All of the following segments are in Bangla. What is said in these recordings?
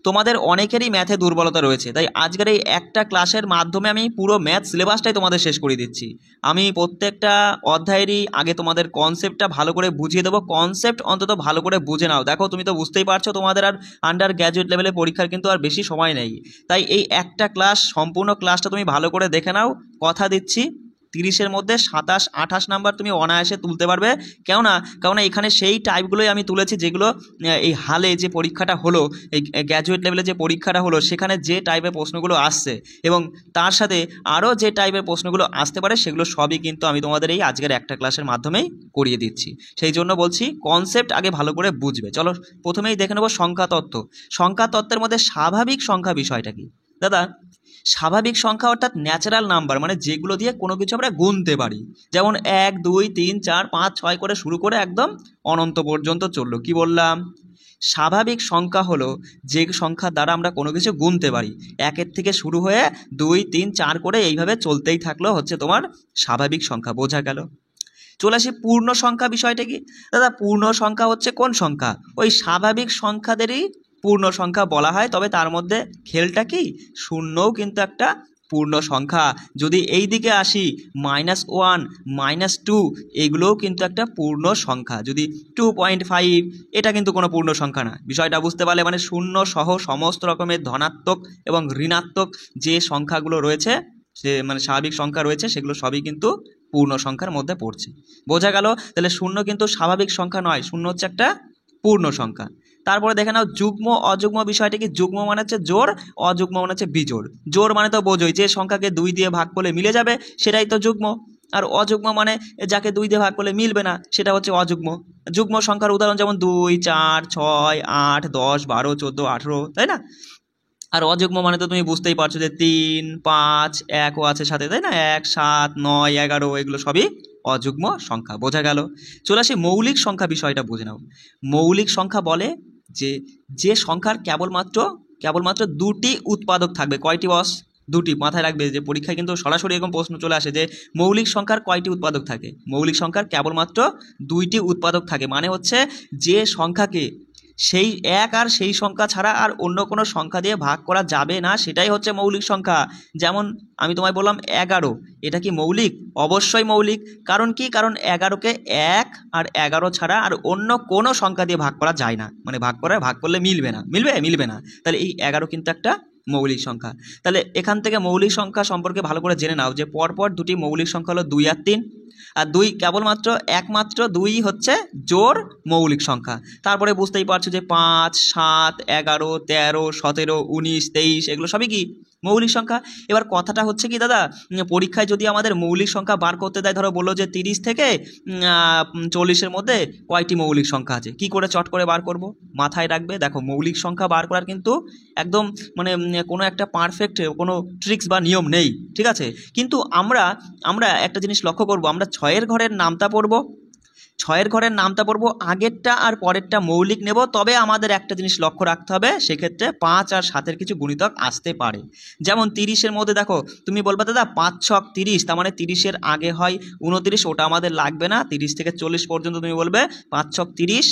তোমাদের অনেকেরই ম্যাথে দুর্বলতা রয়েছে, তাই আজকের এই একটা ক্লাসের মাধ্যমে আমি পুরো ম্যাথ সিলেবাসটাই তোমাদের শেষ করে দিচ্ছি। আমি প্রত্যেকটা অধ্যায়েরই আগে তোমাদের কনসেপ্টটা ভালো করে বুঝিয়ে দেবো। কনসেপ্ট অন্তত ভালো করে বুঝে নাও। দেখো তুমি তো বুঝতেই পারছো তোমাদের আর আন্ডার গ্র্যাজুয়েট লেভেলে পরীক্ষার কিন্তু আর বেশি সময় নেই, তাই এই একটা ক্লাস সম্পূর্ণ ক্লাসটা তুমি ভালো করে দেখে নাও। কথা দিচ্ছি 30-এর মধ্যে 27-28 নাম্বার তুমি অনায়াসে তুলতে পারবে। কেননা এখানে সেই টাইপগুলোই আমি তুলেছি যেগুলো এই হালে যে পরীক্ষাটা হলো, এই গ্র্যাজুয়েট লেভেলে যে পরীক্ষাটা হলো সেখানে যে টাইপের প্রশ্নগুলো আসছে এবং তার সাথে আরও যে টাইপের প্রশ্নগুলো আসতে পারে সেগুলো সবই কিন্তু আমি তোমাদের এই আজকের একটা ক্লাসের মাধ্যমেই করিয়ে দিচ্ছি। সেই জন্য বলছি কনসেপ্ট আগে ভালো করে বুঝবে। চলো প্রথমেই দেখে নেবো সংখ্যা তত্ত্ব। সংখ্যা তত্ত্বের মধ্যে স্বাভাবিক সংখ্যা বিষয়টা কি দাদা? স্বাভাবিক সংখ্যা অর্থাৎ ন্যাচারাল নাম্বার, মানে যেগুলো দিয়ে কোনো কিছু আমরা গুনতে পারি, যেমন 1 2 3 4 5 6 করে শুরু করে একদম অনন্ত পর্যন্ত চললো। কি বললাম? স্বাভাবিক সংখ্যা হলো যে সংখ্যা দ্বারা আমরা কোনো কিছু গুনতে পারি। 1-এর থেকে শুরু হয়ে 2 3 4 করে এইভাবে চলতেই থাকলো হচ্ছে তোমার স্বাভাবিক সংখ্যা। বোঝা গেল? চলে আসি পূর্ণ সংখ্যা বিষয়টা কি দাদা? পূর্ণ সংখ্যা হচ্ছে কোন সংখ্যা? ওই স্বাভাবিক সংখ্যাদেরই পূর্ণ সংখ্যা বলা হয়, তবে তার মধ্যে খেলটা কি, শূন্যও কিন্তু একটা পূর্ণ সংখ্যা। যদি এই দিকে আসি -1 -2 এগুলোও কিন্তু একটা পূর্ণ সংখ্যা। যদি 2.5 এটা কিন্তু কোনো পূর্ণ সংখ্যা না। বিষয়টা বুঝতে পারলে? মানে শূন্য সহ সমস্ত রকমের ধনাত্মক এবং ঋণাত্মক যে সংখ্যাগুলো রয়েছে, সে মানে স্বাভাবিক সংখ্যা রয়েছে, সেগুলো সবই কিন্তু পূর্ণ সংখ্যার মধ্যে পড়ছে। বোঝা গেল? তাহলে শূন্য কিন্তু স্বাভাবিক সংখ্যা নয়, শূন্য হচ্ছে একটা পূর্ণ সংখ্যা। তারপরে দেখে নাও যুগ্ম অযুগ্ম বিষয়টা কি? যুগ্ম মানে হচ্ছে জোড়, অযুগ্ম মানে হচ্ছে বিজোড়। জোড় মানে তো বোঝোই, যে সংখ্যাকে 2 দিয়ে ভাগ করলে মিলে যাবে সেটাই তো যুগ্ম, আর অযুগ্ম মানে যাকে 2 দিয়ে ভাগ করলে মিলবে না সেটা হচ্ছে অযুগ্ম। যুগ্ম সংখ্যার উদাহরণ যেমন 2 4 6 8 10 12 14 18, তাই না? আর অযুগ্ম মানে তো তুমি বুঝতেই পারছো যে 3 5 1ও আছে সাথে, তাই না? 1 7 9 11 এগুলো সবই অযুগ্ম সংখ্যা। বোঝা গেল? চলে আসি মৌলিক সংখ্যা বিষয়টা বুঝে নাও। মৌলিক সংখ্যা বলে যে সংখ্যার কেবলমাত্র 2টি উৎপাদক থাকবে। কয়টি বস? 2টি। মাথায় রাখবে যে পরীক্ষায় কিন্তু সরাসরি এরকম প্রশ্ন চলে আসে যে মৌলিক সংখ্যার কয়টি উৎপাদক থাকে। মৌলিক সংখ্যার কেবলমাত্র 2টি উৎপাদক থাকে, মানে হচ্ছে যে সংখ্যাকে সেই এক আর সেই সংখ্যা ছাড়া আর অন্য কোনো সংখ্যা দিয়ে ভাগ করা যাবে না, সেটাই হচ্ছে মৌলিক সংখ্যা। যেমন আমি তোমায় বললাম 11, এটা কি মৌলিক? অবশ্যই মৌলিক। কারণ কি? কারণ 11কে 1 আর 11 ছাড়া আর অন্য কোনো সংখ্যা দিয়ে ভাগ করা যায় না, মানে ভাগ করলে মিলবে না। তাহলে এই 11 কিন্তু একটা মৌলিক সংখ্যা। তাহলে এখান থেকে মৌলিক সংখ্যা সম্পর্কে ভালো করে জেনে নাও যে পরপর 2টি মৌলিক সংখ্যা হলো 2 আর 3। আর 2 একমাত্র 2 হচ্ছে জোড় মৌলিক সংখ্যা। তারপরে বুঝতেই পারছো যে 5 7 11 13 17 19 23 এগুলো সবই কি মৌলিক সংখ্যা। এবার কথাটা হচ্ছে কি দাদা, পরীক্ষায় যদি আমাদের মৌলিক সংখ্যা বার করতে দেয়, ধরো বললো যে 30 থেকে 40-এর মধ্যে কয়টি মৌলিক সংখ্যা আছে, কি করে চট করে বার করব? মাথায় রাখবে, দেখো মৌলিক সংখ্যা বার করার কিন্তু একদম মানে কোনো একটা পারফেক্ট কোনো ট্রিক্স বা নিয়ম নেই, ঠিক আছে? কিন্তু আমরা একটা জিনিস লক্ষ্য করব, আমরা 6-এর ঘরের নামতা পড়ব, 6-এর ঘরের নামতা পড়বো, আগেরটা আর পরেরটা মৌলিক নেব। তবে আমাদের একটা জিনিস লক্ষ্য রাখতে হবে, সেক্ষেত্রে 5 আর 7-এর কিছু গুণিতক আসতে পারে। যেমন 30-এর মধ্যে দেখো তুমি বলবে দাদা 5 ছক 30, তার মানে 30-এর আগে হয় 29, ওটা আমাদের লাগবে না। 30 থেকে 40 পর্যন্ত তুমি বলবে 5 ছক 30,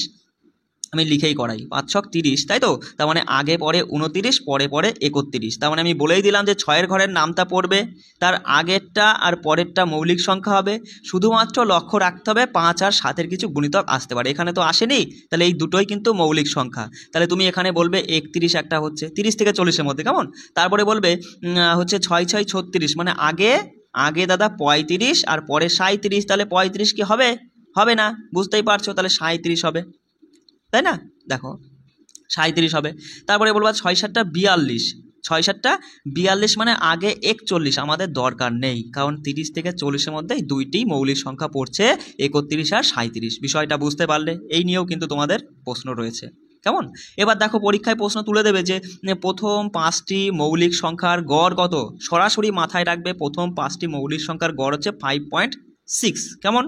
আমি লিখেই করাই 5 ছক 30, তাই তো? তার মানে আগে পরে 29, পরে 31। তার মানে আমি বলেই দিলাম যে 6-এর ঘরের নামতা পড়বে, তার আগেরটা আর পরেরটা মৌলিক সংখ্যা হবে। শুধুমাত্র লক্ষ্য রাখতে হবে 5 আর 7-এর কিছু গুণিতক আসতে পারে। এখানে তো আসেনি, তাহলে এই দুটোই কিন্তু মৌলিক সংখ্যা। তাহলে তুমি এখানে বলবে 31 একটা হচ্ছে 30 থেকে 40-এর মধ্যে, কেমন? তারপরে বলবে হচ্ছে 6 6 36, মানে আগে দাদা 35 আর পরে 37, তাহলে 35 কি হবে না? বুঝতেই পারছো, তাহলে 37 হবে, তাই না? দেখো 37 হবে। তারপরে বলবো 6 7 42, 6 7 42 মানে আগে 41 আমাদের দরকার নেই, কারণ 30 থেকে 40-এর মধ্যে দুইটি মৌলিক সংখ্যা পড়ছে, 31 আর 37। বিষয়টা বুঝতে পারলে? এই নিয়েও কিন্তু তোমাদের প্রশ্ন রয়েছে, কেমন? এবার দেখো পরীক্ষায় প্রশ্ন তুলে দেবে যে প্রথম 5টি মৌলিক সংখ্যার গড় কত। সরাসরি মাথায় রাখবে প্রথম 5টি মৌলিক সংখ্যার গড় হচ্ছে 5.6, কেমন?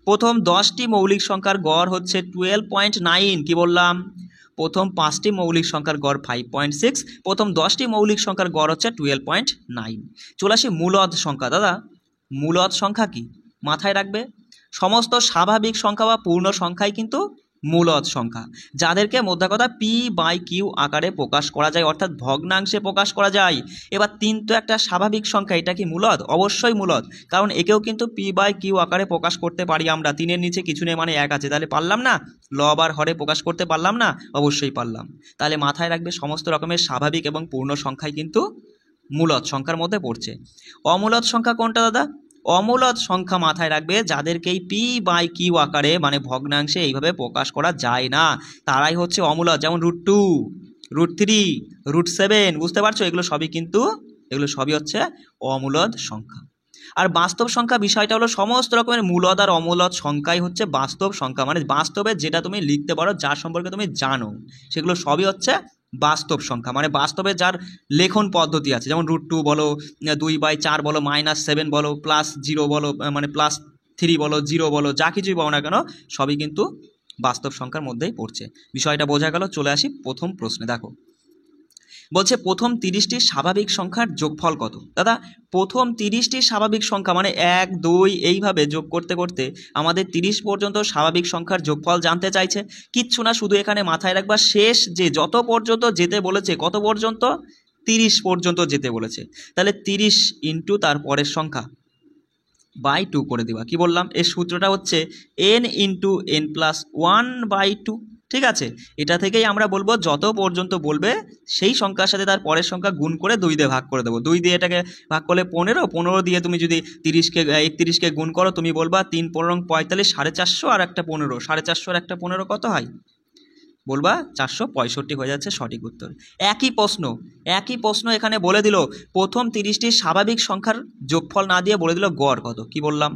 প্রথম 10টি মৌলিক সংখ্যার গড় হচ্ছে 12.9। কি বললাম? প্রথম 5টি মৌলিক সংখ্যার গড় 5.6, প্রথম 10টি মৌলিক সংখ্যার গড় হচ্ছে 12.9। চলে আসি মূলদ সংখ্যা। দাদা মূলদ সংখ্যা কি? মাথায় রাখবে সমস্ত স্বাভাবিক সংখ্যা বা পূর্ণ সংখ্যাই কিন্তু মূলদ সংখ্যা, যাদেরকে মোদ্দা কথা পি বাই কিউ আকারে প্রকাশ করা যায়, অর্থাৎ ভগ্নাংশে প্রকাশ করা যায়। এবার 3 তো একটা স্বাভাবিক সংখ্যা, এটা কি মূলদ? অবশ্যই মূলদ, কারণ একেও কিন্তু পি বাই কিউ আকারে প্রকাশ করতে পারি আমরা। 3-এর নিচে কিছু নেই মানে 1 আছে, তাহলে পারলাম না? লব আর হরে প্রকাশ করতে পারলাম না? অবশ্যই পারলাম। তাহলে মাথায় রাখবে সমস্ত রকমের স্বাভাবিক এবং পূর্ণ সংখ্যাই কিন্তু মূলদ সংখ্যার মধ্যে পড়ছে। অমূলদ সংখ্যা কোনটা দাদা? অমূলদ সংখ্যা মাথায় রাখবে যাদেরকে এই পি বাই কিউ আকারে মানে ভগ্নাংশে এইভাবে প্রকাশ করা যায় না, তারাই হচ্ছে অমূলদ। যেমন √2, √3, √7, বুঝতে পারছো? এগুলো সবই হচ্ছে অমূলদ সংখ্যা। আর বাস্তব সংখ্যা বিষয়টা হলো সমস্ত রকমের মূলদ আর অমূলদ সংখ্যাই হচ্ছে বাস্তব সংখ্যা, মানে বাস্তবে যেটা তুমি লিখতে পারো, যার সম্পর্কে তুমি জানো, সেগুলো সবই হচ্ছে বাস্তব সংখ্যা। মানে বাস্তবে যার লেখন পদ্ধতি আছে, যেমন √2 বলো, 2/4 বলো, -7 বলো, +0 বলো, মানে +3 বলো, 0 বলো, যা কিছুই বলো না কেন সবই কিন্তু বাস্তব সংখ্যার মধ্যেই পড়ছে। বিষয়টা বোঝা গেল। চলে আসি প্রথম প্রশ্নে। দেখো বলছে প্রথম 30টি স্বাভাবিক সংখ্যার যোগফল কত? দাদা প্রথম 30টি স্বাভাবিক সংখ্যা মানে 1, 2 এইভাবে যোগ করতে করতে আমাদের 30 পর্যন্ত স্বাভাবিক সংখ্যার যোগফল জানতে চাইছে। কিচ্ছু না, শুধু এখানে মাথায় রাখবা শেষ যে যত পর্যন্ত যেতে বলেছে, কত পর্যন্ত? 30 পর্যন্ত যেতে বলেছে। তাহলে 30 ইন্টু তার পরের সংখ্যা বাই 2 করে দিবা। কি বললাম? এর সূত্রটা হচ্ছে n ইন্টু n+1/2। ঠিক আছে, এটা থেকেই আমরা বলবো যত পর্যন্ত বলবে সেই সংখ্যার সাথে তার পরের সংখ্যা গুণ করে 2 দিয়ে ভাগ করে দেবো। 2 দিয়ে এটাকে ভাগ করলে 15 দিয়ে তুমি যদি 31কে গুণ করো, তুমি বলবা 3 15 45, 450 আর একটা 15, 450 আর একটা 15 কত হয়? বলবা 465 হয়ে যাচ্ছে সঠিক উত্তর। একই প্রশ্ন এখানে বলে দিল প্রথম 30টি স্বাভাবিক সংখ্যার যোগফল না দিয়ে বলে দিল গড় কত। কি বললাম?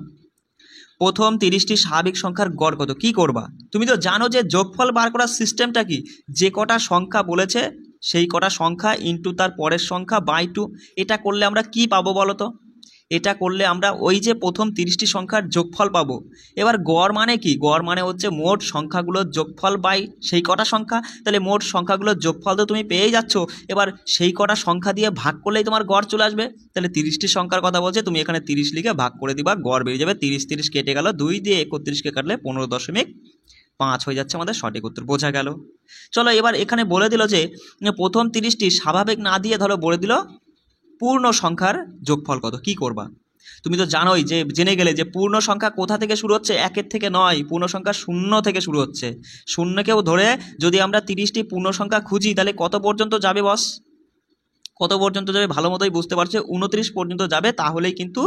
প্রথম 30টি স্বাভাবিক সংখ্যার গড় কত? কি করবা? তুমি তো জানো যে যোগফল বার করার সিস্টেমটা কি, যে কটা সংখ্যা বলেছে সেই কটা সংখ্যা ইন্টু তার পরের সংখ্যা বাই 2। এটা করলে আমরা কি পাবো বলো তো? এটা করলে আমরা ওই যে প্রথম 30টি সংখ্যার যোগফল পাবো। এবার গড় মানে কি? গড় মানে হচ্ছে মোট সংখ্যাগুলোর যোগফল বাই সেই কটা সংখ্যা। তাহলে মোট সংখ্যাগুলোর যোগফল তো তুমি পেয়েই যাচ্ছ, এবার সেই কটা সংখ্যা দিয়ে ভাগ করলেই তোমার গড় চলে আসবে। তাহলে 30টি সংখ্যার কথা বলছে, তুমি এখানে 30 লিখে ভাগ করে দিবা, গড় বেরিয়ে যাবে। 30 কেটে গেল, 2 দিয়ে 31কে কাটলে 15.5 হয়ে যাচ্ছে আমাদের সঠিক উত্তর। বোঝা গেল? চলো এবার এখানে বলে দিল যে প্রথম 30টি স্বাভাবিক না দিয়ে ধরো বলে দিল পূর্ণ সংখ্যার যোগফল কত। কি করবা? তুমি তো জানোই যে জেনে গেলে যে পূর্ণ সংখ্যা কোথা থেকে শুরু হচ্ছে, 1-এর থেকে নয়, পূর্ণ সংখ্যা 0 থেকে শুরু হচ্ছে। 0কেও ধরে যদি আমরা 30টি পূর্ণ সংখ্যা খুঁজি তাহলে কত পর্যন্ত যাবে বস? কত পর্যন্ত যাবে? ভালো মতোই বুঝতে পারছো, 29 পর্যন্ত যাবে। তাহলেই কিন্তু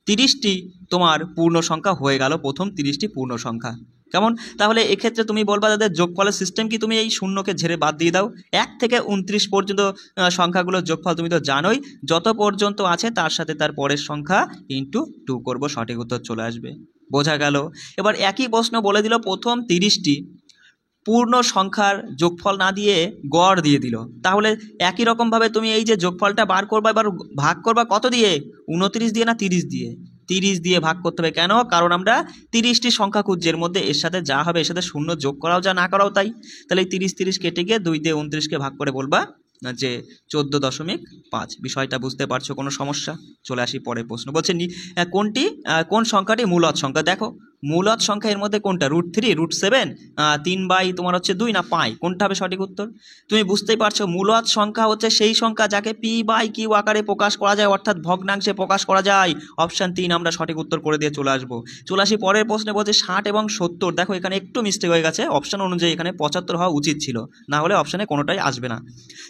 30টি তোমার পূর্ণ সংখ্যা হয়ে গেল, প্রথম 30টি পূর্ণ সংখ্যা। কেমন? তাহলে এক্ষেত্রে তুমি বলবা তাদের যোগফলের সিস্টেম কি? তুমি এই শূন্যকে ঝেড়ে বাদ দিয়ে দাও। 1 থেকে 29 পর্যন্ত সংখ্যাগুলোর যোগফল তুমি তো জানোই, যত পর্যন্ত আছে তার সাথে তার পরের সংখ্যা ইন্টু 2 করবো, সঠিক উত্তর চলে আসবে। বোঝা গেল? এবার একই প্রশ্ন বলে দিল প্রথম 30টি পূর্ণ সংখ্যার যোগফল না দিয়ে গড় দিয়ে দিল। তাহলে একই রকমভাবে তুমি এই যে যোগফলটা বার করবা, এবার ভাগ করবা কত দিয়ে? 29 দিয়ে না 30 দিয়ে? 30 দিয়ে ভাগ করতে হবে। কেন? কারণ আমরা 30টি সংখ্যা খুঁজছি, এর মধ্যে এর সাথে যা হবে এর সাথে শূন্য যোগ করাও যা না করাও তাই। তাহলে এই 30 কেটে গিয়ে 2 দিয়ে 29কে ভাগ করে বলবা যে 14.5। বিষয়টা বুঝতে পারছো? কোনো সমস্যা? চলে আসি পরের প্রশ্ন। বলছে কোন সংখ্যাটি মূলদ সংখ্যা? দেখো মূলদ সংখ্যা এর মধ্যে কোনটা? √3, √7, 3/2 না পাই? কোনটা হবে সঠিক উত্তর? তুমি বুঝতেই পারছো মূলদ সংখ্যা হচ্ছে সেই সংখ্যা যাকে পি বাই কিউ আকারে প্রকাশ করা যায়, অর্থাৎ ভগ্নাংশে প্রকাশ করা যায়। অপশান 3 আমরা সঠিক উত্তর করে দিয়ে চলে আসি পরের প্রশ্নে। বলছে 60 এবং 70। দেখো এখানে একটু মিস্টেক হয়ে গেছে, অপশান অনুযায়ী এখানে 75 হওয়া উচিত ছিল, না হলে অপশানে কোনোটাই আসবে না।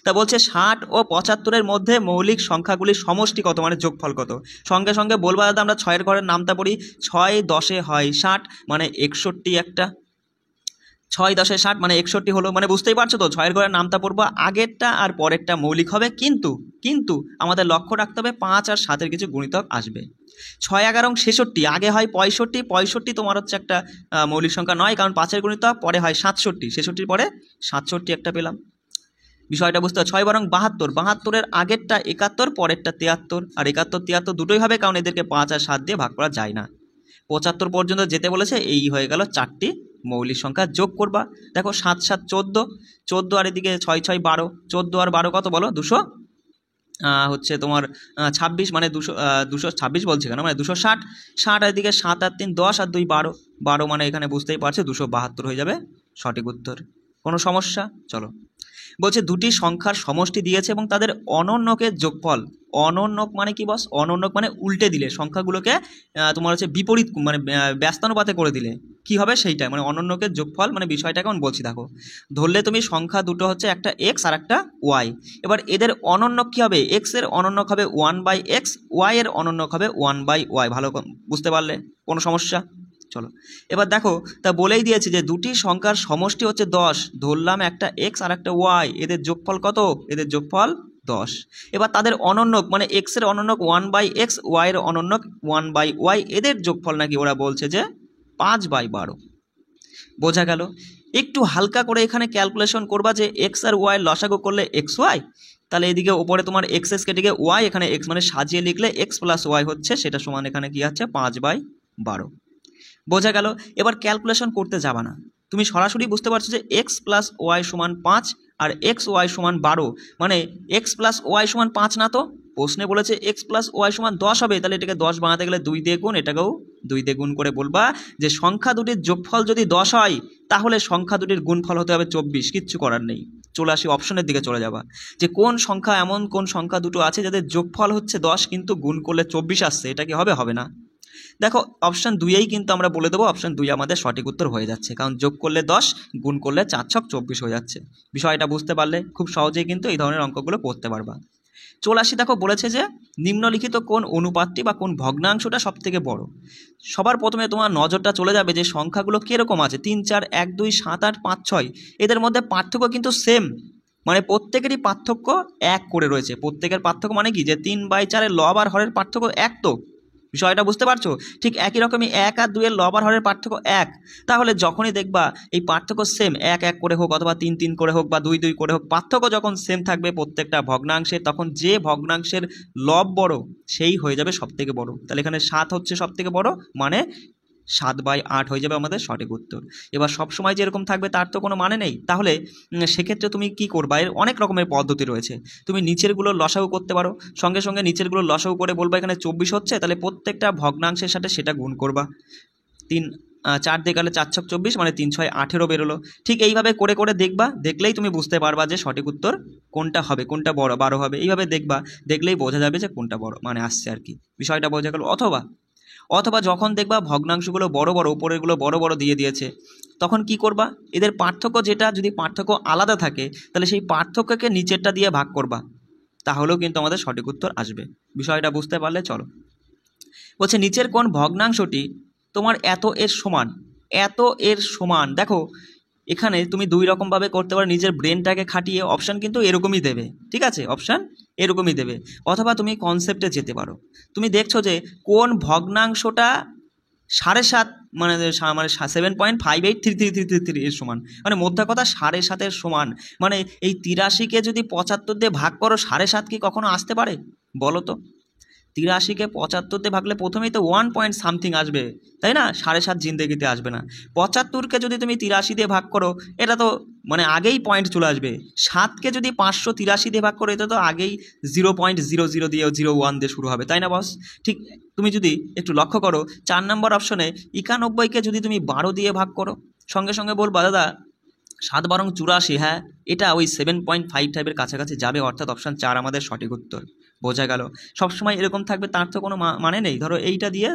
তা বলছে 60 ও 75-এর মধ্যে মৌলিক সংখ্যাগুলির সমষ্টি কত, মানে যোগফল কত? সঙ্গে সঙ্গে বলবা দাদা আমরা 6-এর ঘরের নামটা পড়ি। 6 10 হয় 60, মানে 61 একটা। 6 10 60 মানে 61 হলো, মানে বুঝতেই পারছো তো 6-এর ঘরের নামটা পড়বো, আগেরটা আর পরেরটা মৌলিক হবে। কিন্তু আমাদের লক্ষ্য রাখতে হবে 5 আর 7-এর কিছু গুণিতক আসবে। 6 11 66, আগে হয় 65 তোমার হচ্ছে একটা মৌলিক সংখ্যা নয়, কারণ 5-এর গুণিতক, পরে হয় 67, 66 পরে 67 একটা পেলাম। বিষয়টা বুঝতে হবে। 6 12 72, 72-এর আগেরটা 71, পরেরটা 73, আর 71 73 দুটোই হবে, কারণ এদেরকে 5 আর 7 দিয়ে ভাগ করা যায় না। 75 পর্যন্ত যেতে বলেছে, এই হয়ে গেল 4টি মৌলিক সংখ্যা যোগ করবা। দেখো 7 7 14, আর এদিকে 6 6 12, 14 আর 12 কত বলো? 200 হচ্ছে তোমার 26, মানে 226 বলছে কেন, মানে 260, আর এদিকে 7 আর 3 10, আর 2 12, মানে এখানে বুঝতেই পারছে 272 হয়ে যাবে সঠিক উত্তর। কোনো সমস্যা? চলো, বলছে দুটি সংখ্যার সমষ্টি দিয়েছে এবং তাদের অনন্যকে যোগফল। অনন্যক মানে কি বস? অনন্যক মানে উল্টে দিলে সংখ্যাগুলোকে তোমার হচ্ছে বিপরীত মানে ব্যস্তানুপাতে করে দিলে কি হবে সেইটা, মানে অনন্যকে যোগফল মানে বিষয়টা কেমন বলছি দেখো। ধরলে তুমি সংখ্যা দুটো হচ্ছে একটা এক্স আর একটা ওয়াই, এবার এদের অনন্যক কী হবে? এক্স এর অনন্যক হবে 1/x, ওয়াই এর অনন্যক হবে 1/y। ভালো বুঝতে পারলে? কোনো সমস্যা? চলো এবার দেখো, তা বলেই দিয়েছে যে দুটি সংখ্যার সমষ্টি হচ্ছে 10, ধরলাম একটা এক্স আর একটা ওয়াই, এদের যোগফল কত? এদের যোগফল 10। এবার তাদের অনন্যক মানে এক্স এর অনন্যক 1/x, ওয়াই এর অনন্যক 1/y, এদের যোগফল নাকি ওরা বলছে যে 5/12। বোঝা গেল? একটু হালকা করে এখানে ক্যালকুলেশন করবা যে এক্স আর ওয়াই লসাগু করলে এক্স ওয়াই, তাহলে এদিকে ওপরে তোমার এক্স এস কেটে গিয়ে ওয়াই, এখানে এক্স মানে সাজিয়ে লিখলে এক্স প্লাস ওয়াই হচ্ছে, সেটা সমান এখানে কি আছে? 5/12। বোঝা গেল? এবার ক্যালকুলেশন করতে যাবা না, তুমি সরাসরি বুঝতে পারছো যে এক্স প্লাস ওয়াই সমান 5 আর এক্স ওয়াই সমান 12, মানে এক্স প্লাস ওয়াই সমান 5 না তো? প্রশ্নে বলেছে এক্স প্লাস ওয়াই সমান 10 হবে, তাহলে এটাকে 10 বানাতে গেলে 2 দিয়ে গুণ, এটাকেও 2 দিয়ে গুণ করে বলবা যে সংখ্যা দুটির যোগফল যদি 10 হয় তাহলে সংখ্যা দুটির গুণফল হতে হবে 24। কিচ্ছু করার নেই, চলে আসি অপশনের দিকে চলে যাবা যে কোন সংখ্যা, এমন কোন সংখ্যা দুটো আছে যাদের যোগফল হচ্ছে 10 কিন্তু গুণ করলে 24 আসছে, এটা কি হবে? হবে না। দেখো অপশান 2এই কিন্তু আমরা বলে দেবো অপশান 2 আমাদের সঠিক উত্তর হয়ে যাচ্ছে, কারণ যোগ করলে 10 গুণ করলে 4 ছক 24 হয়ে যাচ্ছে। বিষয়টা বুঝতে পারলে খুব সহজেই কিন্তু এই ধরনের অঙ্কগুলো করতে পারবা। চলে আসি, দেখো বলেছে যে নিম্নলিখিত কোন অনুপাতটি বা কোন ভগ্নাংশটা সব থেকে বড়। সবার প্রথমে তোমার নজরটা চলে যাবে যে সংখ্যাগুলো কীরকম আছে, 3, 4, 1, 2, 7, 8, 5, 6, এদের মধ্যে পার্থক্য কিন্তু সেম, মানে প্রত্যেকেরই পার্থক্য 1 করে রয়েছে। প্রত্যেকের পার্থক্য মানে কি, যে 3/4 লব আর হরের পার্থক্য 1, তো বিষয়টা বুঝতে পারছো? ঠিক একই রকমই 1 আর 2 এর লব আর হরের পার্থক্য 1, তাহলে যখনই দেখবা এই পার্থক্য সেম, 1 1 করে হোক অথবা 3 3 করে হোক বা 2 2 করে হোক, পার্থক্য যখন সেম থাকবে প্রত্যেকটা ভগ্নাংশে, তখন যে ভগ্নাংশের লব বড় সেই হয়ে যাবে সব থেকে বড়। তাহলে এখানে 7 হচ্ছে সব থেকে বড়, মানে 7/8 হয়ে যাবে আমাদের সঠিক উত্তর। এবার সবসময় যে এরকম থাকবে তার তো কোনো মানে নেই, তাহলে সেক্ষেত্রে তুমি কি করবা? এর অনেক রকমের পদ্ধতি রয়েছে। তুমি নিচেরগুলো লসাগু করতে পারো, সঙ্গে সঙ্গে নিচেরগুলো লসাগু করে বলবা এখানে 24 হচ্ছে, তাহলে প্রত্যেকটা ভগ্নাংশের সাথে সেটা গুণ করবা। 4 দিয়ে গেলে 4 ছক 24, মানে 3 6 18 বেরোলো। ঠিক এইভাবে করে করে দেখবা, দেখলেই তুমি বুঝতে পারবা যে সঠিক উত্তর কোনটা হবে, কোনটা বড় 12 হবে। এইভাবে দেখবা, দেখলেই বোঝা যাবে যে কোনটা বড় মানে আসছে আর কি, বিষয়টা বোঝা গেল। অথবা যখন দেখবা ভগ্নাংশগুলো বড় বড়, উপরেরগুলো বড় বড় দিয়ে দিয়েছে, তখন কি করবা? এদের পার্থক্য যেটা, যদি পার্থক্য আলাদা থাকে তাহলে সেই পার্থক্যকে নিচেরটা দিয়ে ভাগ করবা, তাহলেও কিন্তু আমাদের সঠিক উত্তর আসবে। বিষয়টা বুঝতে পারলে চলো, বলছে নিচের কোন ভগ্নাংশটি তোমার এত এর সমান? এত এর সমান, দেখো এখানে তুমি 2 রকমভাবে করতে পারো, নিজের ব্রেনটাকে খাটিয়ে। অপশান কিন্তু এরকমই দেবে, ঠিক আছে? অপশান এরকমই দেবে, অথবা তুমি কনসেপ্টে যেতে পারো। তুমি দেখছো যে কোন ভগ্নাংশটা 7.5 মানে 7.583333 এর সমান, মানে মধ্যে কথা 7.5 এর সমান, মানে এই 83কে যদি 75 দিয়ে ভাগ করো 7.5 কি কখনো আসতে পারে বলো তো? 83কে 75 দিয়ে ভাগলে প্রথমেই তো 1 পয়েন্ট সামথিং আসবে, তাই না? 7.5 জিন্দেগিতে আসবে না। 75কে যদি তুমি 83 দিয়ে ভাগ করো, এটা তো মানে আগেই পয়েন্ট চলে আসবে। 7কে যদি 583 দিয়ে ভাগ করো, এটা তো আগেই 0.00 দিয়ে 01 দিয়ে শুরু হবে, তাই না বস? ঠিক তুমি যদি একটু লক্ষ্য করো 4 নম্বর অপশনে 91কে যদি তুমি 12 দিয়ে ভাগ করো, সঙ্গে সঙ্গে বলবা দাদা 7 12 84, হ্যাঁ এটা ওই 7.55 কাছাকাছি যাবে, অর্থাৎ অপশান 4 আমাদের সঠিক উত্তর। বোঝা গেল? সবসময় এরকম থাকবে তার তো কোনো মানে নেই। ধরো এইটা দিয়ে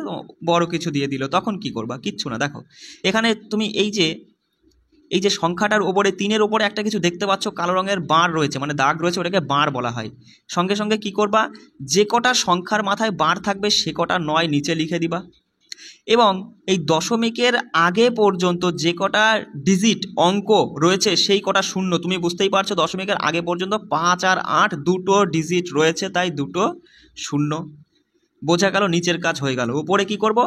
বড় কিছু দিয়ে দিল, তখন কি করবা? কিচ্ছু না। দেখো এখানে তুমি এই যে সংখ্যাটার ওপরে 3-এর ওপরে একটা কিছু দেখতে পাচ্ছ, কালো রঙের বার রয়েছে, মানে দাগ রয়েছে, ওটাকে বার বলা হয়। সঙ্গে সঙ্গে কি করবা? যে কটা সংখ্যার মাথায় বার থাকবে সে কটা 9 নিচে লিখে দিবা, এবং এই দশমিকের আগে পর্যন্ত যে কটা ডিজিট অঙ্ক রয়েছে সেই কটা শূন্য। তুমি বুঝতেই পারছো দশমিকের আগে পর্যন্ত 5 আর 8 দুটো ডিজিট রয়েছে, তাই দুটো শূন্য। বোঝা গেল? নিচের কাজ হয়ে গেল। ওপরে কি করব?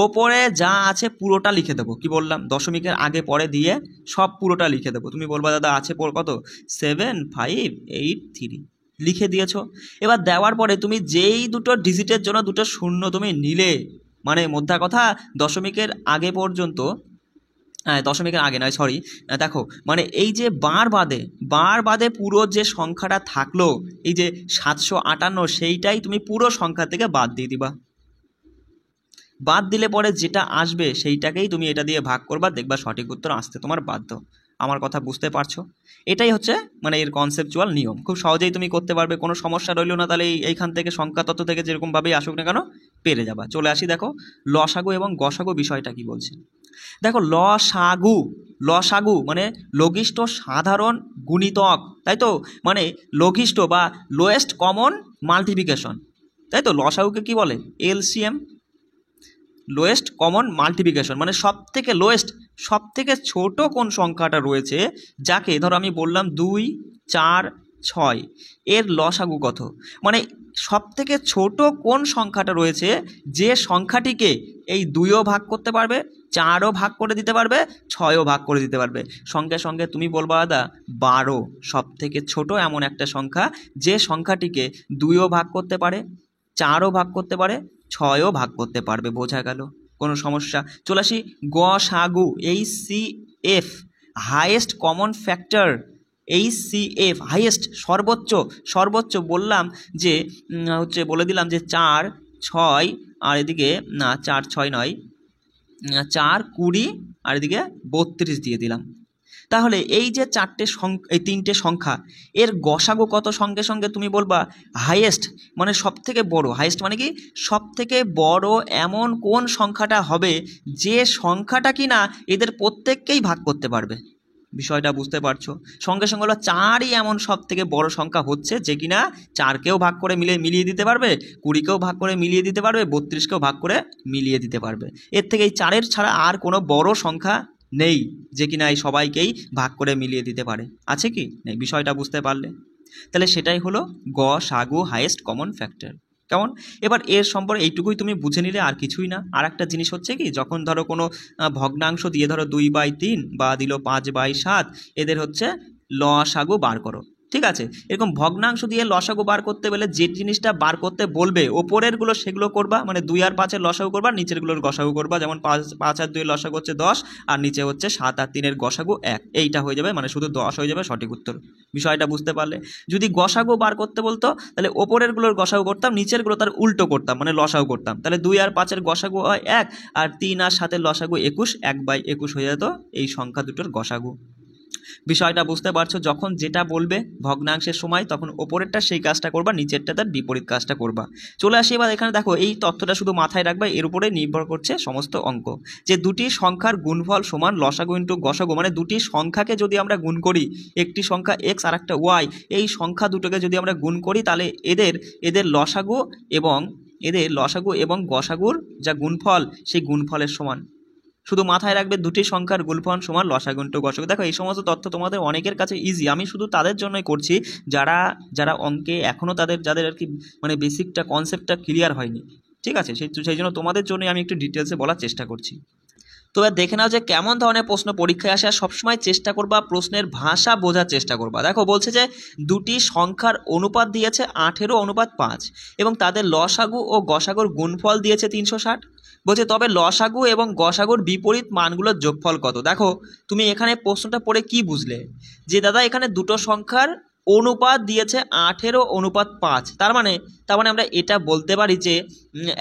ওপরে যা আছে পুরোটা লিখে দেবো। কি বললাম? দশমিকের আগে পরে দিয়ে সব পুরোটা লিখে দেবো। তুমি বলবা দাদা আছে কত? 7583 লিখে দিয়েছো। এবার দেওয়ার পরে তুমি যেই দুটো ডিজিটের জন্য দুটো শূন্য তুমি নিলে, মানে মোদ্দা কথা দশমিকের আগে পর্যন্ত, দশমিকের আগে নয়, সরি, দেখো মানে এই যে বার বাদে পুরো যে সংখ্যাটা থাকলো, এই যে 758, সেইটাই তুমি পুরো সংখ্যা থেকে বাদ দিয়ে দিবা। বাদ দিলে পরে যেটা আসবে সেইটাকেই তুমি এটা দিয়ে ভাগ করবা, দেখবা সঠিক উত্তর আসতে তোমার বাধ্য। আমার কথা বুঝতে পারছো? এটাই হচ্ছে মানে এর কনসেপচুয়াল নিয়ম, খুব সহজেই তুমি করতে পারবে, কোনো সমস্যা রইল না। তাহলে এইখান থেকে সংখ্যা তত্ত্ব থেকে যেরকমভাবেই আসুক না কেন পেরে যাবা। চলে আসি, দেখো লসাগু এবং গসাগু বিষয়টা কি বলছে। দেখো লসাগু মানে লঘিষ্ঠ সাধারণ গুণিতক, তাই তো, মানে লঘিষ্ঠ বা লোয়েস্ট কমন মাল্টিপ্লিকেশন, তাই তো। লসাগুকে কি বলে? এলসিএম, লোয়েস্ট কমন মাল্টিপ্লিকেশন, মানে সব থেকে লোয়েস্ট, সব থেকে ছোট কোন সংখ্যাটা রয়েছে, যাকে ধরো আমি বললাম 2, 4, 6, এর লসাগু কত, মানে সব থেকে ছোট কোন সংখ্যাটা রয়েছে যে সংখ্যাটিকে এই 2ও ভাগ করতে পারবে, 4ও ভাগ করে দিতে পারবে, 6ও ভাগ করে দিতে পারবে। সঙ্গে সঙ্গে তুমি বলবা দাদা 12 সব থেকে ছোট এমন একটা সংখ্যা যে সংখ্যাটিকে 2ও ভাগ করতে পারে, 4ও ভাগ করতে পারে, 6ও ভাগ করতে পারবে। বোঝা গেল? কোনো সমস্যা? চলে আসি গসাগু, HCF, highest common factor, HCF highest, সর্বোচ্চ বললাম যে হচ্ছে বলে দিলাম যে 4, 6 আর এদিকে না 4, 6 নয়, 4, 20 আর এদিকে 32 দিয়ে দিলাম। তাহলে এই যে এই 3টে সংখ্যা এর গসাগু কত, সঙ্গে সঙ্গে তুমি বলবা হাইয়েস্ট, মানে সব থেকে বড়। হাইয়েস্ট মানে কি? সব থেকে বড় এমন কোন সংখ্যাটা হবে যে সংখ্যাটা কি না এদের প্রত্যেককেই ভাগ করতে পারবে। বিষয়টা বুঝতে পারছো? সঙ্গে সঙ্গে হলো 4ই এমন সব থেকে বড় সংখ্যা হচ্ছে যে কিনা 4কেও ভাগ করে মিলিয়ে দিতে পারবে, 20কেও ভাগ করে মিলিয়ে দিতে পারবে, 32কেও ভাগ করে মিলিয়ে দিতে পারবে। এর থেকে এই 4-এর ছাড়া আর কোনো বড় সংখ্যা নেই যে কিনা এই সবাইকেই ভাগ করে মিলিয়ে দিতে পারে। আছে কি? নেই। বিষয়টা বুঝতে পারলে? তাহলে সেটাই হলো গসাগু, হাইয়েস্ট কমন ফ্যাক্টর। কেমন? এবার এর সম্পর্কে এইটুকুই তুমি বুঝে নিলে, আর কিছুই না। আর একটা জিনিস হচ্ছে কি, যখন ধরো কোনো ভগ্নাংশ দিয়ে ধরো 2/3 বা দিল 5/7, এদের হচ্ছে লসাগু বার করো, ঠিক আছে? এরকম ভগ্নাংশ দিয়ে লসাগু বার করতে গেলে যে জিনিসটা বার করতে বলবে ওপরেরগুলো সেগুলো করবা, মানে 2 আর 5-এর লসাগু করবা, নিচেরগুলোর গসাগু করবা। যেমন 5 আর 2-এর লসাগু হচ্ছে 10, আর নিচে হচ্ছে 7 আর 3-এর গসাগু 1, এইটা হয়ে যাবে, মানে শুধু 10 হয়ে যাবে সঠিক উত্তর। বিষয়টা বুঝতে পারলে? যদি গসাগু বার করতে বলতো তাহলে ওপরেরগুলোর গসাগু করতাম, নিচেরগুলো তার উল্টো করতাম, মানে লসাগু করতাম। তাহলে 2 আর 5-এর গসাগু হয় 1, আর 3 আর 7-এর লসাগু 21, 1/21 হয়ে যেত এই সংখ্যা দুটোর গসাগু। বিষয়টা বুঝতে পারছো? যখন যেটা বলবে ভগ্নাংশের সময় তখন ওপরেরটা সেই কাজটা করবা, নিচেরটা তার বিপরীত কাজটা করবা। চলে আসি এবার এখানে, দেখো এই তথ্যটা শুধু মাথায় রাখবা, এর উপরে নির্ভর করছে সমস্ত অঙ্ক। যে দুটি সংখ্যার গুণফল সমান লসাগু ইন্টু গসাগু, মানে দুটি সংখ্যাকে যদি আমরা গুণ করি, একটি সংখ্যা x আর একটা y, এই সংখ্যা দুটোকে যদি আমরা গুণ করি তাহলে এদের লসাগু এবং গসাগুর যা গুণফল সেই গুণফলের সমান। শুধু মাথায় রাখবে দুটি সংখ্যার গুণফল সমান লসাগু ইন্টু গসাগু। দেখো এই সমস্ত তথ্য তোমাদের অনেকের কাছে ইজি, আমি শুধু তাদের জন্যই করছি যারা অঙ্কে এখনও যাদের আর কি মানে বেসিকটা কনসেপ্টটা ক্লিয়ার হয়নি, ঠিক আছে? সেই জন্য তোমাদের জন্যই আমি একটু ডিটেলসে বলার চেষ্টা করছি। তো এবার দেখে নাও যে কেমন ধরনের প্রশ্ন পরীক্ষায় আসে, আর সবসময় চেষ্টা করবা প্রশ্নের ভাষা বোঝার চেষ্টা করবা। দেখো বলছে যে দুটি সংখ্যার অনুপাত দিয়েছে 18:5 এবং তাদের লসাগু ও গসাগুর গুণফল দিয়েছে 360। বলছে তবে লসাগু এবং গসাগুর বিপরীত মানগুলোর যোগফল কত। দেখো তুমি এখানে প্রশ্নটা পড়ে কি বুঝলে, যে দাদা এখানে দুটো সংখ্যার অনুপাত দিয়েছে 18:5, তার মানে আমরা এটা বলতে পারি যে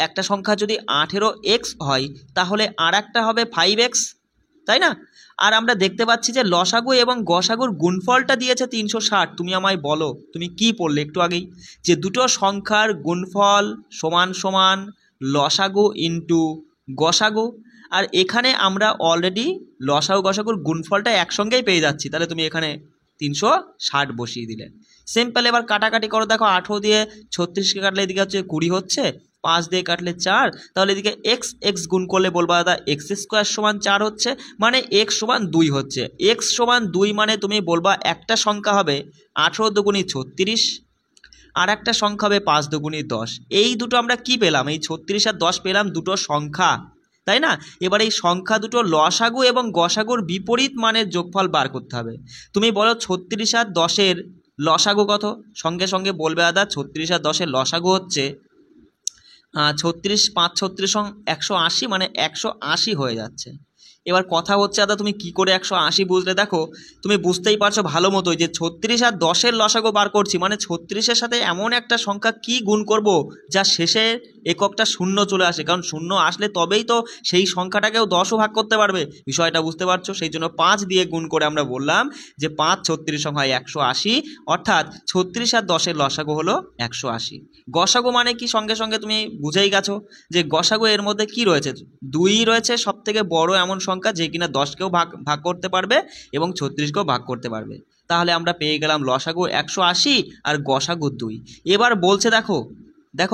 একটা সংখ্যা যদি 18x হয় তাহলে আর একটা হবে 5x, তাই না? আর আমরা দেখতে পাচ্ছি যে লসাগু এবং গসাগুর গুণফলটা দিয়েছে 360। তুমি আমায় বলো তুমি কি পড়লে একটু আগেই, যে দুটো সংখ্যার গুণফল সমান সমান লসাগু ইন্টু গসাগু, আর এখানে আমরা অলরেডি লসাগু গসাগুর গুণফলটা একসঙ্গেই পেয়ে যাচ্ছি। তাহলে তুমি এখানে 360 বসিয়ে দিলে। সিম্পল। এবার কাটাকাটি করো, দেখো 18 দিয়ে 36কে কাটলে এদিকে হচ্ছে 20 হচ্ছে, 5 দিয়ে কাটলে 4, তাহলে এদিকে x গুণ করলে বলবা দাদা x² সমান 4 হচ্ছে, মানে x সমান 2 হচ্ছে। x সমান 2 মানে তুমি বলবা একটা সংখ্যা হবে 18 দুগুণী 36, আর একটা সংখ্যা হবে 5 দুগুণী 10। এই দুটো আমরা কি পেলাম? এই 36 আর 10 পেলাম দুটো সংখ্যা, তাই না? এবার এই সংখ্যা দুটো লসাগু এবং গসাগুর বিপরীত মানের যোগফল বার করতে হবে। তুমি বলো 36 আর 10-এর লসাগু কত? সঙ্গে সঙ্গে বলবে দাদা 36 আর 10-এর লসাগু হচ্ছে 36, 5 36 180, মানে 180 হয়ে যাচ্ছে। এবার কথা হচ্ছে দাদা তুমি কি করে 180 বুঝলে? দেখো তুমি বুঝতেই পারছো ভালো মতোই যে 36 আর 10-এর লসাগু বার করছি, মানে 36-এর সাথে এমন একটা সংখ্যা কি গুণ করব যা শেষে এককটা শূন্য চলে আসে, কারণ শূন্য আসলে তবেই তো সেই সংখ্যাটাকেও 10ও ভাগ করতে পারবে। বিষয়টা বুঝতে পারছো? সেই জন্য 5 দিয়ে গুণ করে আমরা বললাম যে 5 36 সংখ্যায় 180, অর্থাৎ 36 আর 10-এর লসাগু হলো 180। গসাগু মানে কি সঙ্গে সঙ্গে তুমি বুঝেই গেছো যে গসাগু এর মধ্যে কি রয়েছে, 2 রয়েছে, সব থেকে বড় এমন সংখ্যা যে কিনা 10কেও ভাগ করতে পারবে এবং 36কেও ভাগ করতে পারবে। তাহলে আমরা পেয়ে গেলাম লসাগু 180 আর গসাগু 2। এবার বলছে দেখো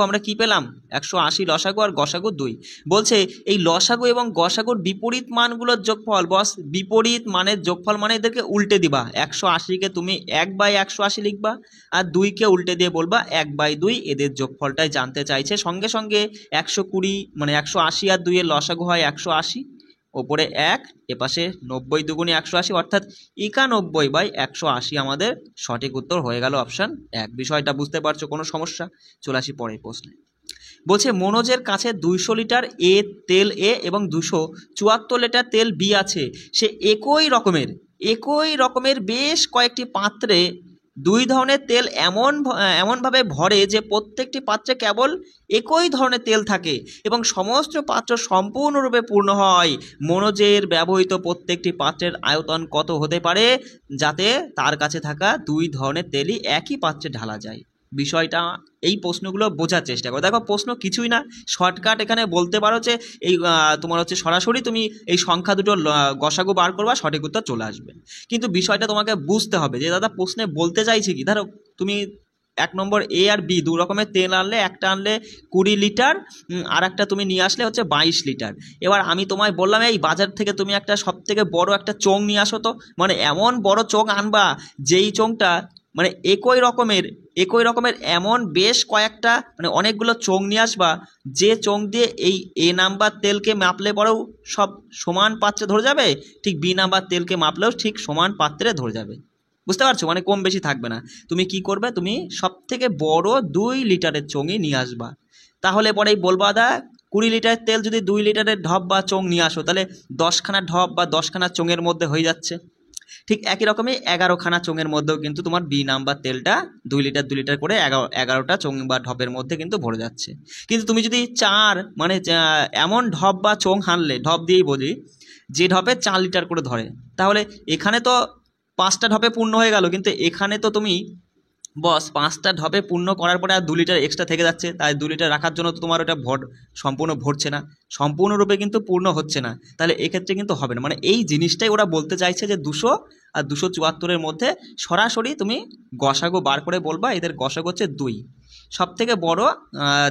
আমরা কি পেলাম, 180 লসাগু আর গসাগু 2। বলছে এই লসাগু এবং গসাগুর বিপরীত মানগুলোর যোগফল। বস বিপরীত মানের যোগফল মানে এদেরকে উল্টে দিবা, 180কে তুমি 1/180 লিখবা আর 2কে উল্টে দিয়ে বলবা 1/2। এদের যোগফলটাই জানতে চাইছে। সঙ্গে সঙ্গে 120 মানে 180 আর 2 এর লসাগু হয় 180, ওপরে 1, এপাশে 90 দুগুণে 180, অর্থাৎ 91/180 আমাদের সঠিক উত্তর হয়ে গেল অপশান 1। বিষয়টা বুঝতে পারছো? কোনো সমস্যা? চলে আসি পরের প্রশ্নে। বলছে মনোজের কাছে 200 লিটার তেল এ এবং 274 লিটার তেল বি আছে। সে একই রকমের বেশ কয়েকটি পাত্রে 2 ধরনের তেল এমনভাবে ভরে যে প্রত্যেকটি পাত্রে কেবল একই ধরনের তেল থাকে এবং সমস্ত পাত্র সম্পূর্ণরূপে পূর্ণ হয়। মনোজের ব্যবহৃত প্রত্যেকটি পাত্রের আয়তন কত হতে পারে যাতে তার কাছে থাকা 2 ধরনের তেলই একই পাত্রে ঢালা যায়? বিষয়টা এই প্রশ্নগুলো বোঝার চেষ্টা করো। দেখো প্রশ্ন কিছুই না, শর্টকাট এখানে বলতে পারো যে এই তোমার হচ্ছে সরাসরি তুমি এই সংখ্যা দুটো গসাগু বার করবা, সঠিক উত্তর চলে আসবে। কিন্তু বিষয়টা তোমাকে বুঝতে হবে যে দাদা প্রশ্নে বলতে চাইছে কি। ধরো তুমি 1 নম্বর এ আর বি 2 রকমের তেল আনলে, একটা আনলে 20 লিটার আর একটা তুমি নিয়ে আসলে হচ্ছে 22 লিটার। এবার আমি তোমায় বললাম এই বাজার থেকে তুমি একটা সব থেকে বড় একটা চোঙ নিয়ে আসো, তো মানে এমন বড় চোঙ আনবা যেই চোঙটা মানে একই রকমের এমন বেশ কয়েকটা মানে অনেকগুলো চোঙ নিয়ে আসবা যে চোঙ দিয়ে এই এ নাম্বার তেলকে মাপলে পরেও সব সমান পাত্রে ধরে যাবে, ঠিক বি নাম্বার তেলকে মাপলেও ঠিক সমান পাত্রে ধরে যাবে। বুঝতে পারছো? মানে কম বেশি থাকবে না। তুমি কি করবে, তুমি সব থেকে বড় 2 লিটারের চোঙই নিয়ে আসবা। তাহলে পরেই বলবা দা 20 লিটার তেল যদি 2 লিটারের ঢপ বা চোঙ নিয়ে আসো তাহলে 10খানা ঢপ বা 10খানা চোঙের মধ্যে হয়ে যাচ্ছে। ঠিক একই রকমই 11খানা চোঙের মধ্যেও কিন্তু তোমার বি নাম্বার তেলটা 2 লিটার করে 11টা চোঙ বা ঢপের মধ্যে কিন্তু ভরে যাচ্ছে। কিন্তু তুমি যদি মানে এমন ঢপ বা চোঙ হানলে, ঢপ দিয়েই বলি, যে ঢপে 4 লিটার করে ধরে, তাহলে এখানে তো 5টা ঢপে পূর্ণ হয়ে গেল, কিন্তু এখানে তো তুমি বস 5টা ঢপে পূর্ণ করার পরে আর 2 লিটার এক্সট্রা থেকে যাচ্ছে, তাই 2 লিটার রাখার জন্য তো তোমার ওটা সম্পূর্ণ ভরছে না, সম্পূর্ণরূপে কিন্তু পূর্ণ হচ্ছে না। তাহলে এক্ষেত্রে কিন্তু হবে না। মানে এই জিনিসটাই ওরা বলতে চাইছে যে 200 আর 274-এর মধ্যে সরাসরি তুমি গসাগু বার করে বলবা এদের গসাগু হচ্ছে 2। সব থেকে বড়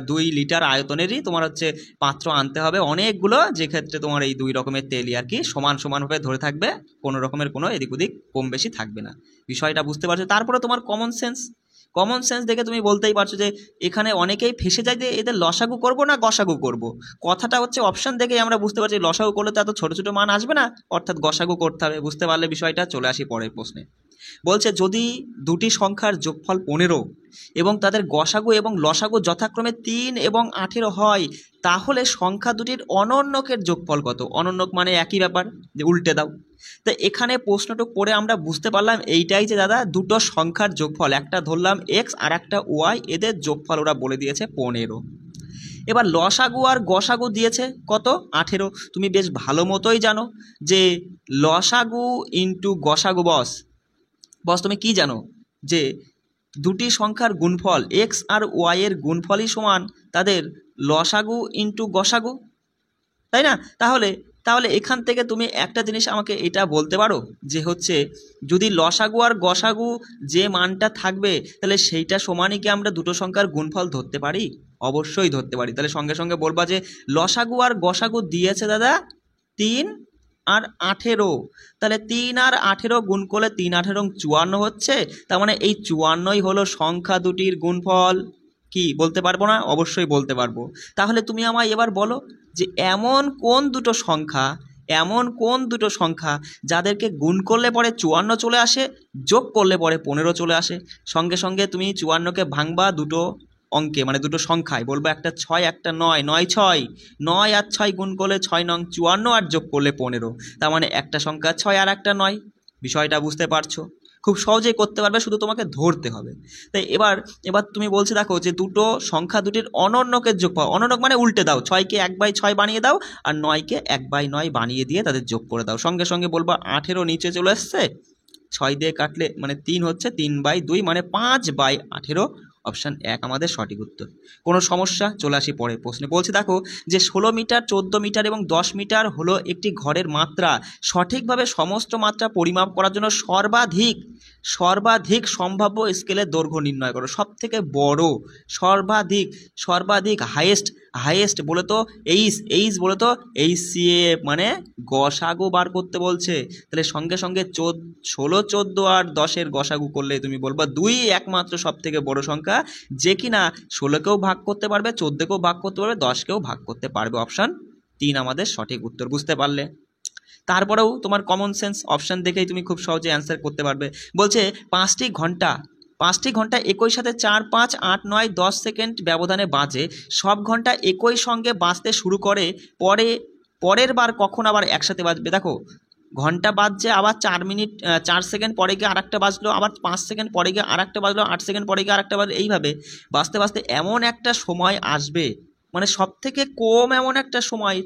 2 লিটার আয়তনেরই তোমার হচ্ছে পাত্র আনতে হবে অনেকগুলো, যেক্ষেত্রে তোমার এই 2 রকমের তেলই আর কি সমানভাবে ধরে থাকবে, কোনো রকমের কোনো এদিক ওদিক কম বেশি থাকবে না। বিষয়টা বুঝতে পারছো? তারপরে তোমার কমন সেন্স দেখে তুমি বলতেই পারছো যে এখানে অনেকেই ফেসে যায় যে এদের লসাগু করব না গসাগু করব। কথাটা হচ্ছে অপশান দেখেই আমরা বুঝতে পারছি লসাগু করলে তো এত ছোটো ছোটো মান আসবে না, অর্থাৎ গসাগু করতে হবে। বুঝতে পারলে বিষয়টা? চলে আসি পরের প্রশ্নে। বলছে যদি দুটি সংখ্যার যোগফল 15 এবং তাদের গসাগু এবং লসাগু যথাক্রমে 3 এবং 18 হয়, তাহলে সংখ্যা দুটির অনন্যকের যোগফল কত? অনন্যক মানে একই ব্যাপার, যে উল্টে দাও। তো এখানে প্রশ্নটা পড়ে আমরা বুঝতে পারলাম এইটাই যে দাদা দুটো সংখ্যার যোগফল, একটা ধরলাম এক্স আর একটা ওয়াই, এদের যোগফল ওরা বলে দিয়েছে 15। এবার লসাগু আর গসাগু দিয়েছে কত? 18। তুমি বেশ ভালো মতোই জানো যে লসাগু ইন্টু গসাগু বস তুমি কি জানো যে দুটি সংখ্যার গুণফল এক্স আর ওয়াই এর গুণফলই সমান তাদের লসাগু ইন্টু গসাগু, তাই না? তাহলে এখান থেকে তুমি একটা জিনিস আমাকে এটা বলতে পারো যে হচ্ছে যদি লসাগু আর গসাগু যে মানটা থাকবে তাহলে সেইটা সমানই কি আমরা দুটো সংখ্যার গুণফল ধরতে পারি? অবশ্যই ধরতে পারি। তাহলে সঙ্গে সঙ্গে বলবা যে লসাগু আর গসাগু দিয়েছে দাদা 3 আর 18, তাহলে 3 আর 18 গুণ করলে 3 18 54 হচ্ছে। তার মানে এই 54ই হলো সংখ্যা দুটির গুণফল। কি বলতে পারবো না? অবশ্যই বলতে পারবো। তাহলে তুমি আমায় এবার বলো যে এমন কোন দুটো সংখ্যা যাদেরকে গুণ করলে পরে 54 চলে আসে, যোগ করলে পরে 15 চলে আসে। সঙ্গে সঙ্গে তুমি 54কে ভাঙবা দুটো অঙ্কে মানে দুটো সংখ্যায় বলবো একটা 6 একটা 9, 9 6, 9 আর 6 গুণ করলে 6 নং 54 আর যোগ করলে 15, তার মানে একটা সংখ্যা 6 আর একটা 9। বিষয়টা বুঝতে পারছো? খুব সহজেই করতে পারবে, শুধু তোমাকে ধরতে হবে। তাই এবার এবার তুমি বলছে দেখো যে দুটো সংখ্যা দুটির অনন্যকের যোগফল, অনন্যক মানে উল্টে দাও, 6কে 1/6 বানিয়ে দাও আর 9কে 1/9 বানিয়ে দিয়ে তাদের যোগ করে দাও। সঙ্গে সঙ্গে বলবো 18 নিচে চলে এসছে, 6 দিয়ে কাটলে মানে 3 হচ্ছে, 3/2 মানে 5/18, অপশান 1 আমাদের সঠিক উত্তর। কোনো সমস্যা? চলে আসি পরের প্রশ্নে। বলছে দেখো যে 16 মিটার, 14 মিটার এবং 10 মিটার হলো একটি ঘরের মাত্রা। সঠিকভাবে সমস্ত মাত্রা পরিমাপ করার জন্য সর্বাধিক সম্ভাব্য স্কেলের দৈর্ঘ্য নির্ণয় করো। সব থেকে বড়, সর্বাধিক হাইয়েস্ট বলে তো এইচ বলে তো HCF মানে গসাগু বার করতে বলছে। তাহলে সঙ্গে সঙ্গে 16, 14 আর 10-এর গসাগু করলে তুমি বলবা 2 একমাত্র সব থেকে বড় সংখ্যা, যে কিনা 16কেও ভাগ করতে পারবে, 14কেও ভাগ করতে পারবে, 10কেও ভাগ করতে পারবে। অপশান 3 আমাদের সঠিক উত্তর। বুঝতে পারলে? তারপরেও তোমার কমন সেন্স অপশান দেখেই তুমি খুব সহজে অ্যান্সার করতে পারবে। বলছে 5টি ঘন্টা একই সাথে 4, 5, 8, 9, 10 সেকেন্ড ব্যবধানে বাজে। সব ঘন্টা একই সঙ্গে বাজতে শুরু করে, পরের বার কখন আবার একসাথে বাজবে? দেখো ঘন্টা বাজছে, আবার 4 মিনিট 4 সেকেন্ড পরে গিয়ে আরেকটা বাজলো, আবার 5 সেকেন্ড পরে গিয়ে আরেকটা বাজলো, 8 সেকেন্ড পরে গিয়ে আরেকটা বাজলো, এইভাবে বাজতে বাজতে এমন একটা সময় আসবে, মানে সব থেকে কম এমন একটা সময়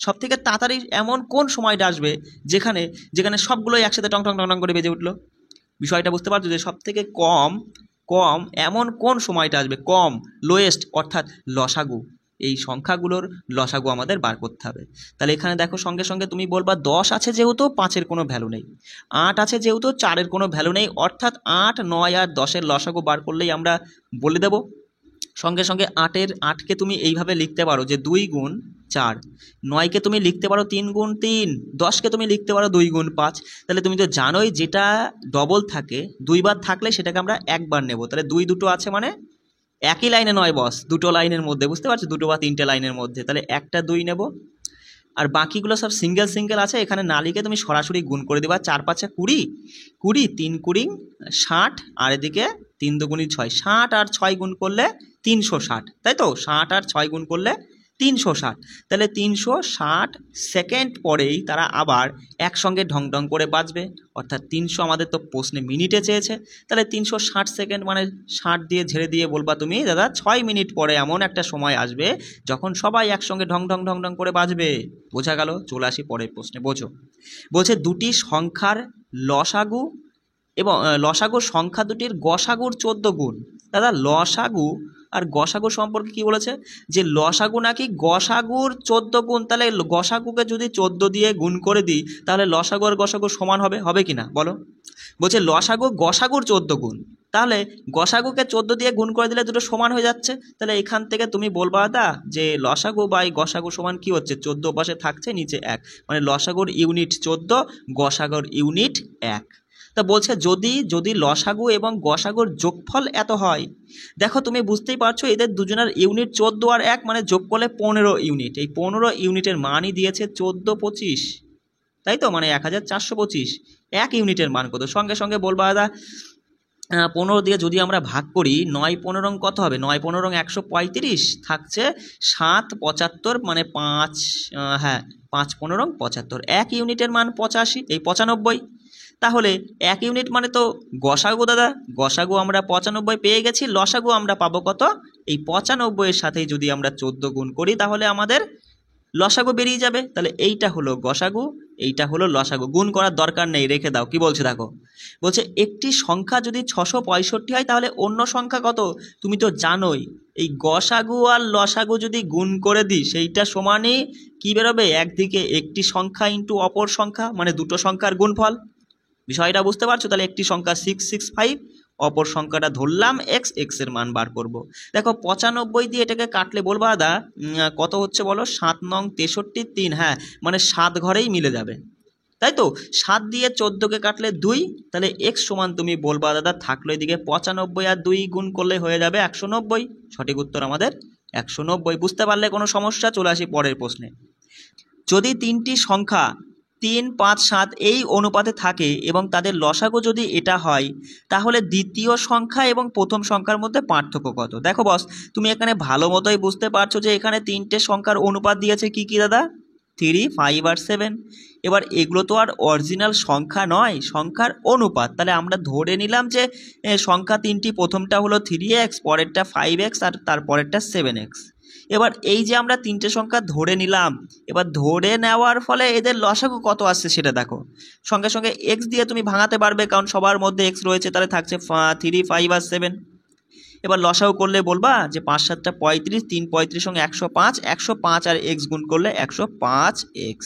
সব থেকে তাড়াতাড়ি এমন কোন সময়টা আসবে যেখানে সবগুলোই একসাথে টং টং টং টং করে বেজে উঠলো? বিষয়টা বুঝতে পারছো যে সব থেকে কম এমন কোন সময়টা আসবে? কম, লোয়েস্ট অর্থাৎ লসাগু, এই সংখ্যাগুলোর লসাগু আমাদের বার করতে হবে। তাহলে এখানে দেখো সঙ্গে সঙ্গে তুমি বলবা 10 আছে যেহেতু 5-এর কোনো ভ্যালু নেই, 8 আছে যেহেতু 4-এর কোনো ভ্যালু নেই, অর্থাৎ 8, 9 আর 10-এর লসাগু বার করলেই আমরা বলে দেব। সঙ্গে সঙ্গে 8কে তুমি এইভাবে লিখতে পারো যে 2 গুণ 4, 9কে তুমি লিখতে পারো 3 গুণ 3, 10কে তুমি লিখতে পারো 2 গুণ 5। তাহলে তুমি তো জানোই যেটা ডবল থাকে 2 বার থাকলে সেটাকে আমরা একবার নেব। তাহলে 2 দুটো আছে মানে একই লাইনে নয় বস, দুটো লাইনের মধ্যে, বুঝতে পারছো? দুটো বা তিনটে লাইনের মধ্যে, তাহলে একটা 2 নেব, আর বাকিগুলো সব সিঙ্গেল আছে। এখানে না লিখে তুমি সরাসরি গুণ করে দেবা। 4 5 20, 3 20 60, আর এদিকে 3 2 6, 60 আর 6 গুণ করলে 360, তাই তো? 60 আর 6 গুণ করলে 360, তাহলে 360 সেকেন্ড পরেই তারা আবার একসঙ্গে ঢং ঢং করে বাজবে। অর্থাৎ 300 আমাদের তো প্রশ্নে মিনিটে চেয়েছে, তাহলে 360 সেকেন্ড মানে 60 দিয়ে ঝেড়ে দিয়ে বলবা তুমি দাদা 6 মিনিট পরে এমন একটা সময় আসবে যখন সবাই একসঙ্গে ঢং ঢং ঢং ঢং করে বাজবে। বোঝা গেল? চলে আসি পরের প্রশ্নে। বলছে দুটি সংখ্যার লসাগু এবং লসাগু সংখ্যা দুটির গসাগুর 14 গুণ। দাদা লসাগু আর গসাগু সম্পর্কে কি বলেছে? যে লসাগু নাকি গসাগুর 14 গুণ। তাহলে গসাগুকে যদি 14 দিয়ে গুণ করে দিই তাহলে লসাগু আর গসাগু সমান হবে কি না বলো? বলছে লসাগু গসাগুর 14 গুণ, তাহলে গসাগুকে 14 দিয়ে গুণ করে দিলে দুটো সমান হয়ে যাচ্ছে। তাহলে এখান থেকে তুমি বলবা দাদা যে লসাগু বাই গসাগু সমান কি হচ্ছে? 14 পাশে থাকছে, নিচে 1, মানে লসাগুর ইউনিট 14, গসাগুর ইউনিট 1। তা বলছে যদি লসাগু এবং গসাগুর যোগফল এত হয়, দেখো তুমি বুঝতেই পারছো এদের দুজনের ইউনিট 14 আর 1 মানে যোগ করলে 15 ইউনিট। এই 15 ইউনিটের মানই দিয়েছে 14 25, তাই তো? মানে 1425। 1 ইউনিটের মান কত? সঙ্গে সঙ্গে বলবা দাদা 15 দিয়ে যদি আমরা ভাগ করি 9 15 কত হবে? 9 15 135, থাকছে 7 75, মানে 5 5 15 75। 1 ইউনিটের মান 85, এই 95। তাহলে 1 ইউনিট মানে তো গসাগু দাদা, গসাগু আমরা 95 পেয়ে গেছি, লসাগু আমরা পাবো কত? এই 95-এর সাথেই যদি আমরা 14 গুণ করি তাহলে আমাদের লসাগু বেরিয়ে যাবে। তাহলে এইটা হলো গসাগু, এইটা হলো লসাগু। গুণ করার দরকার নেই, রেখে দাও। কি বলছে দেখো, বলছে একটি সংখ্যা যদি 665 হয় তাহলে অন্য সংখ্যা কত? তুমি তো জানোই এই গসাগু আর লসাগু যদি গুণ করে দিই সেইটা সমানই কি বেরোবে? একদিকে একটি সংখ্যা ইন্টু অপর সংখ্যা, মানে দুটো সংখ্যার গুণফল। বিষয়টা বুঝতে পারছো? তাহলে একটি সংখ্যা 665, অপর সংখ্যাটা ধরলাম x, এর মান বার করব। দেখো 95 দিয়ে এটাকে কাটলে বলবা দাদা কত হচ্ছে বলো? 7 নং 63 3, হ্যাঁ মানে 7 ঘরেই মিলে যাবে, তাই তো? 7 দিয়ে 14কে কাটলে 2, তাহলে x সমান তুমি বলবা দাদা থাকলো এদিকে 95 আর 2 গুণ করলে হয়ে যাবে 190। সঠিক উত্তর আমাদের 190। বুঝতে পারলে কোনো সমস্যা? চলে আসি পরের প্রশ্নে। যদি 3, 5, 7 এই অনুপাতে থাকে এবং তাদের লসাগু যদি এটা হয়, তাহলে দ্বিতীয় সংখ্যা এবং প্রথম সংখ্যার মধ্যে পার্থক্য কত? দেখো বস, তুমি এখানে ভালো মতোই বুঝতে পারছো যে এখানে তিনটে সংখ্যার অনুপাত দিয়েছে কি কি দাদা? 3, 5 আর 7। এবার এগুলো তো আর অরিজিনাল সংখ্যা নয়, সংখ্যার অনুপাত। তাহলে আমরা ধরে নিলাম যে সংখ্যা তিনটি, প্রথমটা হলো 3x, পরেরটা 5x আর তারপরেরটা 7x। এবার এই যে আমরা তিনটে সংখ্যা ধরে নিলাম, এবার ধরে নেওয়ার ফলে এদের লসাগু কত আসছে সেটা দেখো। সঙ্গে সঙ্গে এক্স দিয়ে তুমি ভাঙাতে পারবে, কারণ সবার মধ্যে এক্স রয়েছে, তাহলে থাকছে 3, 5 আর 7। এবার লসাগু করলে বলবা যে 5 7 35, 3 35 সঙ্গে 105, 105 আর এক্স গুণ করলে 105x।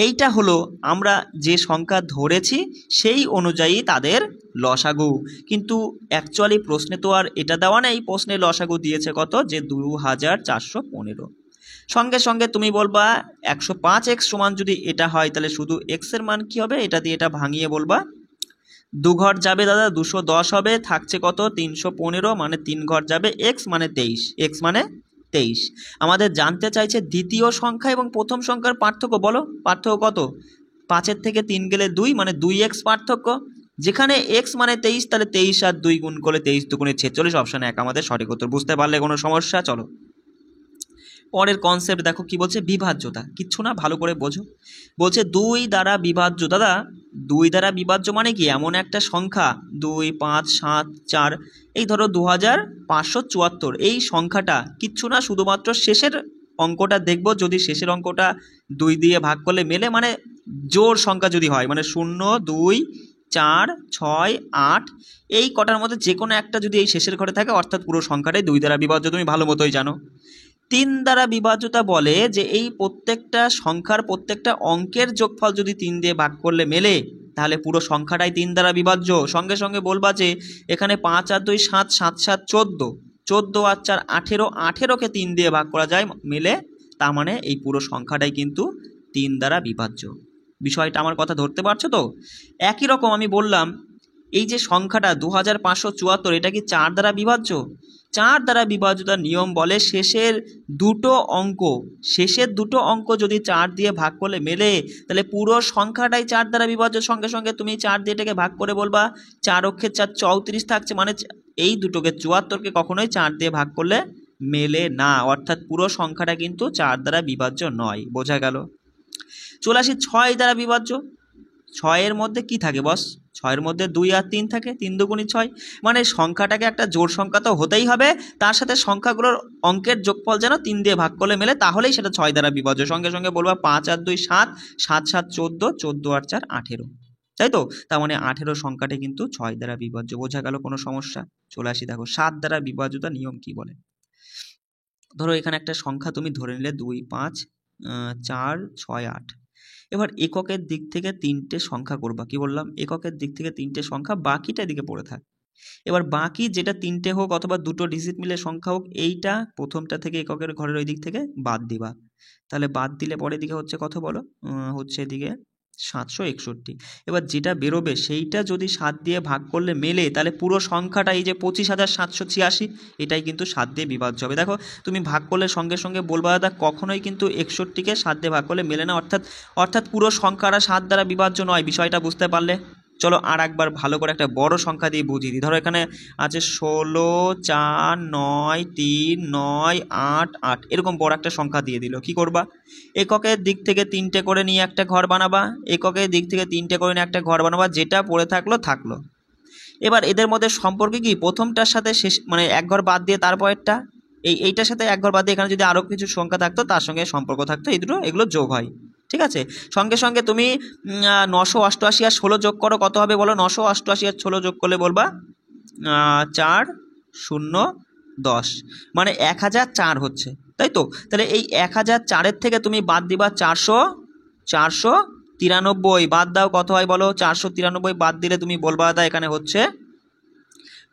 এইটা হলো আমরা যে সংখ্যা ধরেছি সেই অনুযায়ী তাদের লসাগু। কিন্তু অ্যাকচুয়ালি প্রশ্নে তো আর এটা দেওয়া নেই, প্রশ্নে লসাগু দিয়েছে কত? যে 2415। সঙ্গে সঙ্গে তুমি বলবা 105x সমান যদি এটা হয় তাহলে শুধু এক্স এর মান কি হবে? এটা দিয়ে এটা ভাঙিয়ে বলবা 2 ঘর যাবে দাদা 210 হবে, থাকছে কত? 315, মানে 3 ঘর যাবে এক্স মানে 23, এক্স মানে 23। আমাদের জানতে চাইছে দ্বিতীয় সংখ্যা এবং প্রথম সংখ্যার পার্থক্য। বলো পার্থক্য কত? 5-এর থেকে 3 গেলে 2, মানে 2x পার্থক্য। যেখানে x মানে 23, তাহলে 23 আর 2 গুণ করলে 23 দুগুণে 46, অপশন 1 আমাদের সঠিক উত্তর। বুঝতে পারলে কোনো সমস্যা? চলো পরের কনসেপ্ট দেখো কি বলছে, বিভাজ্যতা। কিচ্ছু না, ভালো করে বোঝো। বলছে 2 দ্বারা বিভাজ্য। দাদা 2 দ্বারা বিভাজ্য মানে কি? এমন একটা সংখ্যা 2, 5, 7, 4, এই ধরো 2574, এই সংখ্যাটা কিচ্ছু না, শুধুমাত্র শেষের অঙ্কটা দেখব। যদি শেষের অঙ্কটা 2 দিয়ে ভাগ করলে মেলে, মানে জোড় সংখ্যা যদি হয়, মানে 0, 2, 4, 6, 8 এই কটার মধ্যে যে কোনো একটা যদি এই শেষের ঘরে থাকে, অর্থাৎ পুরো সংখ্যাটাই 2 দ্বারা বিভাজ্য। তুমি ভালো মতোই জানো। 3 দ্বারা বিভাজ্যতা বলে যে এই প্রত্যেকটা সংখ্যার প্রত্যেকটা অঙ্কের যোগফল যদি 3 দিয়ে ভাগ করলে মেলে, তাহলে পুরো সংখ্যাটাই 3 দ্বারা বিভাজ্য। সঙ্গে সঙ্গে বলবা যে এখানে 5 আর 2 7, 7 7 14, 14 আর 4 18, 18কে 3 দিয়ে ভাগ করা যায় মেলে, তার মানে এই পুরো সংখ্যাটাই কিন্তু 3 দ্বারা বিভাজ্য। বিষয়টা আমার কথা ধরতে পারছো তো? একই রকম আমি বললাম এই যে সংখ্যাটা 2574, এটা কি 4 দ্বারা বিভাজ্য? 4 দ্বারা বিভাজ্যতার নিয়ম বলে শেষের দুটো অঙ্ক যদি 4 দিয়ে ভাগ করলে মেলে, তাহলে পুরো সংখ্যাটাই 4 দ্বারা বিভাজ্য। সঙ্গে সঙ্গে তুমি 4 দিয়ে এটাকে ভাগ করে বলবা 4 অক্ষে 4 34 থাকছে, মানে এই দুটোকে 74কে কখনোই 4 দিয়ে ভাগ করলে মেলে না, অর্থাৎ পুরো সংখ্যাটা কিন্তু 4 দ্বারা বিভাজ্য নয়। বোঝা গেল? চলে আসি 6 দ্বারা বিভাজ্য। 6-এর মধ্যে কি থাকে বস? 6-এর মধ্যে 2 আর 3 থাকে, 3 দুগুণে 6, মানে সংখ্যাটাকে একটা জোড় সংখ্যা তো হতেই হবে, তার সাথে সংখ্যাগুলোর অঙ্কের যোগফল যেন 3 দিয়ে ভাগ করলে মেলে, তাহলেই সেটা 6 দ্বারা বিভাজ্য। সঙ্গে সঙ্গে বলবা 5 আর 2 7, 7 7 14, 14 আর 4 18, তাই তো? তার মানে 18 সংখ্যাটি কিন্তু 6 দ্বারা বিভাজ্য। বোঝা গেল কোনো সমস্যা? চলে আসি দেখো 7 দ্বারা বিভাজ্যতা নিয়ম কি বলে। ধরো এখানে একটা সংখ্যা তুমি ধরে নিলে 2, 5, 4, 6, 8। এবার এককের দিক থেকে 3টে সংখ্যা করবা। কি বললাম? এককের দিক থেকে 3টে সংখ্যা, বাকিটা এদিকে পড়ে থাক। এবার বাকি যেটা 3টে হোক অথবা 2টো ডিজিট মিলে সংখ্যা হোক, এইটা প্রথমটা থেকে এককের ঘরের ওই দিক থেকে বাদ দিবা। তাহলে বাদ দিলে পরের দিকে হচ্ছে কত বলো? হচ্ছে এদিকে 761। এবার যেটা বেরোবে সেইটা যদি 7 দিয়ে ভাগ করলে মেলে, তাহলে পুরো সংখ্যাটা এই যে 25,786, এটাই কিন্তু 7 দিয়ে বিভাজ্য হবে। দেখো তুমি ভাগ করলে সঙ্গে সঙ্গে বলবা দাদা কখনোই কিন্তু 61কে 7 দিয়ে ভাগ করলে মেলে না, অর্থাৎ পুরো সংখ্যাটা 7 দ্বারা বিভাজ্য নয়। বিষয়টা বুঝতে পারলে? চলো আর একবার ভালো করে একটা বড় সংখ্যা দিয়ে বুঝিয়ে দিই। ধরো এখানে আছে 16, 4, 9, 3, 9, 8, 8, এরকম বড় একটা সংখ্যা দিয়ে দিল। কি করবা? এককের দিক থেকে 3টে করে নিয়ে একটা ঘর বানাবা, এককের দিক থেকে 3টে করে নিয়ে একটা ঘর বানাবা, যেটা পড়ে থাকলো। এবার এদের মধ্যে সম্পর্ক কি? প্রথমটার সাথে শেষ, মানে এক ঘর বাদ দিয়ে তারপরেরটা, এইটার সাথে এক ঘর বাদ দিয়ে এখানে যদি আরও কিছু সংখ্যা থাকতো তার সঙ্গে সম্পর্ক থাকতো, এগুলো যোগ হয়। ঠিক আছে? সঙ্গে সঙ্গে তুমি 988 আর 16 যোগ করো, কত হবে বলো? 988 আর 16 যোগ করলে বলবা 4 0 10, মানে 1004 হচ্ছে, তাই তো? তাহলে এই 1004-এর থেকে তুমি বাদ দিবা 493, বাদ দাও, কত হয় বলো? 493 বাদ দিলে তুমি বলবা দাদা এখানে হচ্ছে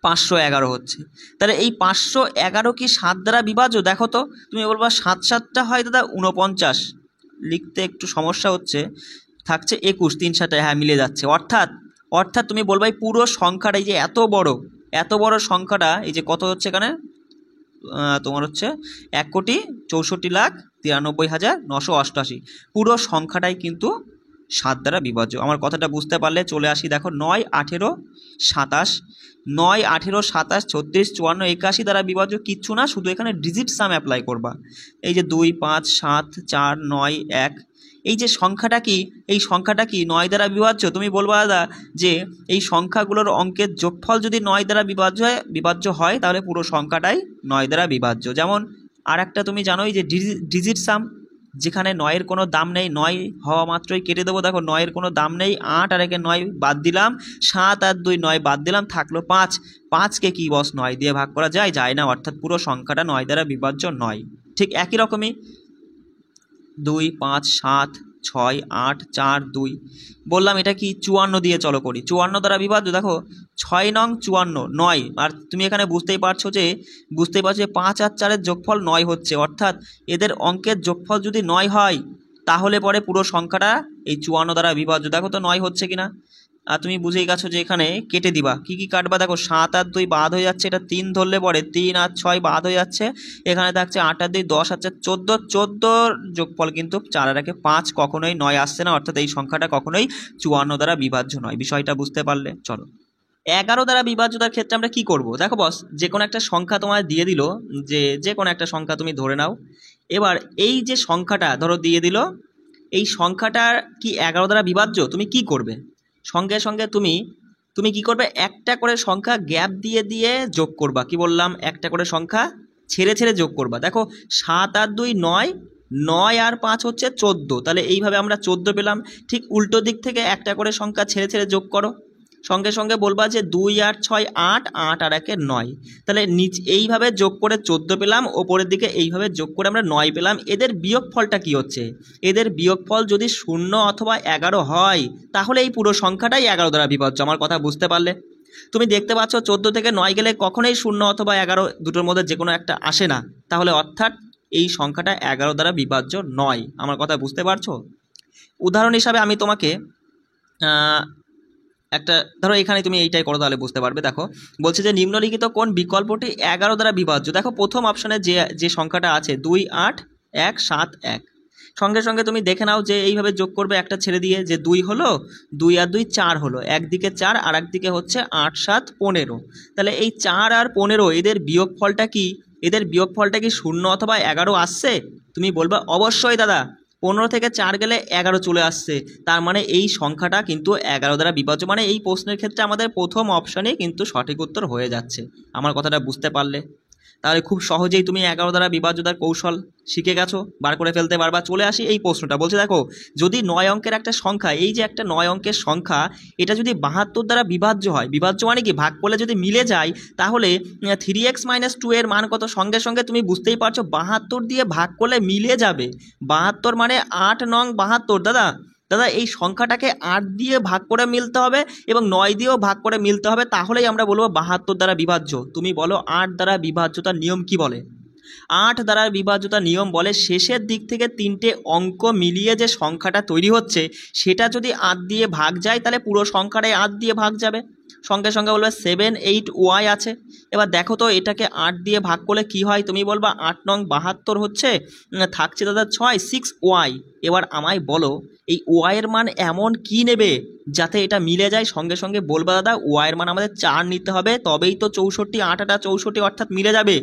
511 হচ্ছে। তাহলে এই 511 কি 7 দ্বারা বিভাজ্য? দেখো তো, তুমি বলবা 7 7টা হয় দাদা 49, লিখতে একটু সমস্যা হচ্ছে, থাকছে 21, 3 7, হ্যাঁ মিলে যাচ্ছে। অর্থাৎ তুমি বলবা এই পুরো সংখ্যাটা, এই যে এত বড় সংখ্যাটা, এই যে কত হচ্ছে এখানে তোমার হচ্ছে 1,64,93,988, পুরো সংখ্যাটাই কিন্তু 7 দ্বারা বিভাজ্য। আমার কথাটা বুঝতে পারলে চলে আসি, দেখো 9, 18, 27, 9, 18, 27, 36, 54, 81 দ্বারা বিভাজ্য কিচ্ছু না, শুধু এখানে ডিজিট সাম অ্যাপ্লাই করবা। এই যে 2, 5, 7, 4, 9, 1, এই যে সংখ্যাটা কি, এই সংখ্যাটা কি 9 দ্বারা বিভাজ্য? তুমি বলবা দাদা যে এই সংখ্যাগুলোর অঙ্কের যোগফল যদি 9 দ্বারা বিভাজ্য হয় তাহলে পুরো সংখ্যাটাই 9 দ্বারা বিভাজ্য। যেমন আর একটা তুমি জানোই যে ডিজিট সাম, যেখানে 9-এর কোনো দাম নেই, 9 হওয়া মাত্রই কেটে দেবো। দেখো 9-এর কোনো দাম নেই, 8 আর 9 বাদ দিলাম, 7 আর 2 9 বাদ দিলাম, থাকলো 5। 5কে কি বস 9 দিয়ে ভাগ করা যায় না, অর্থাৎ পুরো সংখ্যাটা 9 দ্বারা বিভাজ্য নয়। ঠিক একই রকমই 2, 5, 7, 6, 8, 4, 2 বললাম এটা কি 54 দিয়ে চলো করি, 54 দ্বারা বিভাজ্য। দেখো 6 নং 54, 9, আর তুমি এখানে বুঝতেই পারছো যে 5 আর 4-এর যোগফল 9 হচ্ছে, অর্থাৎ এদের অঙ্কের যোগফল যদি 9 হয় তাহলে পরে পুরো সংখ্যাটা এই 54 দ্বারা বিভাজ্য। দেখো তো 9 হচ্ছে কিনা, আর তুমি বুঝেই গেছো যে এখানে কেটে দিবা। কি কি কাটবা? দেখো 7 আর 2 বাদ হয়ে যাচ্ছে, এটা 3 ধরলে পরে 3 আর 6 বাদ হয়ে যাচ্ছে, এখানে থাকছে 8 আর 2 10 আছে 14, 14 যোগফল কিন্তু 4 আর 5 কখনোই 9 আসছে না, অর্থাৎ এই সংখ্যাটা কখনোই 54 দ্বারা বিভাজ্য নয়। বিষয়টা বুঝতে পারলে? চলো 11 দ্বারা বিভাজ্যতার ক্ষেত্রে আমরা কি করব? দেখো বস, যে কোনো একটা সংখ্যা তোমার দিয়ে দিল, যে কোনো একটা সংখ্যা তুমি ধরে নাও। এবার এই যে সংখ্যাটা ধরো দিয়ে দিল, এই সংখ্যাটার কি 11 দ্বারা বিভাজ্য? তুমি কি করবে? সঙ্গে সঙ্গে তুমি কি করবে? একটা করে সংখ্যা গ্যাপ দিয়ে দিয়ে যোগ করবা। কি বললাম? একটা করে সংখ্যা ছেড়ে ছেড়ে যোগ করবা। দেখো 7 আর 2 9, 9 আর 5 হচ্ছে 14, তাহলে এইভাবে আমরা 14 পেলাম। ঠিক উল্টো দিক থেকে একটা করে সংখ্যা ছেড়ে ছেড়ে যোগ করো, সঙ্গে সঙ্গে বলবা যে 2 আর 6 8, 8 আর 1 9, তাহলে এইভাবে যোগ করে 14 পেলাম, ওপরের দিকে এইভাবে যোগ করে আমরা 9 পেলাম। এদের বিয়োগফলটা কি হচ্ছে? এদের বিয়োগফল যদি 0 অথবা 11 হয় তাহলে এই পুরো সংখ্যাটাই 11 দ্বারা বিভাজ্য। আমার কথা বুঝতে পারলে? তুমি দেখতে পাচ্ছ 14 থেকে 9 গেলে কখনোই 0 অথবা 11 দুটোর মধ্যে যে কোনো একটা আসে না, তাহলে অর্থাৎ এই সংখ্যাটা 11 দ্বারা বিভাজ্য নয়। আমার কথা বুঝতে পারছো? উদাহরণ হিসাবে আমি তোমাকে একটা ধরো, এখানে তুমি এইটাই করো তাহলে বুঝতে পারবে। দেখো বলছে যে নিম্নলিখিত কোন বিকল্পটি 11 দ্বারা বিভাজ্য? দেখো প্রথম অপশানে যে সংখ্যাটা আছে 2 8 1 7 1, সঙ্গে সঙ্গে তুমি দেখে নাও যে এইভাবে যোগ করবে একটা ছেড়ে দিয়ে, যে 2 হলো, 2 আর 2 4 হলো, একদিকে 4 আর একদিকে হচ্ছে 8 7 15, তাহলে এই 4 আর 15 এদের বিয়োগফলটা কি? এদের বিয়োগফলটা কি 0 অথবা 11 আসছে? তুমি বলবা অবশ্যই দাদা, 15 থেকে 4 গেলে 11 চলে আসছে, তার মানে এই সংখ্যাটা কিন্তু 11 দ্বারা বিভাজ্য। মানে এই প্রশ্নের ক্ষেত্রে আমাদের প্রথম অপশানেই কিন্তু সঠিক উত্তর হয়ে যাচ্ছে। আমার কথাটা বুঝতে পারলে? তাহলে খুব সহজেই তুমি 11 দ্বারা বিভাজ্যতার কৌশল শিখে গেছো, বার করে ফেলতে পারবা। চলে আসি এই প্রশ্নটা, বলছে দেখো যদি 9 অঙ্কের একটা সংখ্যা, এই যে একটা 9 অঙ্কের সংখ্যা, এটা যদি 72 দ্বারা বিভাজ্য হয়, বিভাজ্য মানে কি ভাগ করলে যদি মিলে যায়, তাহলে 3x - 2 এর মান কত? সঙ্গে সঙ্গে তুমি বুঝতেই পারছো 72 দিয়ে ভাগ করলে মিলে যাবে। 72 মানে 8 নং 72। দাদা এই সংখ্যাটাকে 8 দিয়ে ভাগ করে মিলতে হবে এবং 9 দিয়েও ভাগ করে মিলতে হবে, তাহলেই আমরা বলবো 72 দ্বারা বিভাজ্য। তুমি বলো 8 দ্বারা বিভাজ্যতার নিয়ম কি বলে? 8 দ্বারা বিভাজ্যতার নিয়ম বলে শেষের দিক থেকে 3টে অঙ্ক মিলিয়ে যে সংখ্যাটা তৈরি হচ্ছে সেটা যদি 8 দিয়ে ভাগ যায় তাহলে পুরো সংখ্যাটাই 8 দিয়ে ভাগ যাবে। সঙ্গে সঙ্গে বলবে 7 8 y আছে। এবার দেখো তো এটাকে 8 দিয়ে ভাগ করলে কি হয়? তুমি বলবা 8 নং 72 হচ্ছে, থাকছে দাদা 6 6 y। এবার আমায় বলো এই y এর মান এমন কি নেবে যাতে এটা মিলে যায়? সঙ্গে সঙ্গে বলবা দাদা y এর মান আমাদের 4 নিতে হবে, তবেই তো 64, 8 8 64 অর্থাৎ মিলে যাবে।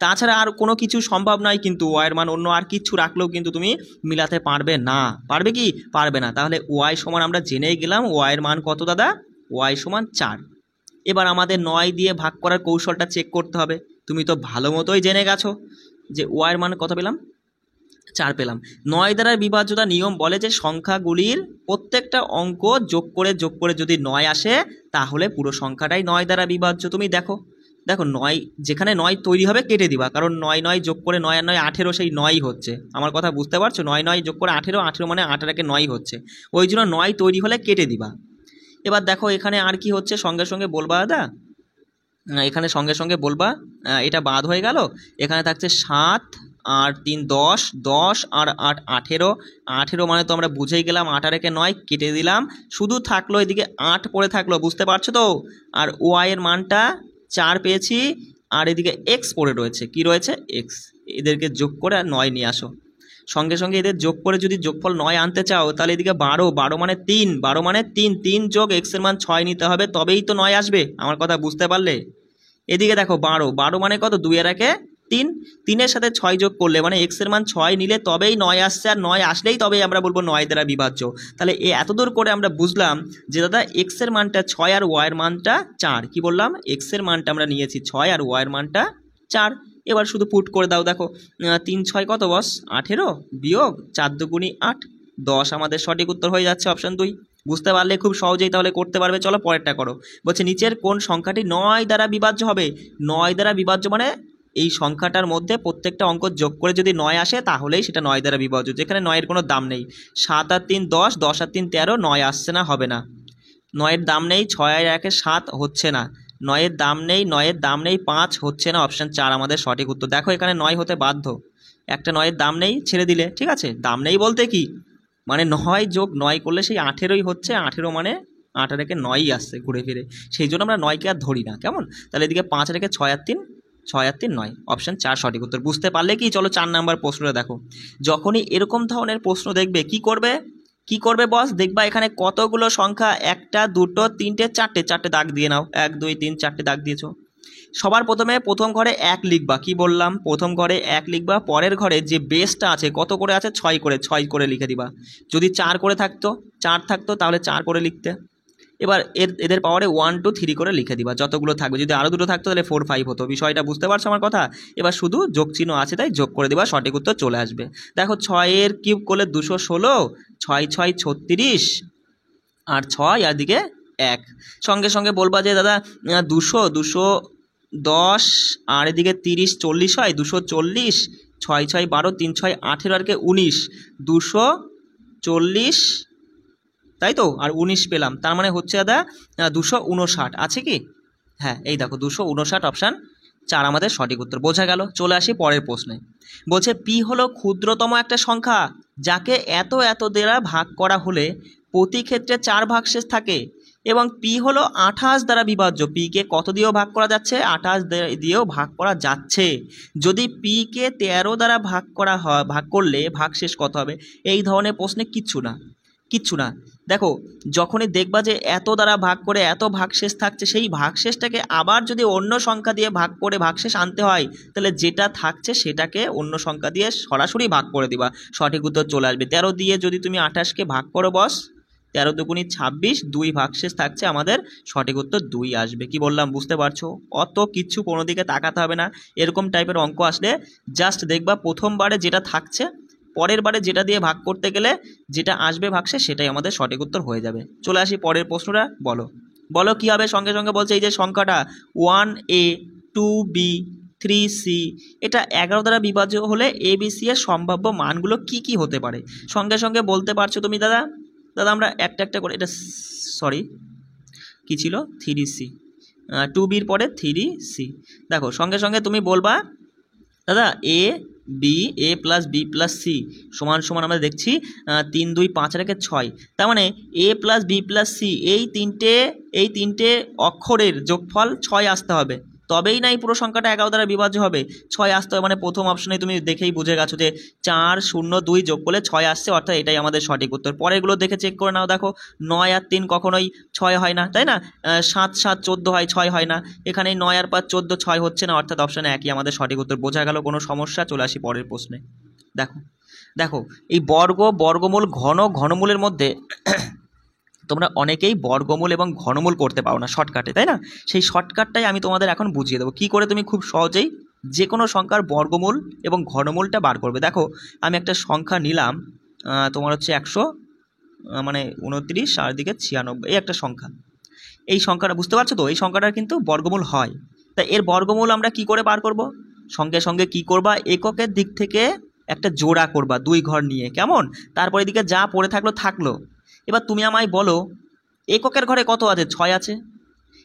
তাছাড়া আর কোনো কিছু সম্ভব নয়, কিন্তু ওয়াইয়ের মান অন্য আর কিছু রাখলেও কিন্তু তুমি মিলাতে পারবে না। পারবে কি? পারবে না। তাহলে ওয়াই সমান আমরা জেনেই গেলাম ওয়াইয়ের মান কত দাদা? ওয়াই সমান 4। এবার আমাদের 9 দিয়ে ভাগ করার কৌশলটা চেক করতে হবে। তুমি তো ভালো মতোই জেনে গেছো যে ওয়াইয়ের মান কত পেলাম? 4 পেলাম। 9 দ্বারা বিভাজ্যতা নিয়ম বলে যে সংখ্যাগুলির প্রত্যেকটা অঙ্ক যোগ করে যদি 9 আসে তাহলে পুরো সংখ্যাটাই 9 দ্বারা বিভাজ্য। তুমি দেখো 9 যেখানে 9 তৈরি হবে কেটে দিবা, কারণ 9 9 যোগ করে 9 আর 9 18, সেই 9ই হচ্ছে। আমার কথা বুঝতে পারছো? 9 9 যোগ করে 18, 18 মানে 8 আর 1 9 হচ্ছে, ওই জন্য 9 তৈরি হলে কেটে দিবা। এবার দেখো এখানে আর কি হচ্ছে, সঙ্গে সঙ্গে বলবা দাদা, এখানে সঙ্গে সঙ্গে বলবা এটা বাদ হয়ে গেল, এখানে থাকছে 7 আর 3 10, 10 আর 8 18, 18 মানে তো আমরা বুঝেই গেলাম 8 আর 1 9, কেটে দিলাম, শুধু থাকলো এদিকে 8 পড়ে থাকলো, বুঝতে পারছো তো? আর ওয়াই এর মানটা 4 পেয়েছি, আর এদিকে এক্স পড়ে রয়েছে, কি রয়েছে? এক্স। এদেরকে যোগ করে 9 নিয়ে আসো। সঙ্গে সঙ্গে এদের যোগ করে যদি যোগফল 9 আনতে চাও তাহলে এদিকে 12, 12 মানে 3, 12 মানে 3, 3 যোগ এক্সের মান 6 নিতে হবে, তবেই তো 9 আসবে। আমার কথা বুঝতে পারলে? এদিকে দেখো 12, 12 মানে কত, 2 এর একে 3, 3-এর সাথে 6 যোগ করলে মানে এক্সের মান 6 নিলে তবেই 9 আসছে, আর 9 আসলেই তবেই আমরা বলবো 9 দ্বারা বিভাজ্য। তাহলে এতদূর করে আমরা বুঝলাম যে দাদা এক্সের মানটা 6 আর ওয়াইয়ের মানটা 4। কি বললাম? এক্সের মানটা আমরা নিয়েছি 6 আর ওয়াইয়ের মানটা 4। এবার শুধু পুট করে দাও। দেখো 3 6 কত বস, 18 বিয়োগ 4 দুগুণি 8, 10 আমাদের সঠিক উত্তর হয়ে যাচ্ছে অপশন 2। বুঝতে পারলে খুব সহজেই তাহলে করতে পারবে। চলো পরেরটা করো। বলছে নিচের কোন সংখ্যাটি 9 দ্বারা বিভাজ্য হবে? 9 দ্বারা বিভাজ্য মানে এই সংখ্যাটার মধ্যে প্রত্যেকটা অঙ্ক যোগ করে যদি 9 আসে তাহলেই সেটা 9 দ্বারা বিভাজ্য, যেখানে 9-এর কোনো দাম নেই। 7 আর 3 10, 10 আর 3 13, 9 আসছে না, হবে না। 9-এর দাম নেই, 6 আর 1 7 হচ্ছে না, 9-এর দাম নেই, 9-এর দাম নেই, 5 হচ্ছে না, অপশান 4 আমাদের সঠিক উত্তর। দেখো এখানে 9 হতে বাধ্য, একটা 9-এর দাম নেই ছেড়ে দিলে, ঠিক আছে? দাম নেই বলতে কি মানে 9 যোগ 9 করলে সেই 18ই হচ্ছে, 18 মানে 8 রেখে 9ই আসছে ঘুরে ফিরে, সেই জন্য আমরা 9কে আর ধরি না, কেমন? তাহলে এদিকে 5 রেখে 6 আর 3, 6 আর 3 9, অপশান 4 সঠিক উত্তর। বুঝতে পারলে কি? চলো 4 নাম্বার প্রশ্নটা দেখো। যখনই এরকম ধরনের প্রশ্ন দেখবে কি করবে, কি করবে বস? দেখবা এখানে কতগুলো সংখ্যা, 1টা 2টো 3টে 4টে, 4টে দাগ দিয়ে নাও, 1 2 3 4টে দাগ দিয়েছো। সবার প্রথমে প্রথম ঘরে 1 লিখবা, কি বললাম? প্রথম ঘরে 1 লিখবা, পরের ঘরে যে বেসটা আছে কত করে আছে, 6 করে, 6 করে লিখে দিবা। যদি 4 করে থাকতো, 4 থাকতো তাহলে 4 করে লিখতে। এবার এদের পাওয়ারে 1 2 3 করে লিখে দিবা যতগুলো থাকবে। যদি আরও দুটো থাকতো তাহলে 4 5 হতো। বিষয়টা বুঝতে পারছো আমার কথা? এবার শুধু যোগ চিহ্ন আছে তাই যোগ করে দিবা, সঠিক উত্তর চলে আসবে। দেখো 6-এর কিউব করলে 216, 6 6 36, আর 6 আর দিকে 1। সঙ্গে সঙ্গে বলবা যে দাদা 210 আর এদিকে 30 40 হয়, 240, 6 6 12, 3 6 18 আর কে 19, 240, তাই তো? আর 19 পেলাম, তার মানে হচ্ছে দাদা 259 আছে কি? হ্যাঁ, এই দেখো 259, অপশান 4 আমাদের সঠিক উত্তর। বোঝা গেল? চলে আসি পরের প্রশ্নে। বলছে পি হলো ক্ষুদ্রতম একটা সংখ্যা যাকে এত এত দ্বারা ভাগ করা হলে প্রতি ক্ষেত্রে 4 ভাগশেষ থাকে, এবং পি হলো 28 দ্বারা বিভাজ্য। পিকে কত দিয়েও ভাগ করা যাচ্ছে? 28 দিয়েও ভাগ করা যাচ্ছে। যদি পিকে 13 দ্বারা ভাগ করা হয়, ভাগ করলে ভাগশেষ কত হবে? এই ধরনের প্রশ্নে কিচ্ছু না, কিচ্ছু না। দেখো যখনই দেখবা যে এত দ্বারা ভাগ করে এত ভাগশেষ থাকছে, সেই ভাগশেষটাকে আবার যদি অন্য সংখ্যা দিয়ে ভাগ করে ভাগশেষ আনতে হয়, তাহলে যেটা থাকছে সেটাকে অন্য সংখ্যা দিয়ে সরাসরি ভাগ করে দিবা, সঠিক উত্তর চলে আসবে। 13 দিয়ে যদি তুমি 28কে ভাগ করো বস, 13 দুগুণি 26, 2 ভাগশেষ থাকছে আমাদের, সঠিক উত্তর 2 আসবে। কি বললাম বুঝতে পারছো? অত কিচ্ছু কোনো দিকে তাকাতে হবে না। এরকম টাইপের অঙ্ক আসলে জাস্ট দেখবা প্রথমবারে যেটা থাকছে, পরের বারে যেটা দিয়ে ভাগ করতে গেলে যেটা আসবে ভাগশেষ সেটাই আমাদের সঠিক উত্তর হয়ে যাবে। চলে আসি পরের প্রশ্নটা, বলো বলো কি হবে? সঙ্গে সঙ্গে বলছে এই যে সংখ্যাটা 1a 2b 3c, এটা 11 দ্বারা বিভাজ্য হলে abc এর সম্ভাব্য মানগুলো কি কি হতে পারে? সঙ্গে সঙ্গে বলতে পারছো তুমি দাদা? দাদা আমরা একটা একটা করে, এটা সরি কি ছিল, 3c, 2bর পরে 3c। দেখো সঙ্গে সঙ্গে তুমি বলবা দাদা a plus B plus C সমান সমান, আমরা দেখছি 3 2 5 রেখে 6, তার মানে a plus B plus C এই তিনটে অক্ষরের যোগফল 6 আসতে হবে, তবেই না এই পুরো সংখ্যাটা 11 দ্বারা বিভাজ্য হবে। 6 আসতে হবে মানে প্রথম অপশনে তুমি দেখেই বুঝে গেছো যে 4 0 2 যোগ করলে 6 আসছে, অর্থাৎ এটাই আমাদের সঠিক উত্তর। পরেরগুলো দেখে চেক করে নাও। দেখো 9 আর 3 কখনোই 6 হয় না, তাই না? 7 7 14 হয়, 6 হয় না। এখানে 9 আর 5 14, 6 হচ্ছে না, অর্থাৎ অপশানে একই আমাদের সঠিক উত্তর। বোঝা গেল? কোনো সমস্যা? চলে আসি পরের প্রশ্নে। দেখো দেখো এই বর্গমূল ঘনমূলের মধ্যে তোমরা অনেকেই বর্গমূল এবং ঘনমূল করতে পারো না শর্টকাটে, তাই না? সেই শর্টকাটটাই আমি তোমাদের এখন বুঝিয়ে দেবো কী করে তুমি খুব সহজেই যে কোনো সংখ্যার বর্গমূল এবং ঘনমূলটা বার করবে। দেখো আমি একটা সংখ্যা নিলাম, তোমার হচ্ছে 100 মানে 29 আর দিকে 96, এই একটা সংখ্যা। এই সংখ্যাটা বুঝতে পারছো তো? এই সংখ্যাটার কিন্তু বর্গমূল হয়। তাই এর বর্গমূল আমরা কি করে বার করব? সঙ্গে সঙ্গে কি করবা, এককের দিক থেকে একটা জোড়া করবা 2 ঘর নিয়ে, কেমন? তারপর এদিকে যা পড়ে থাকলো। এবার তুমি আমায় বলো এককের ঘরে কত আছে? 6 আছে।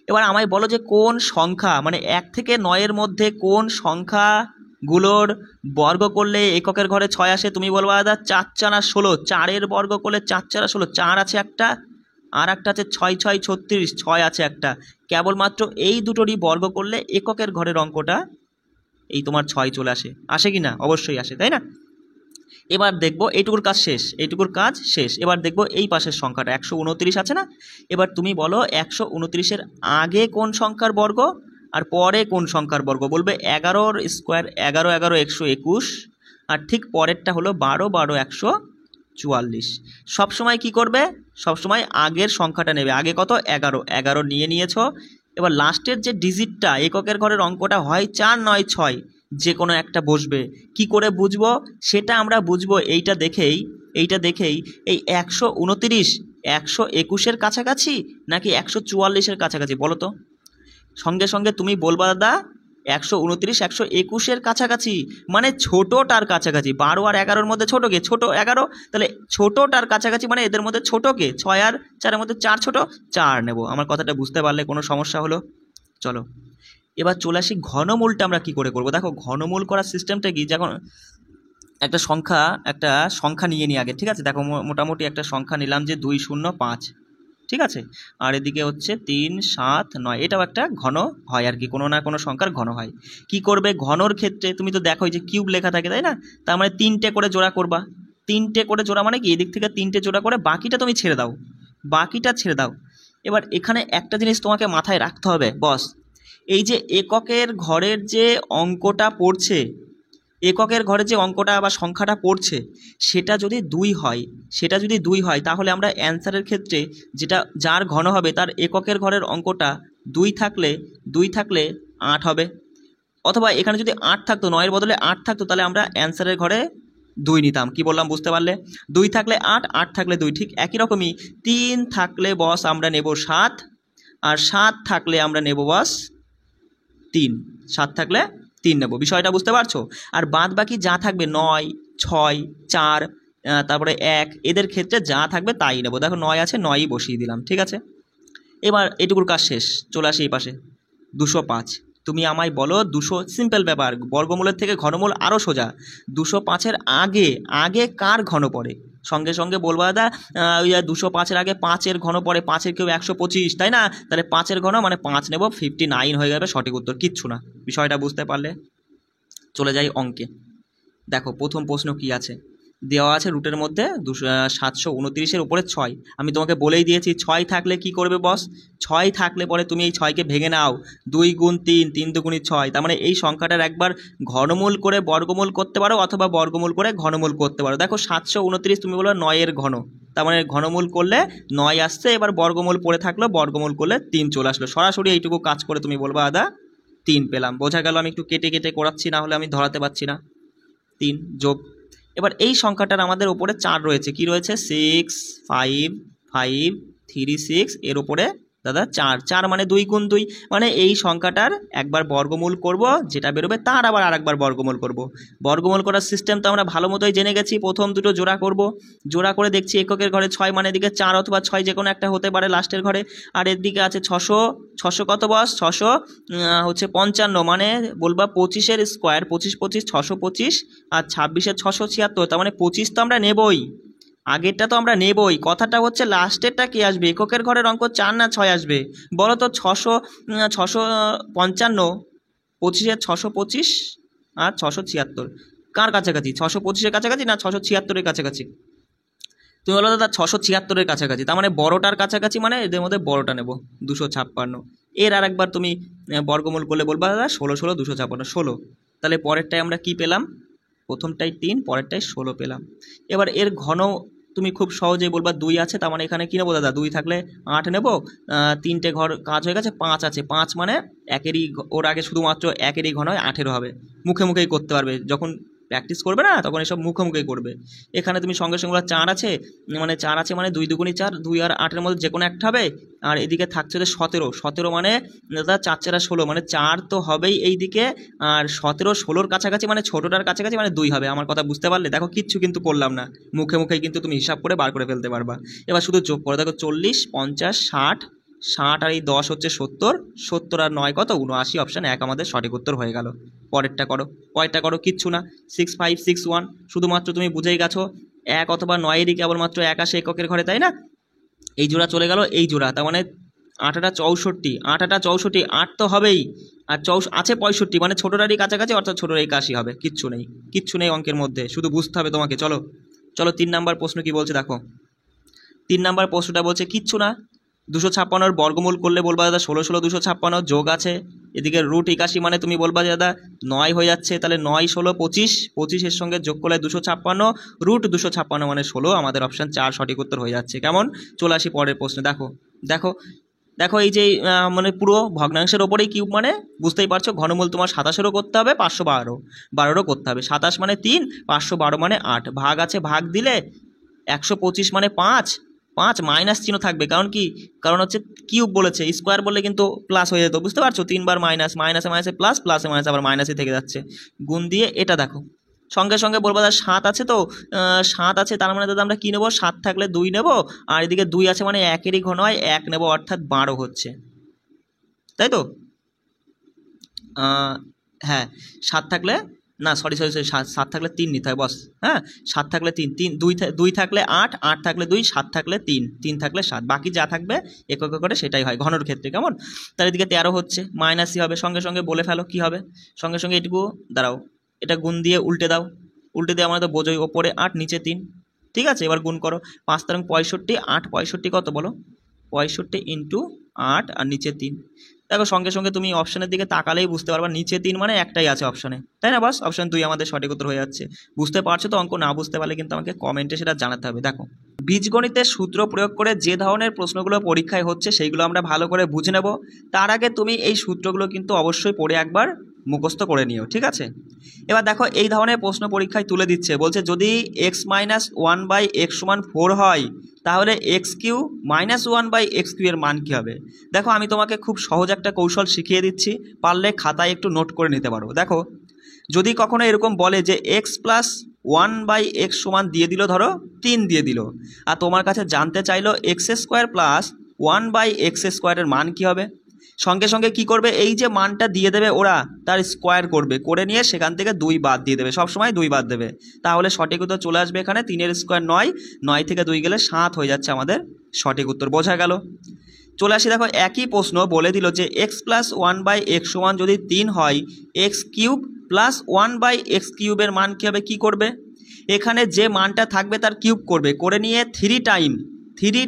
এবার আমায় বলো যে কোন সংখ্যা মানে 1 থেকে 9-এর মধ্যে কোন সংখ্যাগুলোর বর্গ করলে এককের ঘরে 6 আসে? তুমি বলবা দাদা 4 4 আর 16, 4-এর বর্গ করলে 4 4 আর 16, 4 আছে একটা, আর একটা আছে 6 6 36, 6 আছে একটা। কেবলমাত্র এই দুটোরই বর্গ করলে এককের ঘরের অঙ্কটা এই তোমার 6 চলে আসে কি না? অবশ্যই আসে, তাই না? এবার দেখবো এইটুকুর কাজ শেষ, এইটুকুর কাজ শেষ। এবার দেখবো এই পাশের সংখ্যাটা 129 আছে না। এবার তুমি বলো 129-এর আগে কোন সংখ্যার বর্গ আর পরে কোন সংখ্যার বর্গ। বলবে 11-র স্কোয়ার, 11 11 121, আর ঠিক পরেরটা হলো 12 12 144। সবসময় কি করবে, সবসময় আগের সংখ্যাটা নেবে। আগে কত, 11, 11 নিয়েছো। এবার লাস্টের যে ডিজিটটা এককের ঘরের অঙ্কটা হয় 4 নয় 6, যে কোনো একটা বসবে। কি করে বুঝবো সেটা আমরা বুঝবো এইটা দেখেই এই 129 121-এর কাছাকাছি নাকি 144-এর কাছাকাছি বলো তো। সঙ্গে সঙ্গে তুমি বলবা দাদা 129 121-এর কাছাকাছি, মানে ছোটোটার কাছাকাছি। 12 আর 11-র মধ্যে ছোটো কে, ছোটো 11, তাহলে ছোটোটার কাছাকাছি মানে এদের মধ্যে ছোটো কে, 6 আর 4-এর মধ্যে 4 ছোটো, 4 নেব। আমার কথাটা বুঝতে পারলে কোনো সমস্যা হলো? চলো এবার চলে আসি ঘনমূলটা আমরা কি করে করব। দেখো ঘনমূল করার সিস্টেমটা কি, যখন একটা সংখ্যা নিয়ে নিই আগে, ঠিক আছে। দেখো মোটামুটি একটা সংখ্যা নিলাম যে 205, ঠিক আছে, আর এদিকে হচ্ছে 3 7 9, এটাও একটা ঘন হয় আর কি, কোনো না কোনো সংখ্যার ঘন হয়। কি করবে ঘনর ক্ষেত্রে, তুমি তো দেখো যে কিউব লেখা থাকে তাই না, তার মানে 3টে করে জোড়া করবা। 3টে করে জোড়া মানে কি, এদিক থেকে 3টে জোড়া করে বাকিটা তুমি ছেড়ে দাও। এবার এখানে একটা জিনিস তোমাকে মাথায় রাখতে হবে বস, এই যে এককের ঘরের যে অঙ্কটা পড়ছে, এককের ঘরে যে অঙ্কটা বা সংখ্যাটা পড়ছে, সেটা যদি 2 হয় তাহলে আমরা অ্যান্সারের ক্ষেত্রে যেটা যার ঘন হবে তার এককের ঘরের অঙ্কটা 2 থাকলে 8 হবে। অথবা এখানে যদি 8 থাকতো, 9-এর বদলে 8 থাকতো, তাহলে আমরা অ্যান্সারের ঘরে 2 নিতাম। কি বললাম বুঝতে পারলে? 2 থাকলে 8, 8 থাকলে 2। ঠিক একই রকমই 3 থাকলে বস আমরা নেব 7, আর 7 থাকলে আমরা নেব বস 3, 7 থাকলে 3 নেব। বিষয়টা বুঝতে পারছো? আর বাদ বাকি যা থাকবে 9 6 4 তারপরে 1, এদের ক্ষেত্রে যা থাকবে তাই নেব। দেখো 9 আছে, 9ই বসিয়ে দিলাম, ঠিক আছে। এবার এটুকুর কাজ শেষ। চলে আসি এই পাশে 205। তুমি আমায় বলো 200, সিম্পল ব্যাপার, বর্গমূলের থেকে ঘনমূল আরও সোজা। 205-এর আগে কার ঘন পড়ে? সঙ্গে সঙ্গে বলবো দাদা ওই 205-এর আগে 5-এর ঘন পড়ে, 5-এর কেউ 125, তাই না? তাহলে 5-এর ঘন মানে 5 নেব, 59 হয়ে যাবে সঠিক উত্তর। কিচ্ছু না, বিষয়টা বুঝতে পারলে? চলে যাই অঙ্কে। দেখো প্রথম প্রশ্ন কি আছে, দেওয়া আছে রুটের মধ্যে 729-এর উপরে 6। আমি তোমাকে বলেই দিয়েছি 6 থাকলে কি করবে বস, 6 থাকলে পরে তুমি এই 6কে ভেঙে নাও, 2 গুণ 3, 3 দুগুণী 6। তার মানে এই সংখ্যাটার একবার ঘনমূল করে বর্গমূল করতে পারো অথবা বর্গমূল করে ঘনমূল করতে পারো। দেখো 729 তুমি বলো 9-এর ঘন, তার মানে ঘনমূল করলে 9 আসছে, এবার বর্গমূল পড়ে থাকলো, বর্গমূল করলে 3 চলে আসলো। সরাসরি এইটুকু কাজ করে তুমি বলবা দাদা 3 পেলাম। বোঝা গেল? আমি একটু কেটে কেটে করাচ্ছি, না হলে আমি ধরাতে পারছি না। 3 যোগ, এবার এই সংখ্যাটার আমাদের ওপরে 4 রয়েছে, কি রয়েছে 6 5 5 3 6, এর ওপরে দাদা 4 মানে 2 গুণ 2, মানে এই সংখ্যাটার একবার বর্গমূল করব, যেটা বেরোবে তার আবার আরেকবার বর্গমূল করব। বর্গমূল করার সিস্টেম তো আমরা ভালো মতোই জেনে গেছি। প্রথম দুটো জোড়া করব, জোড়া করে দেখছি এককের ঘরে 6, মানে এদিকে 4 অথবা 6 যে কোনো একটা হতে পারে লাস্টের ঘরে। আর এর দিকে আছে 600 কত বস, 600 হচ্ছে 55, মানে বলবা 25-এর স্কোয়ার, 25 25 625, আর 26-এর 676, তার মানে 25 তো আমরা নেবই, আগেরটা তো আমরা নেবই। কথাটা হচ্ছে লাস্টেরটা কি আসবে, এককের ঘরের অঙ্ক 4 না 6 আসবে বলো তো? 655, 25-এর 625 আর 676 কার কাছাকাছি? 625-এর কাছাকাছি না 676-এর কাছাকাছি? তুমি বলো দাদা 676-এর কাছাকাছি, তার মানে বড়টার কাছাকাছি, মানে এদের মধ্যে বড়টা নেব 256। এর আর একবার তুমি বর্গমূল করলে বলবা দাদা 16 16 256 16। তাহলে পরেরটাই আমরা কি পেলাম, প্রথমটাই 3, পরেরটাই 16 পেলাম। এবার এর ঘন তুমি খুব সহজেই বলবা 2 আছে, তার মানে এখানে কী নেবো দাদা, 2 থাকলে 8 নেব। 3টে ঘর কাজ হয়ে গেছে, 5 আছে, 5 মানে একেরই, ওর আগে শুধুমাত্র একেরই ঘন হয়, 8-এরও হবে। মুখে মুখেই করতে পারবে, যখন প্র্যাকটিস করবে না তখন এসব মুখে মুখেই করবে। এখানে তুমি সঙ্গে সঙ্গে 4 আছে, মানে 2 দুগুণী 4, 2 আর 8-এর মধ্যে যে কোনো একটা হবে। আর এদিকে থাকছে যে 17 মানে দাদা 4 4 16, মানে 4 তো হবেই এই দিকে, আর 17 16-র কাছাকাছি মানে ছোটোটার কাছাকাছি, মানে 2 হবে। আমার কথা বুঝতে পারলে? দেখো কিচ্ছু কিন্তু করলাম না, মুখে মুখেই কিন্তু তুমি হিসাব করে বার করে ফেলতে পারবা। এবার শুধু যোগ করো, দেখো 40 50 60 60 আর এই 10 হচ্ছে 70, 70 আর 9 কত 79, অপশান 1 আমাদের সঠিক উত্তর হয়ে গেল। পরেরটা করো, কিচ্ছু না, 6 5 6 1, শুধুমাত্র তুমি বুঝেই গেছো 1 অথবা 9-এরই কেবলমাত্র 1 আসে এককের ঘরে, তাই না? এই জোড়া চলে গেল, এই জোড়া, তার মানে 8 64, 8 64, 8 তো হবেই, আর আছে 65, মানে ছোটোটারই কাছাকাছি, অর্থাৎ ছোটোর 81 হবে। কিচ্ছু নেই অঙ্কের মধ্যে, শুধু বুঝতে হবে তোমাকে। চলো 3 নাম্বার প্রশ্ন কি বলছে দেখো। 3 নাম্বার প্রশ্নটা বলছে কিচ্ছু না, 256 বর্গমূল করলে বলবা দাদা 16 16 256 যোগ আছে, এদিকে রুট 81 মানে তুমি বলবা যে দাদা 9 হয়ে যাচ্ছে, তাহলে 9 16 25, 25-এর সঙ্গে যোগ করলে 256, রুট 256 মানে 16, আমাদের অপশান 4 সঠিক উত্তর হয়ে যাচ্ছে। কেমন? চলে আসি পরের প্রশ্নে। দেখো এই যে মানে পুরো ভগ্নাংশের ওপরেই কিউব, মানে বুঝতেই পারছো, ঘনমূল তোমার 27-এরও করতে হবে, 512-12-এরও করতে হবে। 27 মানে 3, 512 মানে 8, ভাগ আছে, ভাগ দিলে 125 মানে 5 মাইনাস চিহ্ন থাকবে, কারণ হচ্ছে কিউব বলেছে, স্কোয়ার বললে কিন্তু প্লাস হয়ে যেত, বুঝতে পারছো, 3 বার মাইনাসে মাইনাসে প্লাস, প্লাসে মাইনাসে আবার মাইনাসই থেকে যাচ্ছে, গুণ দিয়ে এটা দেখো, সঙ্গে সঙ্গে বলবো দাদা 7 আছে, তো 7 আছে, তার মানে দাদা আমরা কী নেবো, 7 থাকলে 2 নেবো, আর এদিকে 2 আছে মানে 1-এরই ঘন হয় 1 নেবো, অর্থাৎ 12 হচ্ছে, তাই তো? হ্যাঁ, 7 থাকলে না, সরি 7 থাকলে 3 নিতে হয় বস। হ্যাঁ, 7 থাকলে 3, 2 থাকলে 8, 8 থাকলে 2, 7 থাকলে 3, 3 থাকলে 7, বাকি যা থাকবে একক করে সেটাই হয় ঘনর ক্ষেত্রে। কেমন? তার এদিকে 13 হচ্ছে, মাইনাসই হবে, সঙ্গে সঙ্গে বলে ফেলো কী হবে। সঙ্গে সঙ্গে এটুকু দাঁড়াও, এটা গুণ দিয়ে উল্টে দাও, উল্টে দিয়ে আমরা তো বোঝোই, ওপরে 8 নিচে 3, ঠিক আছে? এবার গুণ করো, 5 তারিখ 65, 8 65 কত বলো, 65 ইন্টু 8 আর নিচে 3। দেখো সঙ্গে সঙ্গে তুমি অপশানের দিকে তাকালেই বুঝতে পারবা, নিচে 3 মানে একটাই আছে অপশানে, তাই না? বাস অপশান 2 আমাদের সঠিক উত্তর হয়ে যাচ্ছে। বুঝতে পারছো তো? অঙ্ক না বুঝতে পারলে কিন্তু আমাকে কমেন্টে সেটা জানাতে হবে। দেখো, বীজগণিতের সূত্র প্রয়োগ করে যে ধরনের প্রশ্নগুলো পরীক্ষায় হচ্ছে সেইগুলো আমরা ভালো করে বুঝে নেব। তার আগে তুমি এই সূত্রগুলো কিন্তু অবশ্যই পড়ে একবার মুখস্থ করে নিও, ঠিক আছে? এবার দেখো, এই ধরনের প্রশ্ন পরীক্ষায় তুলে দিচ্ছে, বলছে যদি x - 1/x = 4 হয়, তাহলে x³ - 1/x³ এর মান কী হবে? দেখো, আমি তোমাকে খুব সহজ একটা কৌশল শিখিয়ে দিচ্ছি, পারলে খাতায় একটু নোট করে নিতে পারো। দেখো, যদি কখনো এরকম বলে যে x + 1/x = দিয়ে দিল, ধরো 3 দিয়ে দিল, আর তোমার কাছে জানতে চাইলো x² + 1/x² এর মান কী হবে, সঙ্গে সঙ্গে কি করবে, এই যে মানটা দিয়ে দেবে ওরা, তার স্কোয়ার করবে, করে নিয়ে সেখান থেকে 2 বাদ দিয়ে দেবে, সবসময় 2 বাদ দেবে, তাহলে সঠিক উত্তর চলে আসবে এখানে 3-এর স্কোয়ার 9, 9 থেকে 2 গেলে 7 হয়ে যাচ্ছে আমাদের সঠিক উত্তর। বোঝা গেল? চলে আসি, দেখো একই প্রশ্ন বলে দিল যে x + 1/x = যদি 3 হয়, x³ + 1/x³ এর মান কী হবে, কী করবে, এখানে যে মানটা থাকবে তার কিউব করবে, করে নিয়ে 3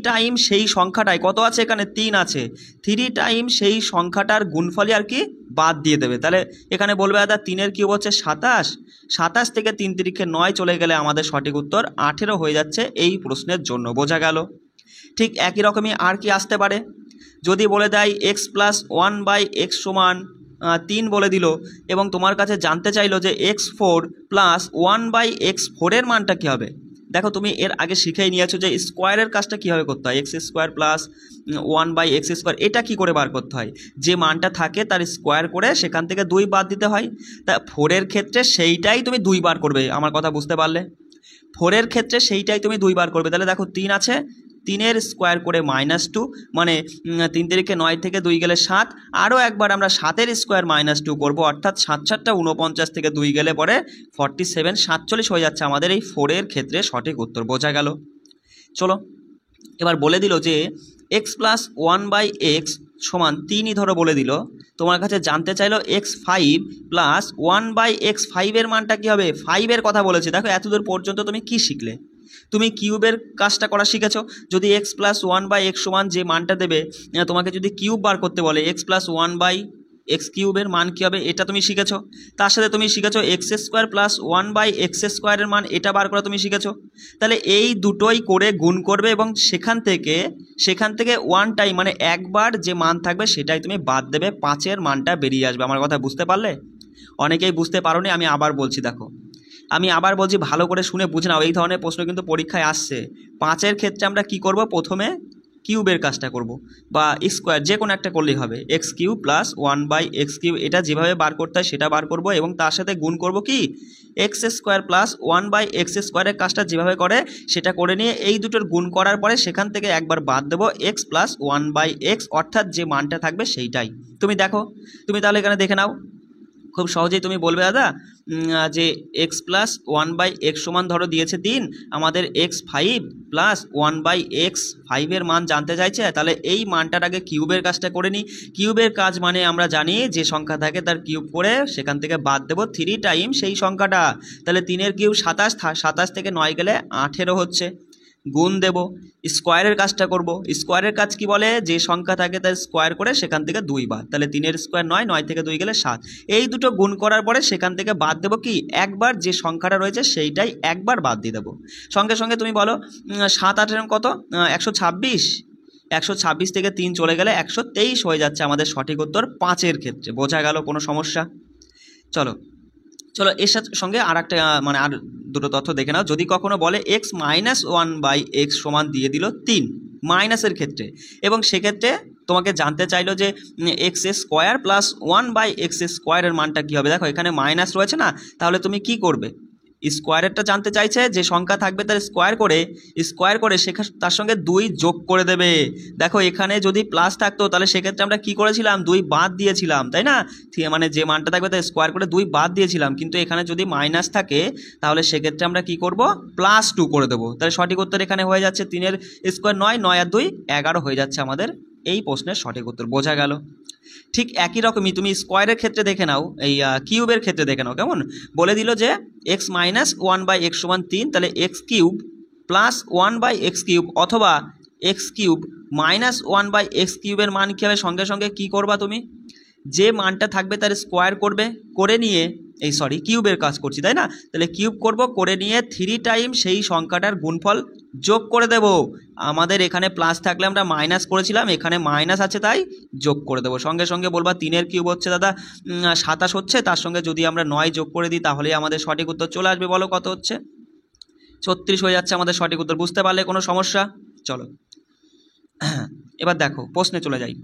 টাইম সেই সংখ্যাটায়, কত আছে এখানে 3 আছে, 3 টাইম সেই সংখ্যাটার গুণফলই আর কি বাদ দিয়ে দেবে। তাহলে এখানে বলবে দাদা 3-এর কিউব হচ্ছে 27, 27 থেকে 3 তিরিখে 9 চলে গেলে আমাদের সঠিক উত্তর 18 হয়ে যাচ্ছে এই প্রশ্নের জন্য। বোঝা গেল? ঠিক একই রকমই আর কি আসতে পারে, যদি বলে দেয় x + 1/x = 3 বলে দিল, এবং তোমার কাছে জানতে চাইলো যে x4 + 1/x4 এর মানটা কী হবে। দেখো, তুমি এর আগে শিখেই নিয়েছো যে স্কোয়ারের কাজটা কীভাবে করতে হয়, x² + 1/x², এটা কি করে বার করতে হয়, যে মানটা থাকে তার স্কোয়ার করে সেখান থেকে 2 বাদ দিতে হয়। তা 4-এর ক্ষেত্রে সেইটাই তুমি 2 বার করবে, আমার কথা বুঝতে পারলে? 4-এর ক্ষেত্রে সেইটাই তুমি 2 বার করবে। তাহলে দেখো 3 আছে, 3-এর স্কোয়ার করে -2, মানে 3 তারিখে 9 থেকে 2 গেলে 7, আরও একবার আমরা 7-এর স্কোয়ার -2 করবো, অর্থাৎ 7 7 49 থেকে 2 গেলে পরে 47, 47 হয়ে যাচ্ছে আমাদের এই 4-এর ক্ষেত্রে সঠিক উত্তর। বোঝা গেল? চলো, এবার বলে দিল যে x + 1/x = 3ই ধরো বলে দিল, তোমার কাছে জানতে চাইলো x5 + 1/x5 এর মানটা কী হবে, 5-এর কথা বলেছে। দেখো, এতদূর পর্যন্ত তুমি কি শিখলে, তুমি কিউবের কাজটা করা শিখেছো। যদি x + 1/x = যে মানটা দেবে, তোমাকে যদি কিউব বার করতে বলে, x + 1/x³ এর মান কী হবে, এটা তুমি শিখেছো। তার সাথে তুমি শিখেছো x² + 1/x² এর মান, এটা বার করা তুমি শিখেছো। তাহলে এই দুটোই করে গুণ করবে, এবং সেখান থেকে 1 টাইম, মানে একবার যে মান থাকবে সেটাই তুমি বাদ দেবে, 5-এর মানটা বেরিয়ে আসবে। আমার কথা বুঝতে পারলে? অনেকেই বুঝতে পারোনি, আমি আবার বলছি, দেখো আমি আবার বলছি, ভালো করে শুনে বুঝে নাও, এই ধরনের প্রশ্ন কিন্তু পরীক্ষায় আসছে। 5-এর ক্ষেত্রে আমরা কি করব, প্রথমে কিউবের কাজটা করব, বা স্কোয়ার যে কোনো একটা করলেই হবে, x³ + 1/x³, এটা যেভাবে বার করতে হয় সেটা বার করব, এবং তার সাথে গুণ করব কি, x² + 1/x² এর কাজটা যেভাবে করে সেটা করে নিয়ে এই দুটোর গুণ করার পরে সেখান থেকে একবার বাদ দেবো x + 1/x, অর্থাৎ যে মানটা থাকবে সেইটাই। তুমি দেখো, তুমি তাহলে এখানে দেখে নাও, খুব সহজেই তুমি বলবে দাদা যে এক্স প্লাস 1/x সমান ধরো দিয়েছে 3, আমাদের x5 প্লাস 1/x5 এর মান জানতে চাইছে। তাহলে এই মানটার আগে কিউবের কাজটা করে নিই। কিউবের কাজ মানে আমরা জানি যে সংখ্যা থাকে তার কিউব করে সেখান থেকে বাদ দেবো 3 টাইম সেই সংখ্যাটা। তাহলে 3 কিউব 27, 27 থেকে 9 গেলে 18 হচ্ছে, গুণ দেব। স্কোয়ারের কাজটা করব। স্কোয়ারের কাজ কি বলে, যে সংখ্যা থাকে তার স্কোয়ার করে সেখান থেকে 2 বাদ। তাহলে 3 স্কোয়ার 9, 9 থেকে 2 গেলে 7। এই দুটো গুণ করার পরে সেখান থেকে বাদ দেবো কি, একবার যে সংখ্যাটা রয়েছে সেইটাই একবার বাদ দিয়ে দেবো। সঙ্গে সঙ্গে তুমি বলো 7 8 কত, 126। 126 থেকে 3 চলে গেলে 123 হয়ে যাচ্ছে আমাদের সঠিক উত্তর 5-এর ক্ষেত্রে। বোঝা গেল কোনো সমস্যা? চলো চলো এর সাথে সঙ্গে আর একটা মানে আর দুটো তথ্য দেখে নাও। যদি কখনো বলে এক্স মাইনাস 1/x সমান দিয়ে দিল 3 মাইনাসের ক্ষেত্রে, এবং সেক্ষেত্রে তোমাকে জানতে চাইলো যে এক্স স্কোয়ার প্লাস 1/x স্কোয়ারের মানটা কী হবে। দেখো এখানে মাইনাস রয়েছে না, তাহলে তুমি কি করবে, স্কোয়ারেরটা জানতে চাইছে, যে সংখ্যা থাকবে তার স্কোয়ার করে তার সঙ্গে 2 যোগ করে দেবে। দেখো এখানে যদি প্লাস থাকতো তাহলে সেক্ষেত্রে আমরা কি করেছিলাম, 2 বাদ দিয়েছিলাম, তাই না? মানে যে মানটা থাকবে তার স্কোয়ার করে 2 বাদ দিয়েছিলাম, কিন্তু এখানে যদি মাইনাস থাকে তাহলে সেক্ষেত্রে আমরা কি করব, +2 করে দেবো। তাহলে সঠিক উত্তর এখানে হয়ে যাচ্ছে 3 স্কোয়ার 9, 9 আর 2 11 হয়ে যাচ্ছে আমাদের এই প্রশ্নের সঠিক উত্তর। বোঝা গেল? ঠিক একই রকমই তুমি স্কোয়ারের ক্ষেত্রে দেখে নাও, এই কিউবের ক্ষেত্রে দেখে নাও। কেমন বলে দিল যে এক্স মাইনাস 1/x সমান 3, তাহলে x cube plus 1/x cube অথবা এক্স কিউব মাইনাস 1/x কিউবের মান কী হবে, সঙ্গে সঙ্গে কী করবা তুমি, যে মানটা থাকবে তার স্কোয়ার করবে, করে নিয়ে কিউবের কাজ করছি তাই না, তাহলে কিউব করব, করে নিয়ে 3 টাইম সেই সংখ্যাটার গুণফল যোগ করে দেব। আমাদের এখানে প্লাস থাকলে আমরা মাইনাস করেছিলাম, এখানে মাইনাস আছে তাই যোগ করে দেবো। সঙ্গে সঙ্গে বলবা 3 কিউব হচ্ছে দাদা 27 হচ্ছে, তার সঙ্গে যদি আমরা 9 যোগ করে দিই তাহলেই আমাদের সঠিক উত্তর চলে আসবে। বলো কত হচ্ছে, 36 হয়ে যাচ্ছে আমাদের সঠিক উত্তর। বুঝতে পারলে কোনো সমস্যা? চলো এবার দেখো প্রশ্নে চলে যাই।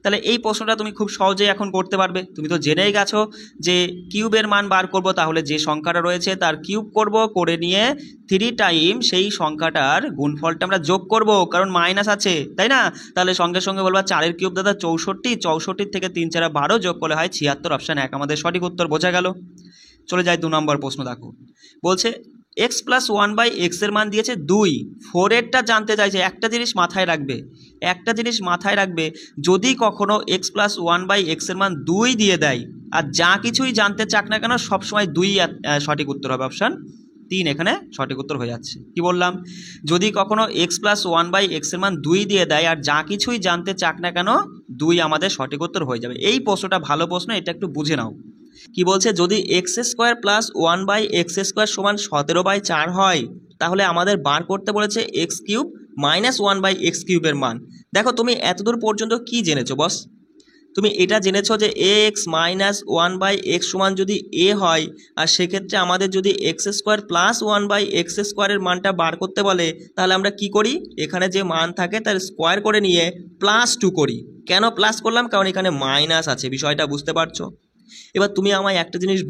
তাহলে এই প্রশ্নটা তুমি খুব সহজেই এখন করতে পারবে। তুমি তো জেনেই গেছো যে কিউবের মান বার করব, তাহলে যে সংখ্যাটা রয়েছে তার কিউব করব, করে নিয়ে 3 টাইম সেই সংখ্যাটার গুণফলটা আমরা যোগ করব, কারণ মাইনাস আছে তাই না। তাহলে সঙ্গে সঙ্গে বলবা 4 কিউব দাদা 64, 64 থেকে 3 4 12 যোগ করলে হয় 76, অপশান 1 আমাদের সঠিক উত্তর। বোঝা গেল? চলে যাই 2 নম্বর প্রশ্ন। দেখো বলছে এক্স প্লাস 1/x এর মান দিয়েছে 2, 4-এরটা জানতে চাইছে। একটা জিনিস মাথায় রাখবে, যদি কখনো এক্স প্লাস 1/x এর মান 2 দিয়ে দেয় আর যা কিছুই জানতে চাক না কেন সবসময় 2 সঠিক উত্তর হবে। অপশান 3 এখানে সঠিক উত্তর হয়ে যাচ্ছে। কি বললাম, যদি কখনো এক্স প্লাস 1/x এর মান 2 দিয়ে দেয় আর যা কিছুই জানতে চাক না কেন 2 আমাদের সঠিক উত্তর হয়ে যাবে। এই প্রশ্নটা ভালো প্রশ্ন, এটা একটু বুঝে নাও। কি বলছে, যদি x square plus 1/x square সমান 17/4 হয়, তাহলে আমাদের বার করতে বলেছে এক্স কিউব মাইনাস 1/x কিউবের মান। দেখো তুমি এতদূর পর্যন্ত কি জেনেছো বস, তুমি এটা জেনেছো যে এক্স মাইনাস 1/x সমান যদি এ হয়, আর সেক্ষেত্রে আমাদের যদি এক্স স্কোয়ার প্লাস 1/x স্কোয়ারের মানটা বার করতে বলে, তাহলে আমরা কি করি, এখানে যে মান থাকে তার স্কোয়ার করে নিয়ে +2 করি। কেন প্লাস করলাম, কারণ এখানে মাইনাস আছে। বিষয়টা বুঝতে পারছো? এবার তুমি আমায় একটা জিনিস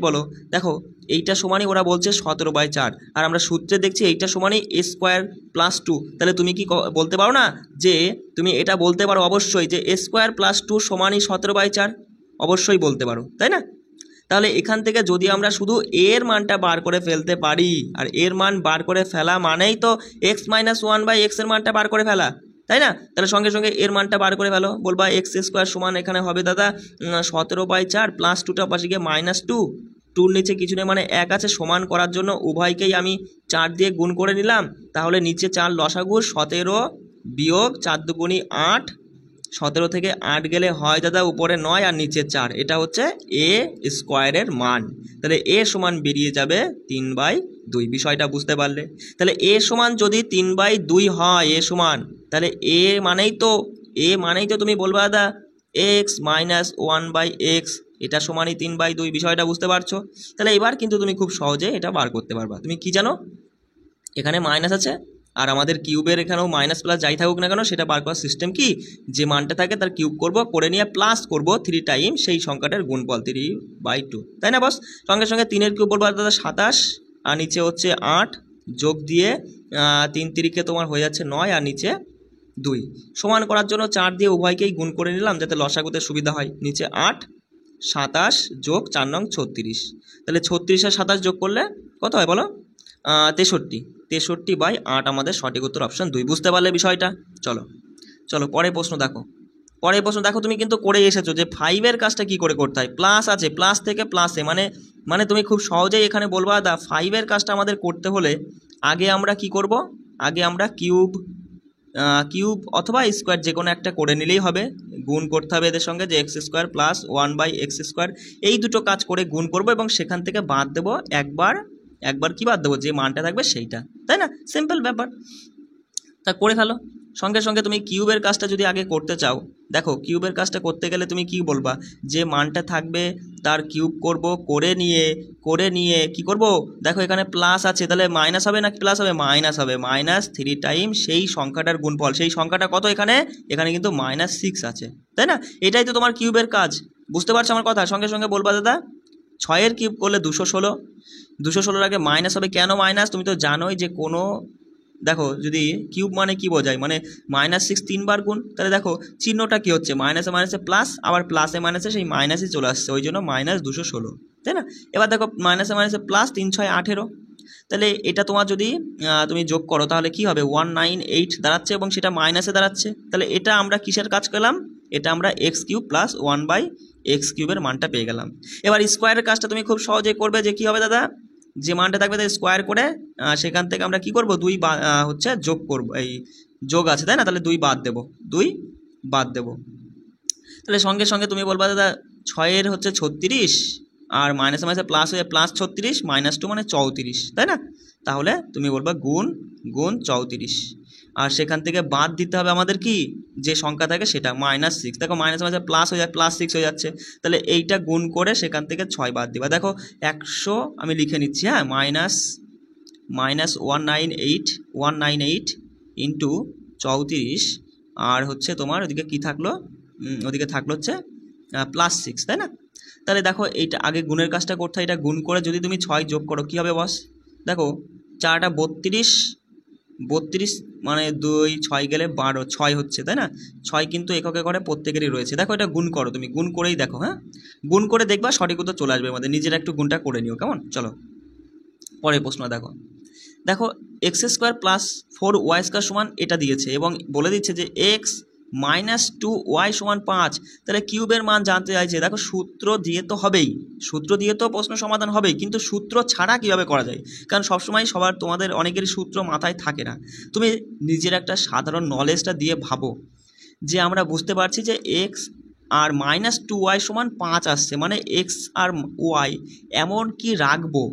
বলো, দেখো এইটা সমানই ওরা বলছে 17/4, আর আমরা সূত্রে দেখছি এইটা সমানই a স্কোয়ার প্লাস 2। তাহলে তুমি কি বলতে পারো না, যে তুমি এটা বলতে পারো অবশ্যই যে a স্কোয়ার প্লাস 2 সমানই 17/4, অবশ্যই বলতে পারো তাই না। তাহলে এখান থেকে যদি আমরা শুধু এর মানটা বার করে ফেলতে পারি, আর এর মান বার করে ফেলা মানেই তো এক্স মাইনাস 1/x এর মানটা বার করে ফেলা, তাই না। তাহলে সঙ্গে সঙ্গে এর মানটা বার করে ফেলো, বলবা এক্স স্কোয়ার সমান এখানে হবে দাদা 17/4 প্লাস 2টা পাশে গিয়ে -2, 2-র নিচে কিছু নেই মানে 1 আছে, সমান করার জন্য উভয়কেই আমি 4 দিয়ে গুণ করে নিলাম। তাহলে নিচে 4 লসাগু, 17 বিয়োগ 4 দুগুণী 8, 17 থেকে 8 গেলে হয় দাদা উপরে 9 আর নিচে 4, এটা হচ্ছে এ স্কোয়ারের মান। তাহলে এ সমান বেরিয়ে যাবে 3/2। বিষয়টা বুঝতে পারলে? তাহলে এ সমান যদি 3/2 হয়, এ সমান, তাহলে এ মানেই তো তুমি বলবা দাদা এক্স মাইনাস 1/x, এটা সমানই 3/2। বিষয়টা বুঝতে পারছো? তাহলে এবার কিন্তু তুমি খুব সহজে এটা বার করতে পারবা। তুমি কি জানো, এখানে মাইনাস আছে, আর আমাদের কিউবের এখানেও মাইনাস প্লাস যাই থাকুক না কেন সেটা বার করার সিস্টেম কি, যে মানটা থাকে তার কিউব করব, করে নিয়ে প্লাস করব 3 টাইম সেই সংখ্যাটার গুণফল 3/2, তাই না বস। সঙ্গে সঙ্গে 3 কিউব বলবো দাদা 27, আর নিচে হচ্ছে 8, যোগ দিয়ে 3 3 তোমার হয়ে যাচ্ছে 9 আর নিচে 2, সমান করার জন্য 4 দিয়ে উভয়কেই গুণ করে নিলাম যাতে লসাগুতে সুবিধা হয়। নিচে 8, 27 যোগ 4 নং 36, তাহলে 36 আর 27 যোগ করলে কত হয় বলো? 63, 63/8 আমাদের সঠিক উত্তর অপশন 2। বুঝতে পারলে বিষয়টা? চলো চলো পরের প্রশ্ন দেখো। পরের প্রশ্ন দেখো, তুমি কিন্তু করে এসেছো যে 5-এর কাজটা কি করে করতে হয়। প্লাস আছে, প্লাস থেকে প্লাসে মানে তুমি খুব সহজেই এখানে বলবা দা 5-এর কাজটা আমাদের করতে হলে আগে আমরা কি করব, আগে আমরা কিউব অথবা স্কোয়ার যে কোনো একটা করে নিলেই হবে। গুণ করতে হবে এদের সঙ্গে, যে x² প্লাস 1/x², এই দুটো কাজ করে গুণ করব এবং সেখান থেকে বাদ দেবো একবার কি বাদ দেবো, যে মানটা থাকবে সেইটা, তাই না? সিম্পল ব্যাপার, তা করে ফেলো। সঙ্গে সঙ্গে তুমি কিউবের কাজটা যদি আগে করতে চাও, দেখো কিউবের কাজটা করতে গেলে তুমি কি বলবা, যে মানটা থাকবে তার কিউব করব, করে নিয়ে কি করব, দেখো এখানে প্লাস আছে, তাহলে মাইনাস হবে নাকি প্লাস হবে? মাইনাস হবে, -3 টাইম সেই সংখ্যাটার গুণফল। সেই সংখ্যাটা কত এখানে কিন্তু -6 আছে, তাই না? এটাই তো তোমার কিউবের কাজ। বুঝতে পারছো আমার কথা? সঙ্গে সঙ্গে বলবা দাদা 6-এর কিউব করলে 216 আগে মাইনাস হবে। কেন মাইনাস? তুমি তো জানোই যে কোনো, দেখো যদি কিউব মানে কি বোঝায়, মানে -6 3বার গুণ, তাহলে দেখো চিহ্নটা কি হচ্ছে, মাইনাসে মাইনাসে প্লাস, আবার প্লাসে মাইনাসে সেই মাইনাসই চলে আসছে, ওই জন্য -216, তাই না? এবার দেখো মাইনাসে মাইনাসে প্লাস, 3 6 18, তাহলে এটা তোমার যদি তুমি যোগ করো তাহলে কি হবে, 198 দাঁড়াচ্ছে এবং সেটা মাইনাসে দাঁড়াচ্ছে। তাহলে এটা আমরা কিসের কাজ করলাম, এটা আমরা x³ প্লাস 1/x³ মানটা পেয়ে গেলাম। এবার স্কোয়ারের কাজটা তুমি খুব সহজেই করবে, যে কি হবে দাদা, যে মানটা থাকবে তাই স্কোয়ার করে সেখান থেকে আমরা কি করব, 2 হচ্ছে যোগ করব, এই যোগ আছে তাই না, তাহলে 2 বাদ দেব। তাহলে সঙ্গে সঙ্গে তুমি বলবা দাদা 6-এর হচ্ছে 36 আর মাইনাসে মাইনাসে প্লাস হয়ে প্লাস 36 -2 মানে 34, তাই না? তাহলে তুমি বলবা গুণ 34, আর সেখান থেকে বাদ দিতে হবে আমাদের কি, যে সংখ্যা থাকে সেটা -6। দেখো মাইনাসে মাইনাসে প্লাস হয়ে যায়, +6 হয়ে যাচ্ছে, তাহলে এইটা গুণ করে সেখান থেকে 6 বাদ দিবা। দেখো 100 আমি লিখে নিচ্ছি, হ্যাঁ, -198 ইন্টু 34, আর হচ্ছে তোমার ওদিকে কি থাকলো, ওদিকে থাকলো হচ্ছে +6, তাই না? তাহলে দেখো এইটা আগে গুণের কাজটা করতে হয়, এটা গুণ করে যদি তুমি 6 যোগ করো কী হবে বস, দেখো 4টা 32 মানে 2 6 গেলে 12, 6 হচ্ছে, তাই না? 6 কিন্তু এককে করে প্রত্যেকেরই রয়েছে। দেখো এটা গুণ করো, তুমি গুণ করেই দেখো, হ্যাঁ, গুণ করে দেখবা সঠিক উত্তর চলে আসবে আমাদের। নিজেরা একটু গুণটা করে নিও, কেমন? চলো পরের প্রশ্ন দেখো x² প্লাস 4y² সমান এটা দিয়েছে এবং বলে দিচ্ছে যে x -2y সমান 5, তাহলে কিউবের মান জানতে চাইছে। দেখো সূত্র দিয়ে তো হবেই, সূত্র দিয়ে তো প্রশ্ন সমাধান হবেই, কিন্তু সূত্র ছাড়া কিভাবে করা যায়, কারণ সবসময় তোমাদের অনেকেরই সূত্র মাথায় থাকে না। তুমি নিজের একটা সাধারণ নলেজটা দিয়ে ভাবো, যে আমরা বুঝতে পারছি যে x আর -2y সমান 5 আসছে, মানে x আর y এমন কি রাখবো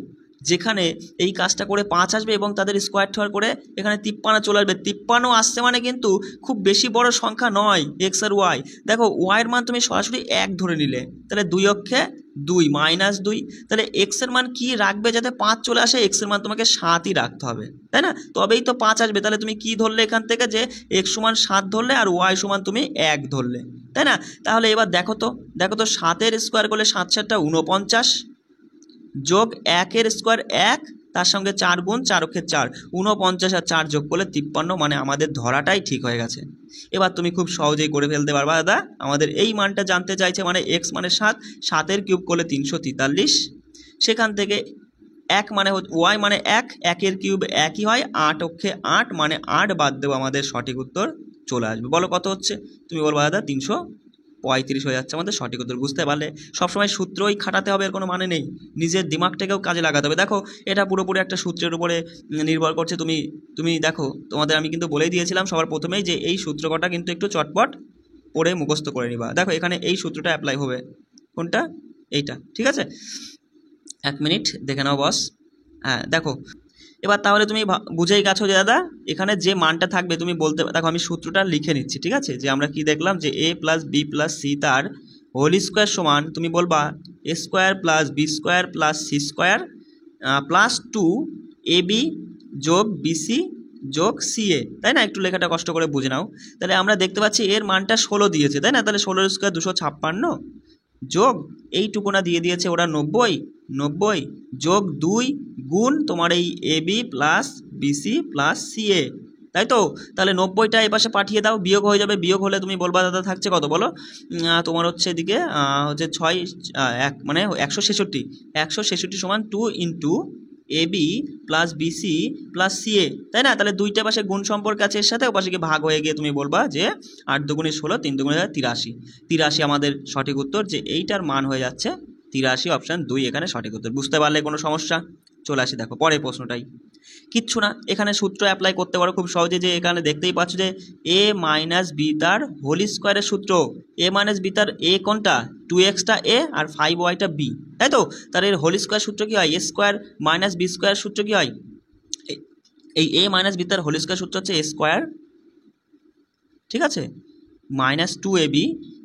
যেখানে এই কাজটা করে 5 আসবে এবং তাদের স্কোয়ার ঠোয়ার করে এখানে 53 চলে আসবে। 53 আসছে মানে কিন্তু খুব বেশি বড় সংখ্যা নয় এক্স আর ওয়াই। দেখো ওয়াইয়ের মান তুমি সরাসরি 1 ধরে নিলে, তাহলে 2 অক্ষে 2 -2, তাহলে এক্সের মান কি রাখবে যাতে 5 চলে আসে, এক্সের মান তোমাকে 7ই রাখতে হবে, তাই না? তবেই তো 5 আসবে। তাহলে তুমি কি ধরলে এখান থেকে, যে x সমান 7 ধরলে আর ওয়াই সমান তুমি 1 ধরলে, তাই না? তাহলে এবার দেখো তো 7-এর স্কোয়ার করলে 7 7 49 যোগ 1-এর স্কোয়ার 1, তার সঙ্গে 4 গুণ 4 অক্ষে 4, 49 আর 4 যোগ করলে 53, মানে আমাদের ধরাটাই ঠিক হয়ে গেছে। এবার তুমি খুব সহজেই করে ফেলতে পারবা দাদা। আমাদের এই মানটা জানতে চাইছে, মানে x মানে 7, 7-এর কিউব করলে 343, সেখান থেকে 1 মানে ওয়াই মানে 1, 1-এর কিউব 1ই হয়, 8 অক্ষে 8 মানে 8 বাদ দেবো, আমাদের সঠিক উত্তর চলে আসবে। বলো কত হচ্ছে? তুমি বলবা দাদা 335 হয়ে যাচ্ছে আমাদের সঠিক উত্তর। বুঝতে পারলে? সবসময় সূত্রই খাটাতে হবে এর কোনো মানে নেই, নিজের দিমাগটাকেও কাজে লাগাতে হবে। দেখো এটা পুরোপুরি একটা সূত্রের উপরে নির্ভর করছে। তুমি দেখো, তোমাদের আমি কিন্তু বলেই দিয়েছিলাম সবার প্রথমেই যে এই সূত্র কটা কিন্তু একটু চটপট পড়ে মুখস্থ করে নিবা। দেখো এখানে এই সূত্রটা অ্যাপ্লাই হবে, কোনটা? এইটা, ঠিক আছে? 1 মিনিট দেখে নাও বস। হ্যাঁ দেখো এবার তাহলে তুমি বুঝেই গেছো যে দাদা এখানে যে মানটা থাকবে তুমি বলতে, দেখো আমি সূত্রটা লিখে নিচ্ছি, ঠিক আছে? যে আমরা কি দেখলাম, যে a plus B plus C তার হোল স্কোয়ার সমান, তুমি বলবা a square plus B square plus C square plus 2ab যোগ বিসি যোগ সিএ, তাই না? একটু লেখাটা কষ্ট করে বুঝে নাও। তাহলে আমরা দেখতে পাচ্ছি এর মানটা 16 দিয়েছে, তাই না? তাহলে 16 স্কোয়ার 256 যোগ এইটুকুনা দিয়ে দিয়েছে ওরা 90 যোগ 2 গুণ তোমার এই AB plus BC plus CA, তাই তো? তাহলে 90টা এপাশে পাঠিয়ে দাও, বিয়োগ হয়ে যাবে, বিয়োগ হলে তুমি বলবা দাদা থাকছে কত বলো, তোমার হচ্ছে এদিকে হচ্ছে 6 1 মানে 166, 166 সমান 2 into AB plus BC plus CA, তাই না? তাহলে দুইটা পাশে গুণ সম্পর্ক আছে এর সাথে, ওপাশে ভাগ হয়ে গিয়ে তুমি বলবা যে 8 দুগুণে 16, 3 দুগুণে 83, 83 আমাদের সঠিক উত্তর, যে এইটার মান হয়ে যাচ্ছে 83, অপশান 2 এখানে সঠিক উত্তর। বুঝতে পারলে কোনো সমস্যা? চলে আসি দেখো পরের প্রশ্নটাই। কিচ্ছু না, এখানে সূত্র অ্যাপ্লাই করতে পারো খুব সহজে, যে এখানে দেখতেই পাচ্ছ যে a মাইনাস বি তার হোল স্কোয়ারের সূত্র, a মাইনাস বি তার a কোনটা 2xটা a আর 5yটা b, তাই তো? তার এর হোল স্কোয়ার সূত্র কি হয়, a square minus B square সূত্র কি হয়, এই a মাইনাস বি তার হোল স্কোয়ার সূত্র হচ্ছে a স্কোয়ার, ঠিক আছে, মাইনাস 2ab।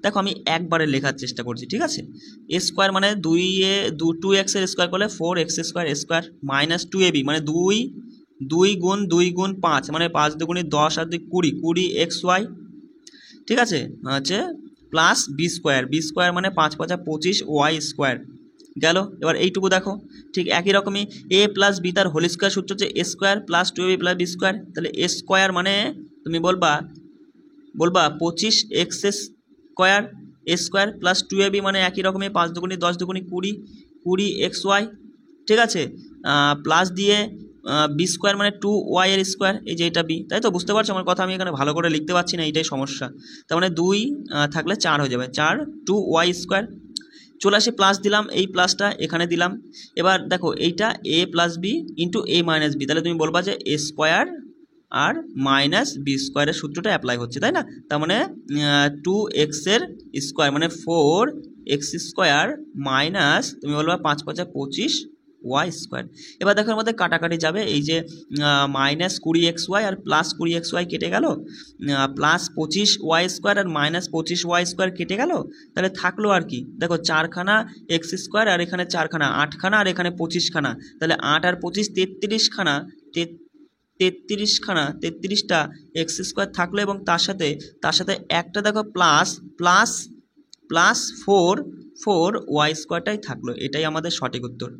দেখো আমি একবারে লেখার চেষ্টা করছি, ঠিক আছে, এ স্কোয়ার মানে 2x এর স্কোয়ার করলে 4x square square minus 2ab মানে 2 গুণ 2 গুণ 5 মানে 5 দুগুণে 10 আর 2 20, 20xy, ঠিক আছে, হচ্ছে প্লাস বি স্কোয়ার মানে 5 5 25 ওয়াই স্কোয়ার গেল। এবার এইটুকু দেখো, ঠিক একই রকমই a প্লাস বি তার হোল স্কোয়ার সূত্র হচ্ছে a square plus 2ab plus B square, তাহলে এ স্কোয়ার মানে তুমি বলবা 25x স্কোয়ার এ স্কোয়ার প্লাস 2ab মানে একই রকমই 5 দুগুণে 10 দুগুণে 20, 20xy, ঠিক আছে, প্লাস দিয়ে বি স্কোয়ার মানে 2y এর স্কোয়ার, এই যে এটা বি, তাই তো? বুঝতে পারছো আমার কথা? আমি এখানে ভালো করে লিখতে পারছি না, এইটাই সমস্যা। তার মানে 2 থাকলে 4 হয়ে যাবে, 4 2y স্কোয়ার। চলে আসি প্লাস দিলাম, এই প্লাসটা এখানে দিলাম। এবার দেখো এইটা a plus B into a minus B, তাহলে তুমি বলবা যে এ স্কোয়ার আর মাইনাস বি স্কোয়ারের সূত্রটা অ্যাপ্লাই হচ্ছে, তাই না? তার মানে 2x এর স্কোয়ার মানে 4x স্কোয়ার মাইনাস তুমি বলবা 5 5 25 ওয়াই স্কোয়ার। এবার দেখো এর মধ্যে কাটাকাটি যাবে, এই যে মাইনাস 20xy আর প্লাস 20xy কেটে গেল, প্লাস 25y স্কোয়ার আর মাইনাস 25y স্কোয়ার কেটে গেল, তাহলে থাকলো আর কি, দেখো 4খানা এক্স স্কোয়ার আর এখানে 4খানা 8খানা আর এখানে 25খানা, তাহলে 8 আর 25 33খানা, 33টা এক্স স্কোয়ার থাকলো, এবং তার সাথে একটা দেখো প্লাস 4 ওয়াই স্কোয়ারটাই থাকলো। এটাই আমাদের সঠিক উত্তর।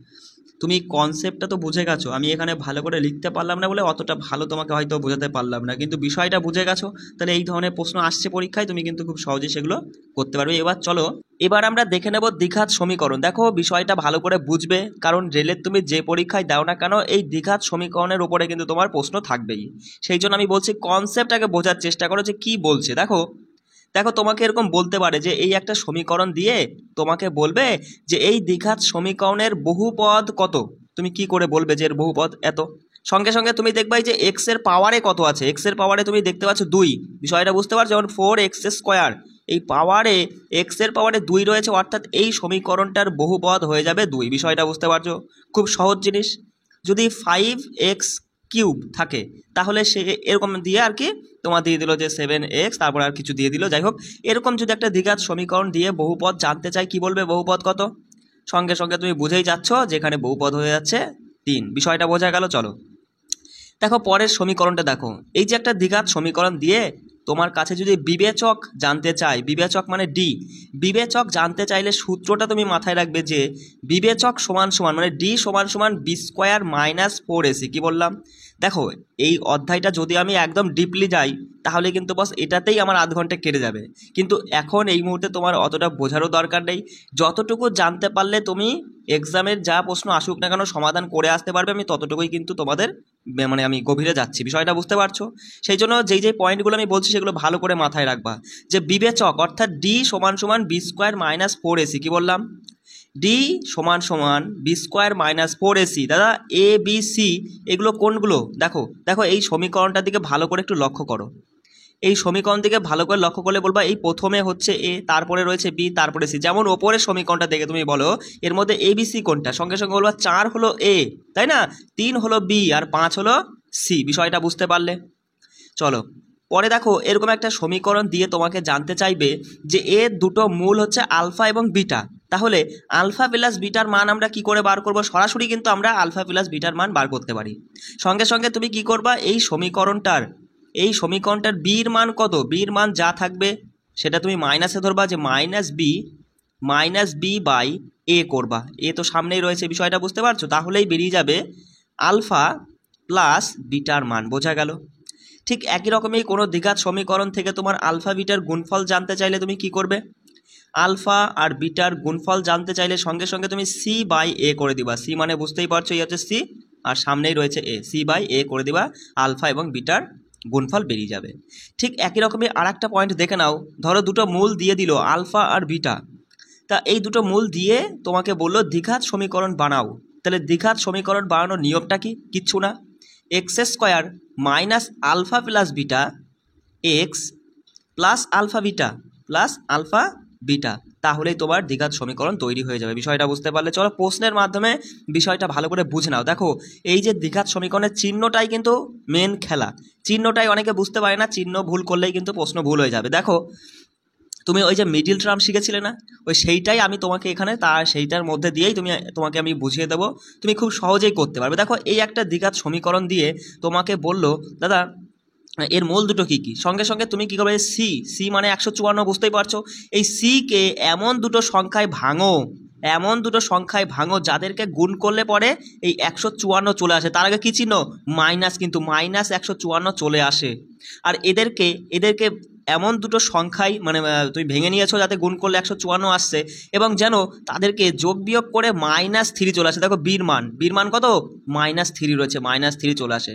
তুমি কনসেপ্টটা তো বুঝে গেছো, আমি এখানে ভালো করে লিখতে পারলাম না বলে অতটা ভালো তোমাকে হয়তো বোঝাতে পারলাম না, কিন্তু বিষয়টা বুঝে গেছো, তাহলে এই ধরনের প্রশ্ন আসছে পরীক্ষায়, তুমি কিন্তু খুব সহজে সেগুলো করতে পারবে। এবার চলো, এবার আমরা দেখে নেব দ্বিঘাত সমীকরণ। দেখো বিষয়টা ভালো করে বুঝবে, কারণ রেলের তুমি যে পরীক্ষায় দাও না কেন এই দ্বিঘাত সমীকরণের উপরে কিন্তু তোমার প্রশ্ন থাকবেই। সেই জন্য আমি বলছি কনসেপ্টটাকে বোঝার চেষ্টা করো যে কি বলছে। দেখো তোমাকে এরকম বলতে পারে যে এই একটা সমীকরণ দিয়ে তোমাকে বলবে যে এই দ্বিঘাত সমীকরণের বহুপদ কত, তুমি কি করে বলবে যে এর বহুপদ এত? সঙ্গে সঙ্গে তুমি দেখবাই যে এক্স এর পাওয়ারে কত আছে, এক্স এর পাওয়ারে তুমি দেখতে পাচ্ছ 2, বিষয়টা বুঝতে পারছো? যেমন 4x স্কোয়ার, এই পাওয়ারে এক্স এর পাওয়ারে 2 রয়েছে, অর্থাৎ এই সমীকরণটার বহুপদ হয়ে যাবে 2, বিষয়টা বুঝতে পারছো? খুব সহজ জিনিস। যদি 5x কিউব থাকে তাহলে সে এরকম দিয়ে আর কি তোমার দিয়ে দিল যে 7x, তারপর আর কিছু দিয়ে দিল, যাই হোক এরকম যদি একটা দ্বিঘাত সমীকরণ দিয়ে বহুপদ জানতে চাই, কি বলবে বহুপদ কত? সঙ্গে সঙ্গে তুমি বুঝেই যাচ্ছ যেখানে বহুপদ হয়ে যাচ্ছে 3, বিষয়টা বোঝা গেল। চলো দেখো পরের সমীকরণটা দেখো, এই যে একটা দ্বিঘাত সমীকরণ দিয়ে তোমার কাছে যদি বিবেচক জানতে চাই, বিবেচক মানে ডি, বিবেচক জানতে চাইলে সূত্রটা তুমি মাথায় রাখবে যে বিবেচক সমান সমান মানে ডি সমান সমান বি স্কোয়ার মাইনাস 4ac। কি বললাম? দেখো এই অধ্যায়টা যদি আমি একদম ডিপলি যাই তাহলে কিন্তু বস এটাতেই আমার আধ ঘন্টা কেটে যাবে, কিন্তু এখন এই মুহূর্তে তোমার অতটা বোঝারও দরকার নেই। যতটুকু জানতে পারলে তুমি এক্সামের যা প্রশ্ন আসুক না কেন সমাধান করে আসতে পারবে, আমি ততটুকুই কিন্তু তোমাদের মানে আমি গভীরে যাচ্ছি, বিষয়টা বুঝতে পারছো? সেই জন্য যেই পয়েন্টগুলো আমি বলছি সেগুলো ভালো করে মাথায় রাখবা, যে বিবেচক অর্থাৎ ডি সমান সমান বি স্কোয়ার মাইনাস 4ac। কি বললাম? ডি সমান সমান বি স্কোয়ার মাইনাস 4ac। দাদা এ বি সি এগুলো কোনগুলো? দেখো এই সমীকরণটার দিকে ভালো করে একটু লক্ষ্য করো, এই সমীকরণ দিকে ভালো করে লক্ষ্য করলে বলবা এই প্রথমে হচ্ছে এ, তারপরে রয়েছে বি, তারপরে সি। যেমন ওপরের সমীকরণটা দেখে তুমি বলো এর মধ্যে এ বি সি কোনটা, সঙ্গে সঙ্গে বলবা 4 হলো এ, তাই না, 3 হলো বি আর 5 হলো সি, বিষয়টা বুঝতে পারলে? চলো পরে দেখো এরকম একটা সমীকরণ দিয়ে তোমাকে জানতে চাইবে যে এর দুটো মূল হচ্ছে আলফা এবং বিটা, তাহলে আলফা প্লাস বিটার মান আমরা কি করে বার করব? সরাসরি কিন্তু আমরা আলফা প্লাস বিটার মান বার করতে পারি। সঙ্গে সঙ্গে তুমি কি করবা, এই সমীকরণটার বির মান কত, বির মান যা থাকবে সেটা তুমি মাইনাসে ধরবা, যে মাইনাস বি বাই এ করবা, এ তো সামনেই রয়েছে, বিষয়টা বুঝতে পারছো? তাহলেই বেরিয়ে যাবে আলফা প্লাস বিটার মান। বোঝা গেল? ঠিক একই রকমই কোনো দ্বিঘাত সমীকরণ থেকে তোমার আলফা বিটার গুণফল জানতে চাইলে তুমি কি করবে, আলফা আর বিটার গুণফল জানতে চাইলে সঙ্গে সঙ্গে তুমি সি বাই এ করে দিবা। সি মানে বুঝতেই পারছো এই হচ্ছে সি আর সামনেই রয়েছে এ, সি বাই এ করে দিবা, আলফা এবং বিটার গুণফল বেরিয়ে যাবে। ঠিক একই রকমই আর একটা পয়েন্ট দেখে নাও, ধরো দুটো মূল দিয়ে দিল আলফা আর বিটা, তা এই দুটো মূল দিয়ে তোমাকে বললো দ্বিঘাত সমীকরণ বানাও। তাহলে দ্বিঘাত সমীকরণ বানানোর নিয়মটা কি, কিচ্ছু না, X square minus alpha plus beta X plus alpha beta plus alpha beta, তাহলেই তোমার দ্বিঘাত সমীকরণ তৈরি হয়ে যাবে। বিষয়টা বুঝতে পারলে চলো প্রশ্নের মাধ্যমে বিষয়টা ভালো করে বুঝে নাও। দেখো এই যে দ্বিঘাত সমীকরণের চিহ্নটাই কিন্তু মেন খেলা, চিহ্নটাই অনেকে বুঝতে পারে না, চিহ্ন ভুল করলেই কিন্তু প্রশ্ন ভুল হয়ে যাবে। দেখো তুমি ওই যে মিডিল টার্ম শিখেছিলে না, ওই সেইটাই আমি তোমাকে এখানে সেইটার মধ্যে দিয়েই তোমাকে আমি বুঝিয়ে দেবো, তুমি খুব সহজেই করতে পারবে। দেখো এই একটা দ্বিঘাত সমীকরণ দিয়ে তোমাকে বললো দাদা এর মূল দুটো কী কী, সঙ্গে সঙ্গে তুমি কী করবে, সি, সি মানে 154, বুঝতেই পারছো, এই সিকে এমন দুটো সংখ্যায় ভাঙো, এমন দুটো সংখ্যায় ভাঙো যাদেরকে গুণ করলে পরে এই 154 চলে আসে, তার আগে কী চিহ্ন মাইনাস, কিন্তু মাইনাস 154 চলে আসে। আর এদেরকে এমন দুটো সংখ্যায় মানে তুমি ভেঙে নিয়েছো যাতে গুণ করলে 154 আসছে, এবং যেন তাদেরকে যোগ বিয়োগ করে -3 চলে আসে। দেখো বীর মান কত, -3 রয়েছে, -3 চলে আসে।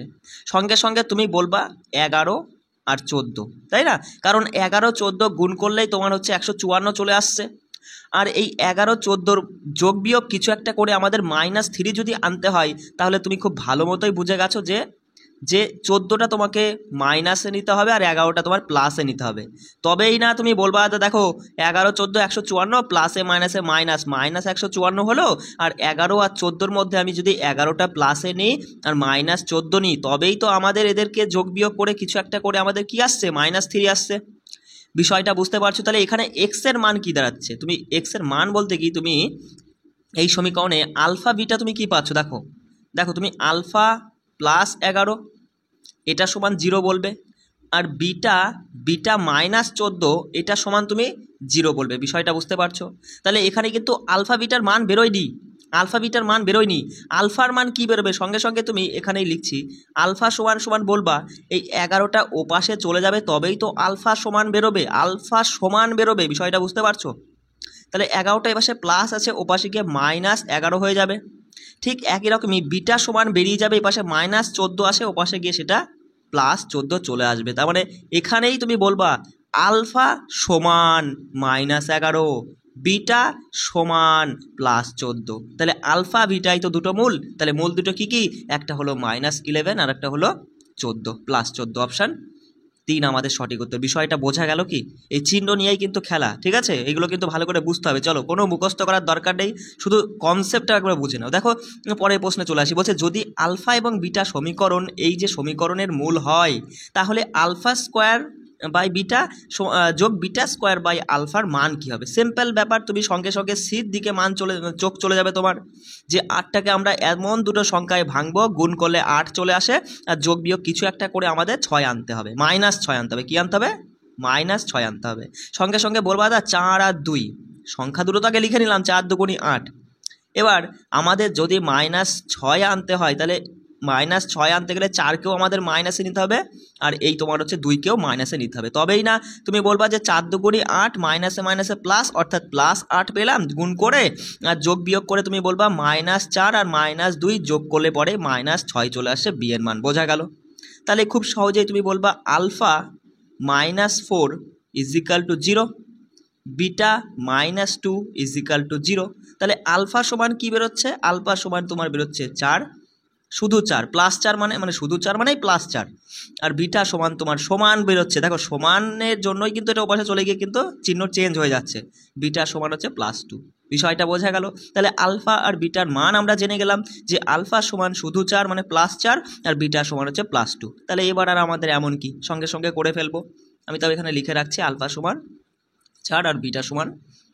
সঙ্গে সঙ্গে তুমি বলবা 11 আর 14, তাই না, কারণ 11 14 গুণ করলেই তোমার হচ্ছে 154 চলে আসছে। আর এই 11 14 যোগ বিয়োগ কিছু একটা করে আমাদের -3 যদি আনতে হয়, তাহলে তুমি খুব ভালো মতোই বুঝে গেছো যে 14টা তোমাকে মাইনাসে নিতে হবে আর 11টা তোমার প্লাসে নিতে হবে, তবেই না তুমি বলবা দেখো 11 14 154 প্লাসে মাইনাসে মাইনাস, -154 হলো, আর 11 আর 14-র মধ্যে আমি যদি 11টা প্লাসে নিই আর -14 নিই, তবেই তো আমাদের এদেরকে যোগ বিয়োগ করে কিছু একটা করে আমাদের কি আসছে, -3 আসছে। বিষয়টা বুঝতে পারছো? তাহলে এখানে এক্স এর মান কি দাঁড়াচ্ছে, তুমি এক্স এর মান বলতে কি তুমি এই সমীকরণে আলফা বিটা তুমি কি পাচ্ছ, দেখো দেখো তুমি আলফা প্লাস 11 এটা সমান 0 বলবে, আর বিটা -14 এটা সমান তুমি 0 বলবে। বিষয়টা বুঝতে পারছো? তাহলে এখানে কিন্তু আলফা বিটার মান বেরোয়নি, আলফার মান কি বেরোবে, সঙ্গে সঙ্গে তুমি এখানেই লিখছি আলফা সমান সমান বলবা এই 11টা ওপাশে চলে যাবে, তবেই তো আলফা সমান বেরোবে, বিষয়টা বুঝতে পারছো? তাহলে 11টা এপাশে প্লাস আছে, ওপাশে গিয়ে -11 হয়ে যাবে। ঠিক একই রকমই বিটা সমান বেরিয়ে যাবে, এপাশে -14 আসে, ওপাশে গিয়ে সেটা +14 চলে আসবে। তার মানে এখানেই তুমি বলবা আলফা সমান -11, বিটা সমান +14। তাহলে আলফা বিটাই তো দুটো মূল, তাহলে মূল দুটো কি কি, একটা হলো -11 আর একটা হলো 14, +14, অপশান 3 আমাদের সঠিক উত্তর। বিষয়টা বোঝা গেল কি, এই চিহ্ন নিয়েই কিন্তু খেলা, ঠিক আছে, এগুলো কিন্তু ভালো করে বুঝতে হবে। চলো কোনো মুখস্থ করার দরকার নেই, শুধু কনসেপ্টটা একবার বুঝে নাও। দেখো পরের প্রশ্নে চলে আসি, বলছে যদি আলফা এবং বিটা সমীকরণ এই যে সমীকরণের মূল হয়, তাহলে আলফা স্কোয়ার বাই বিটা যোগ বিটা স্কোয়ার বাই আলফার মান কি হবে। সিম্পল ব্যাপার, তুমি সঙ্গে সঙ্গে সির দিকে চোখ চলে যাবে তোমার, যে 8টাকে আমরা এমন দুটো সংখ্যায় ভাঙবো গুণ করলে 8 চলে আসে, আর যোগ বিয়োগ কিছু একটা করে আমাদের 6 আনতে হবে, -6 আনতে হবে। কি আনতে হবে, -6 আনতে হবে। সঙ্গে সঙ্গে বলবা দাদা 4 আর 2 সংখ্যা দুটো তাকে লিখে নিলাম, 4 2 8। এবার আমাদের যদি -6 আনতে হয়, তাহলে -6 আনতে গেলে 4কেও আমাদের মাইনাসে নিতে হবে, আর এই তোমার হচ্ছে 2কেও মাইনাসে নিতে হবে, তবেই না তুমি বলবা যে 4 2 8, মাইনাসে মাইনাসে প্লাস, অর্থাৎ +8 পেলাম গুণ করে, আর যোগ বিয়োগ করে তুমি বলবা -4 আর -2 যোগ করলে পরে -6 চলে আসছে, বি এর মান। বোঝা গেল? তাহলে খুব সহজেই তুমি বলবা আলফা -4 = 0, বিটা -2 = 0। তাহলে আলফা সমান কি বেরোচ্ছে, আলফা সমান তোমার বেরোচ্ছে 4, শুধু 4, +4 মানে শুধু 4 মানেই +4, আর বিটা সমান তোমার সমান বেরোচ্ছে, দেখো সমানের জন্যই কিন্তু এটা ওপাশে চলে গিয়ে কিন্তু চিহ্ন চেঞ্জ হয়ে যাচ্ছে, বিটা সমান হচ্ছে +2। বিষয়টা বোঝা গেল? তাহলে আলফা আর বিটার মান আমরা জেনে গেলাম যে আলফা সমান শুধু 4 মানে +4, আর বিটা সমান হচ্ছে +2। তাহলে এবার আর আমাদের এমন কি, সঙ্গে সঙ্গে করে ফেলবো। আমি তাও এখানে লিখে রাখছি আলফা সমান 4 আর বিটা সমান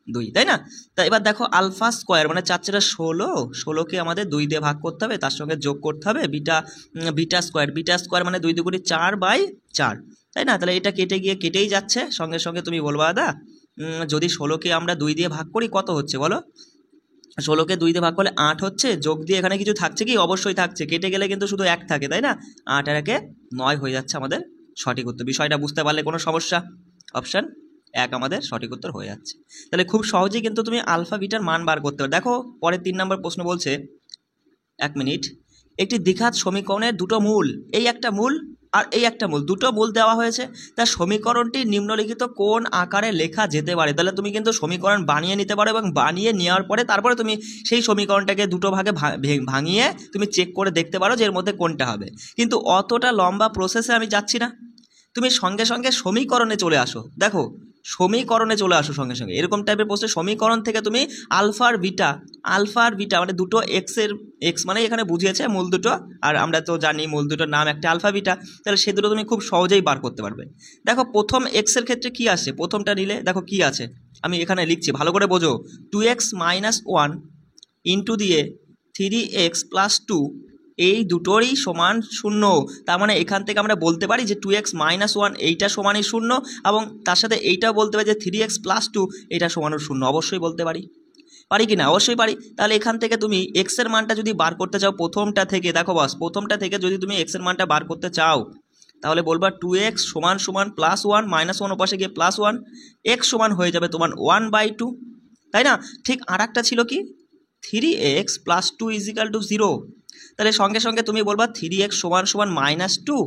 2, তাই না? তা এবার দেখো আলফা স্কোয়ার মানে 4 4 16কে আমাদের 2 দিয়ে ভাগ করতে হবে, তার সঙ্গে যোগ করতে হবে বিটা স্কোয়ার মানে 2 2 4/4, তাই না? তাহলে এটা কেটে গিয়ে কেটেই যাচ্ছে, সঙ্গে সঙ্গে তুমি বলবা দাদা যদি 16কে আমরা 2 দিয়ে ভাগ করি কত হচ্ছে বলো, 16কে 2 দিয়ে ভাগ করলে 8 হচ্ছে, যোগ দিয়ে এখানে কিছু থাকছে কি, অবশ্যই থাকছে, কেটে গেলে কিন্তু শুধু 1 থাকে, তাই না? 8 আর 1 9 হয়ে যাচ্ছে আমাদের সঠিক উত্তর। বিষয়টা বুঝতে পারলে কোনো সমস্যা? অপশান 1 আমাদের সঠিক উত্তর হয়ে যাচ্ছে। তাহলে খুব সহজেই কিন্তু তুমি আলফা বিটার মান বার করতে পারো। দেখো পরের 3 নম্বর প্রশ্ন বলছে, 1 মিনিট, একটি দ্বিঘাত সমীকরণের দুটো মূল, এই একটা মূল আর এই একটা মূল, দুটো মূল দেওয়া হয়েছে, তার সমীকরণটি নিম্নলিখিত কোন আকারে লেখা যেতে পারে? তাহলে তুমি কিন্তু সমীকরণ বানিয়ে নিতে পারো এবং বানিয়ে নেওয়ার পরে তারপরে তুমি সেই সমীকরণটাকে দুটো ভাগে ভাঙিয়ে তুমি চেক করে দেখতে পারো যে এর মধ্যে কোনটা হবে। কিন্তু অতটা লম্বা প্রসেসে আমি যাচ্ছি না, তুমি সঙ্গে সঙ্গে সমীকরণে চলে আসো। দেখো সমীকরণে চলে আসো সঙ্গে সঙ্গে, এরকম টাইপের প্রশ্নে সমীকরণ থেকে তুমি আলফা আর বিটা মানে দুটো এক্স মানে এখানে বুঝিয়েছে মূল দুটো, আর আমরা তো জানি মূল দুটোর নাম একটা আলফা বিটা, তাহলে সে দুটো তুমি খুব সহজেই বার করতে পারবে। দেখো প্রথম এক্সের ক্ষেত্রে কি আসছে, প্রথমটা নিলে দেখো কি আছে, আমি এখানে লিখছি ভালো করে বোঝো। 2x - 1 ইন্টু দিয়ে 3x + 2 এই দুটোরই সমান 0। তার মানে এখান থেকে আমরা বলতে পারি যে 2x - 1 এইটা সমানই 0, এবং তার সাথে এইটাও বলতে পারি যে 3x + 2 এটা সমানও 0। অবশ্যই বলতে পারি, পারি কি না? অবশ্যই পারি। তাহলে এখান থেকে তুমি x এর মানটা যদি বার করতে চাও প্রথমটা থেকে, দেখো বস প্রথমটা থেকে যদি তুমি x এর মানটা বার করতে চাও তাহলে বলবা 2x = +1 -1 ওপাশে গিয়ে +1, x সমান হয়ে যাবে তোমার 1/2, তাই না? ঠিক আর একটা ছিল কি 3x + 2 = 0, তাহলে সঙ্গে সঙ্গে তুমি বলবা 3x = -2,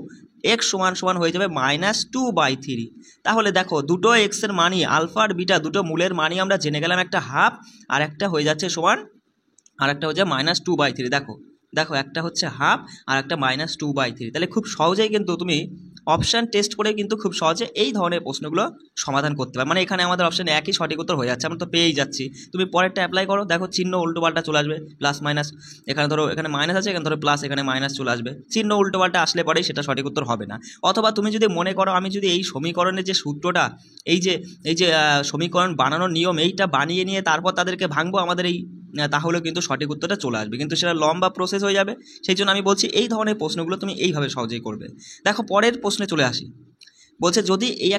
x সমান হয়ে যাবে -2/3। তাহলে দেখো দুটো x এর মানই আলফা আর বিটা দুটো মূলের মানই আমরা জেনে গেলাম, একটা হাফ আর একটা হয়ে যাচ্ছে সমান, আর একটা হচ্ছে -2/3। দেখো একটা হচ্ছে হাফ আর একটা -2/3। তাহলে খুব সহজেই কিন্তু তুমি অপশান টেস্ট করে কিন্তু খুব সহজে এই ধরনের প্রশ্নগুলো সমাধান করতে পারবে। মানে এখানে আমাদের অপশান একই সঠিক উত্তর হয়ে যাচ্ছে, আমরা তো পেয়েই যাচ্ছি। তুমি পরেরটা অ্যাপ্লাই করো, দেখো চিহ্ন উল্টোপাল্টা চলে আসবে, প্লাস মাইনাস, এখানে ধরো এখানে মাইনাস আছে, এখানে ধরো প্লাস, এখানে মাইনাস চলে আসবে, চিহ্ন উল্টোপাল্টা আসলে পরেই সেটা সঠিক উত্তর হবে না। অথবা তুমি যদি মনে করো আমি যদি এই সমীকরণের যে সূত্রটা, এই যে সমীকরণ বানানোর নিয়ম এইটা বানিয়ে নিয়ে তারপর তাদেরকে ভাঙবো আমাদের এই, তাহলে কিন্তু সঠিক উত্তরটা চলে আসবে, কিন্তু সেটা লম্বা প্রসেস হয়ে যাবে। সেই জন্য আমি বলছি এই ধরনের প্রশ্নগুলো তুমি এইভাবে সহজেই করবে। দেখো পরের প্রশ্নে চলে আসি, বলছে যদি এই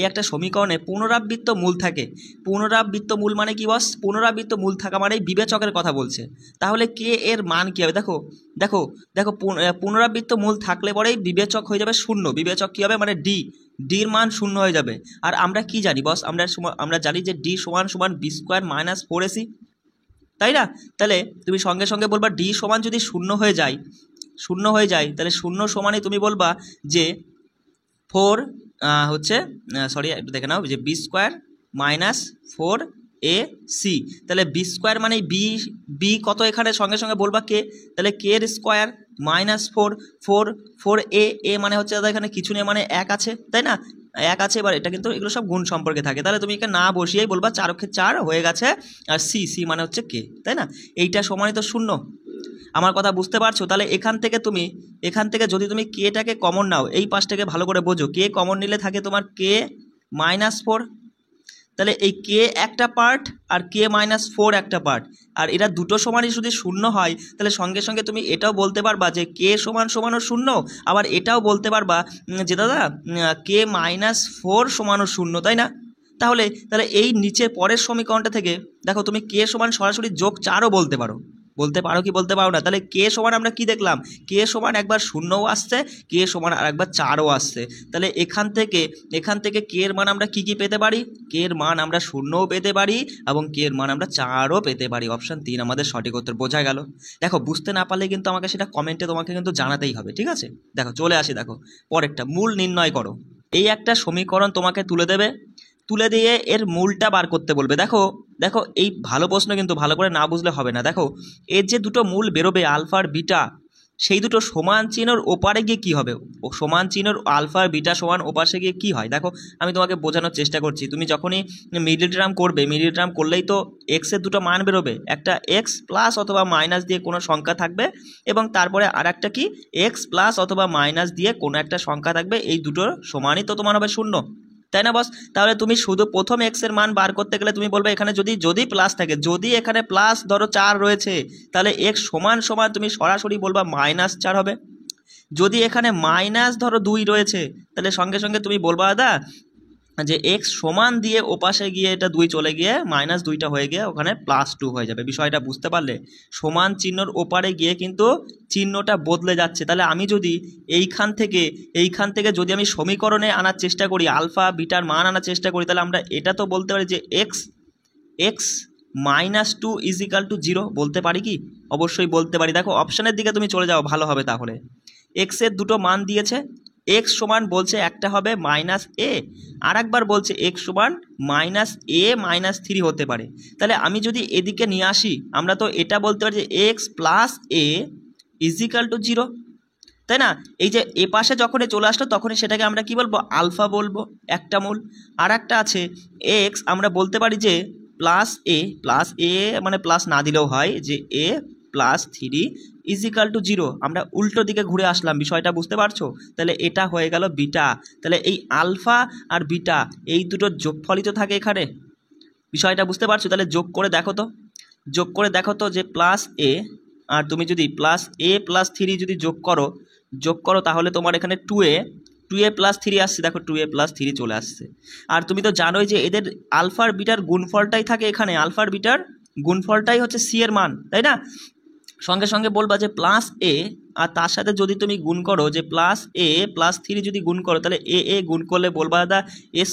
একটা সমীকরণে পুনরাবৃত্ত মূল থাকে, পুনরাবৃত্ত মূল মানে কি বস? পুনরাবৃত্ত মূল থাকা মানে বিবেচকের কথা বলছে, তাহলে কে এর মান কী হবে? দেখো পুনরাবৃত্ত মূল থাকলে পরেই বিবেচক হয়ে যাবে 0, বিবেচক কী হবে মানে ডির মান 0 হয়ে যাবে। আর আমরা কি জানি বস? আমরা জানি যে ডি সমান b² - 4ac, তাই না? তাহলে তুমি সঙ্গে সঙ্গে বলবা ডি সমান যদি 0 হয়ে যায় তাহলে 0 সমানই তুমি বলবা যে 4 হচ্ছে সরি একটু দেখে নাও, যে b² - 4ac, তাহলে b² মানে বি কত এখানে সঙ্গে সঙ্গে বলবা কে, তাহলে কে এর স্কোয়ার -4 মানে হচ্ছে দাদা এখানে কিছু নেই মানে 1 আছে, তাই না? 1 আছে, এবার এটা কিন্তু এগুলো সব গুণ সম্পর্কে থাকে, তাহলে তুমি এখানে না বসিয়েই বলবা 4 × 4 হয়ে গেছে, আর সি মানে হচ্ছে কে, তাই না? এইটা সমানই তো 0। আমার কথা বুঝতে পারছো? তাহলে এখান থেকে যদি তুমি কেটাকে কমন নাও, এই পাশটাকে ভালো করে বোঝো, কে কমন নিলে থাকে তোমার কে -4, তাহলে এই কে একটা পার্ট আর কে -4 একটা পার্ট, আর এরা দুটো সমানই যদি 0 হয় তাহলে সঙ্গে সঙ্গে তুমি এটাও বলতে পারবা যে কে সমানও 0, আবার এটাও বলতে পারবা যে দাদা কে -4 সমানও 0, তাই না? তাহলে এই নিচের পরের সমীকরণটা থেকে দেখো তুমি কে সমান সরাসরি +4ও বলতে পারো কি বলতে পারো না? তাহলে কে সমান আমরা কি দেখলাম, কে সমান একবার 0ও আসছে, কে সমান আর একবার 4ও আসছে। তাহলে এখান থেকে কে এর মান আমরা কি পেতে পারি? কে এর মান আমরা 0ও পেতে পারি এবং কে এর মান আমরা 4ও পেতে পারি। অপশান 3 আমাদের সঠিক উত্তর। বোঝা গেল? দেখো বুঝতে না পারলে কিন্তু আমাকে সেটা কমেন্টে তোমাকে কিন্তু জানাতেই হবে, ঠিক আছে? দেখো চলে আসি, দেখো পরেরটা, মূল নির্ণয় করো। এই একটা সমীকরণ তোমাকে তুলে দিয়ে এর মূলটা বার করতে বলবে। দেখো এই ভালো প্রশ্ন, কিন্তু ভালো করে না বুঝলে হবে না। দেখো এর যে দুটো মূল বেরোবে আলফা আর বিটা, সেই দুটো সমান চিহ্নর ওপারে গিয়ে কি হবে? সমান চিহ্নর আলফা আর বিটা সমান ওপাশে গিয়ে কি হয়? দেখো আমি তোমাকে বোঝানোর চেষ্টা করছি। তুমি যখনই মিডল টার্ম করলেই তো এক্স এর দুটো মান বেরোবে, একটা এক্স প্লাস অথবা মাইনাস দিয়ে কোনো সংখ্যা থাকবে, এবং তারপরে আর একটা কি এক্স প্লাস অথবা মাইনাস দিয়ে কোনো একটা সংখ্যা থাকবে, এই দুটোর সমানই তো তোমার হবে 0, তাই না বস? তাহলে তুমি শুধু প্রথম এক্স এর মান বার করতে গেলে তুমি বলবে এখানে যদি প্লাস থাকে, যদি এখানে প্লাস ধরো 4 রয়েছে তাহলে এক্স সমান তুমি সরাসরি বলবা -4 হবে। যদি এখানে মাইনাস ধরো 2 রয়েছে তাহলে সঙ্গে সঙ্গে তুমি বলবা দাদা যে এক্স সমান দিয়ে ওপাশে গিয়ে এটা 2 চলে গিয়ে -2টা হয়ে গিয়ে ওখানে +2 হয়ে যাবে। বিষয়টা বুঝতে পারলে? সমান চিহ্নর ওপারে গিয়ে কিন্তু চিহ্নটা বদলে যাচ্ছে। তাহলে আমি যদি এইখান থেকে যদি আমি সমীকরণে আনার চেষ্টা করি, আলফা বিটার মান আনার চেষ্টা করি, তাহলে আমরা এটা তো বলতে পারি যে এক্স -2 = 0 বলতে পারি কি? অবশ্যই বলতে পারি। দেখো অপশানের দিকে তুমি চলে যাও, ভালো হবে তাহলে। এক্সের দুটো মান দিয়েছে, এক্স সমান বলছে একটা হবে -a, আর একবার বলছে এক্স সমান -a -3 হতে পারে। তাহলে আমি যদি এদিকে নিয়ে আসি, আমরা তো এটা বলতে পারি যে এক্স প্লাস a = 0, তাই না? এই যে এ পাশে যখনই চলে আসলো তখনই সেটাকে আমরা কি বলবো? আলফা বলবো, একটা মূল। আর একটা আছে এক্স, আমরা বলতে পারি যে প্লাস এ মানে প্লাস না দিলেও হয়, যে a + 3 = 0। আমরা উল্টো দিকে ঘুরে আসলাম, বিষয়টা বুঝতে পারছো? তাহলে এটা হয়ে গেল বিটা। তাহলে এই আলফা আর বিটা এই দুটোর যোগফলই তো থাকে এখানে। বিষয়টা বুঝতে পারছো? তাহলে যোগ করে দেখো তো যে প্লাস এ, আর তুমি যদি +a + 3 যদি যোগ করো তাহলে তোমার এখানে 2a + 3 আসছে। দেখো 2a + 3 চলে আসছে। আর তুমি তো জানোই যে এদের আলফার বিটার গুণফলটাই থাকে এখানে, আলফার বিটার গুণফলটাই হচ্ছে সি এর মান, তাই না? সঙ্গে সঙ্গে বলবা যে +a, আর তার সাথে যদি তুমি গুণ করো যে +a + 3 যদি গুণ করো, তাহলে এ গুণ করলে বলবা দাদা a²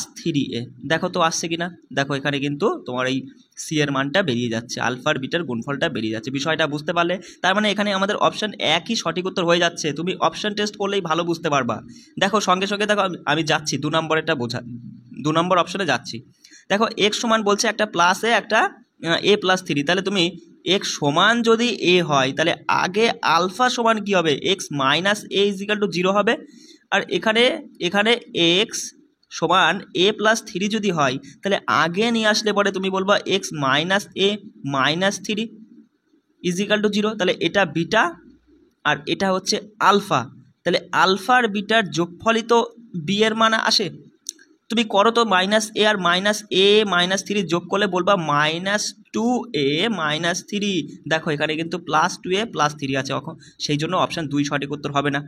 + 3a। দেখো তো আসছে কিনা? দেখো এখানে কিন্তু তোমার এই সি এর মানটা বেরিয়ে যাচ্ছে, আলফার বিটার গুণফলটা বেরিয়ে যাচ্ছে। বিষয়টা বুঝতে পারলে? তার মানে এখানে আমাদের অপশান একই সঠিক উত্তর হয়ে যাচ্ছে। তুমি অপশান টেস্ট করলেই ভালো বুঝতে পারবা। দেখো সঙ্গে দেখো আমি যাচ্ছি 2 নম্বরেরটা বোঝা, 2 নম্বর অপশানে যাচ্ছি। দেখো এক্স সমান বলছে একটা +a একটা a + 3। তাহলে তুমি এক্স সমান যদি এ হয় তাহলে আগে আলফা সমান কি হবে? এক্স -a = 0 হবে। আর এখানে এক্স সমান a + 3 যদি হয় তাহলে আগে নিয়ে আসলে পরে তুমি বলবা এক্স -a -3 = 0। তাহলে এটা বিটা আর এটা হচ্ছে আলফা। তাহলে আলফার বিটার যোগফলই তো বি এর মান আসে। তুমি করো তো -a আর -a -3 যোগ করলে বলবা -2a -3। দেখো এখানে কিন্তু +2a +3 আছে, সেই জন্য অপশান 2 সঠিক উত্তর হবে না।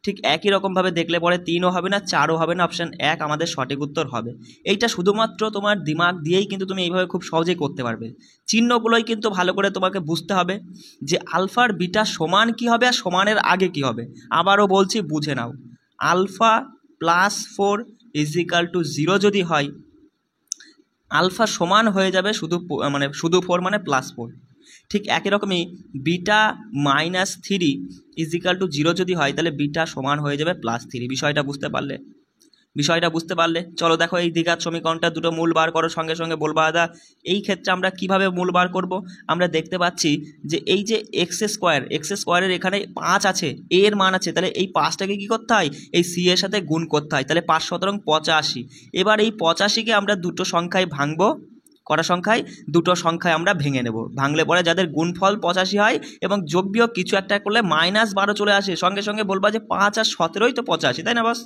ঠিক একই রকমভাবে দেখলে পরে 3ও হবে না, 4ও হবে না, অপশান 1 আমাদের সঠিক উত্তর হবে। এইটা শুধুমাত্র তোমার দিমাগ দিয়েই কিন্তু তুমি এইভাবে খুব সহজেই করতে পারবে। চিহ্নগুলোই কিন্তু ভালো করে তোমাকে বুঝতে হবে যে আলফার বিটা সমান কি হবে আর সমানের আগে কি হবে। আবারও বলছি, বুঝে নাও। আলফা +4 = 0 যদি হয়, আলফা সমান হয়ে যাবে শুধু 4 মানে +4। ঠিক একই রকমই বিটা -3 = 0 যদি হয় তাহলে বিটা সমান হয়ে যাবে +3। বিষয়টা বুঝতে পারলে? চলো দেখো এই দ্বিঘাত সমীকরণটা দুটো মূল বার করো। সঙ্গে সঙ্গে বলবা দাদা এই ক্ষেত্রে আমরা কিভাবে মূল বার করব? আমরা দেখতে পাচ্ছি যে এই যে x² এখানে 5 আছে, a এর মান আছে, তাহলে এই 5টাকে কি করতে হয়? এই c এর সাথে গুণ করতে হয়। তাহলে 5 × 85। এবার এই 85কে আমরা দুটো সংখ্যায় ভাঙবো। কটা সংখ্যায়? দুটো সংখ্যায় আমরা ভেঙে নেব। ভাঙলে পরে যাদের গুণফল 85 হয় এবং যোগ বিয়োগ কিছু একটা করলে -12 চলে আসে, সঙ্গে সঙ্গে বলবা যে 5 আর 17ই তো 85, তাই না বস?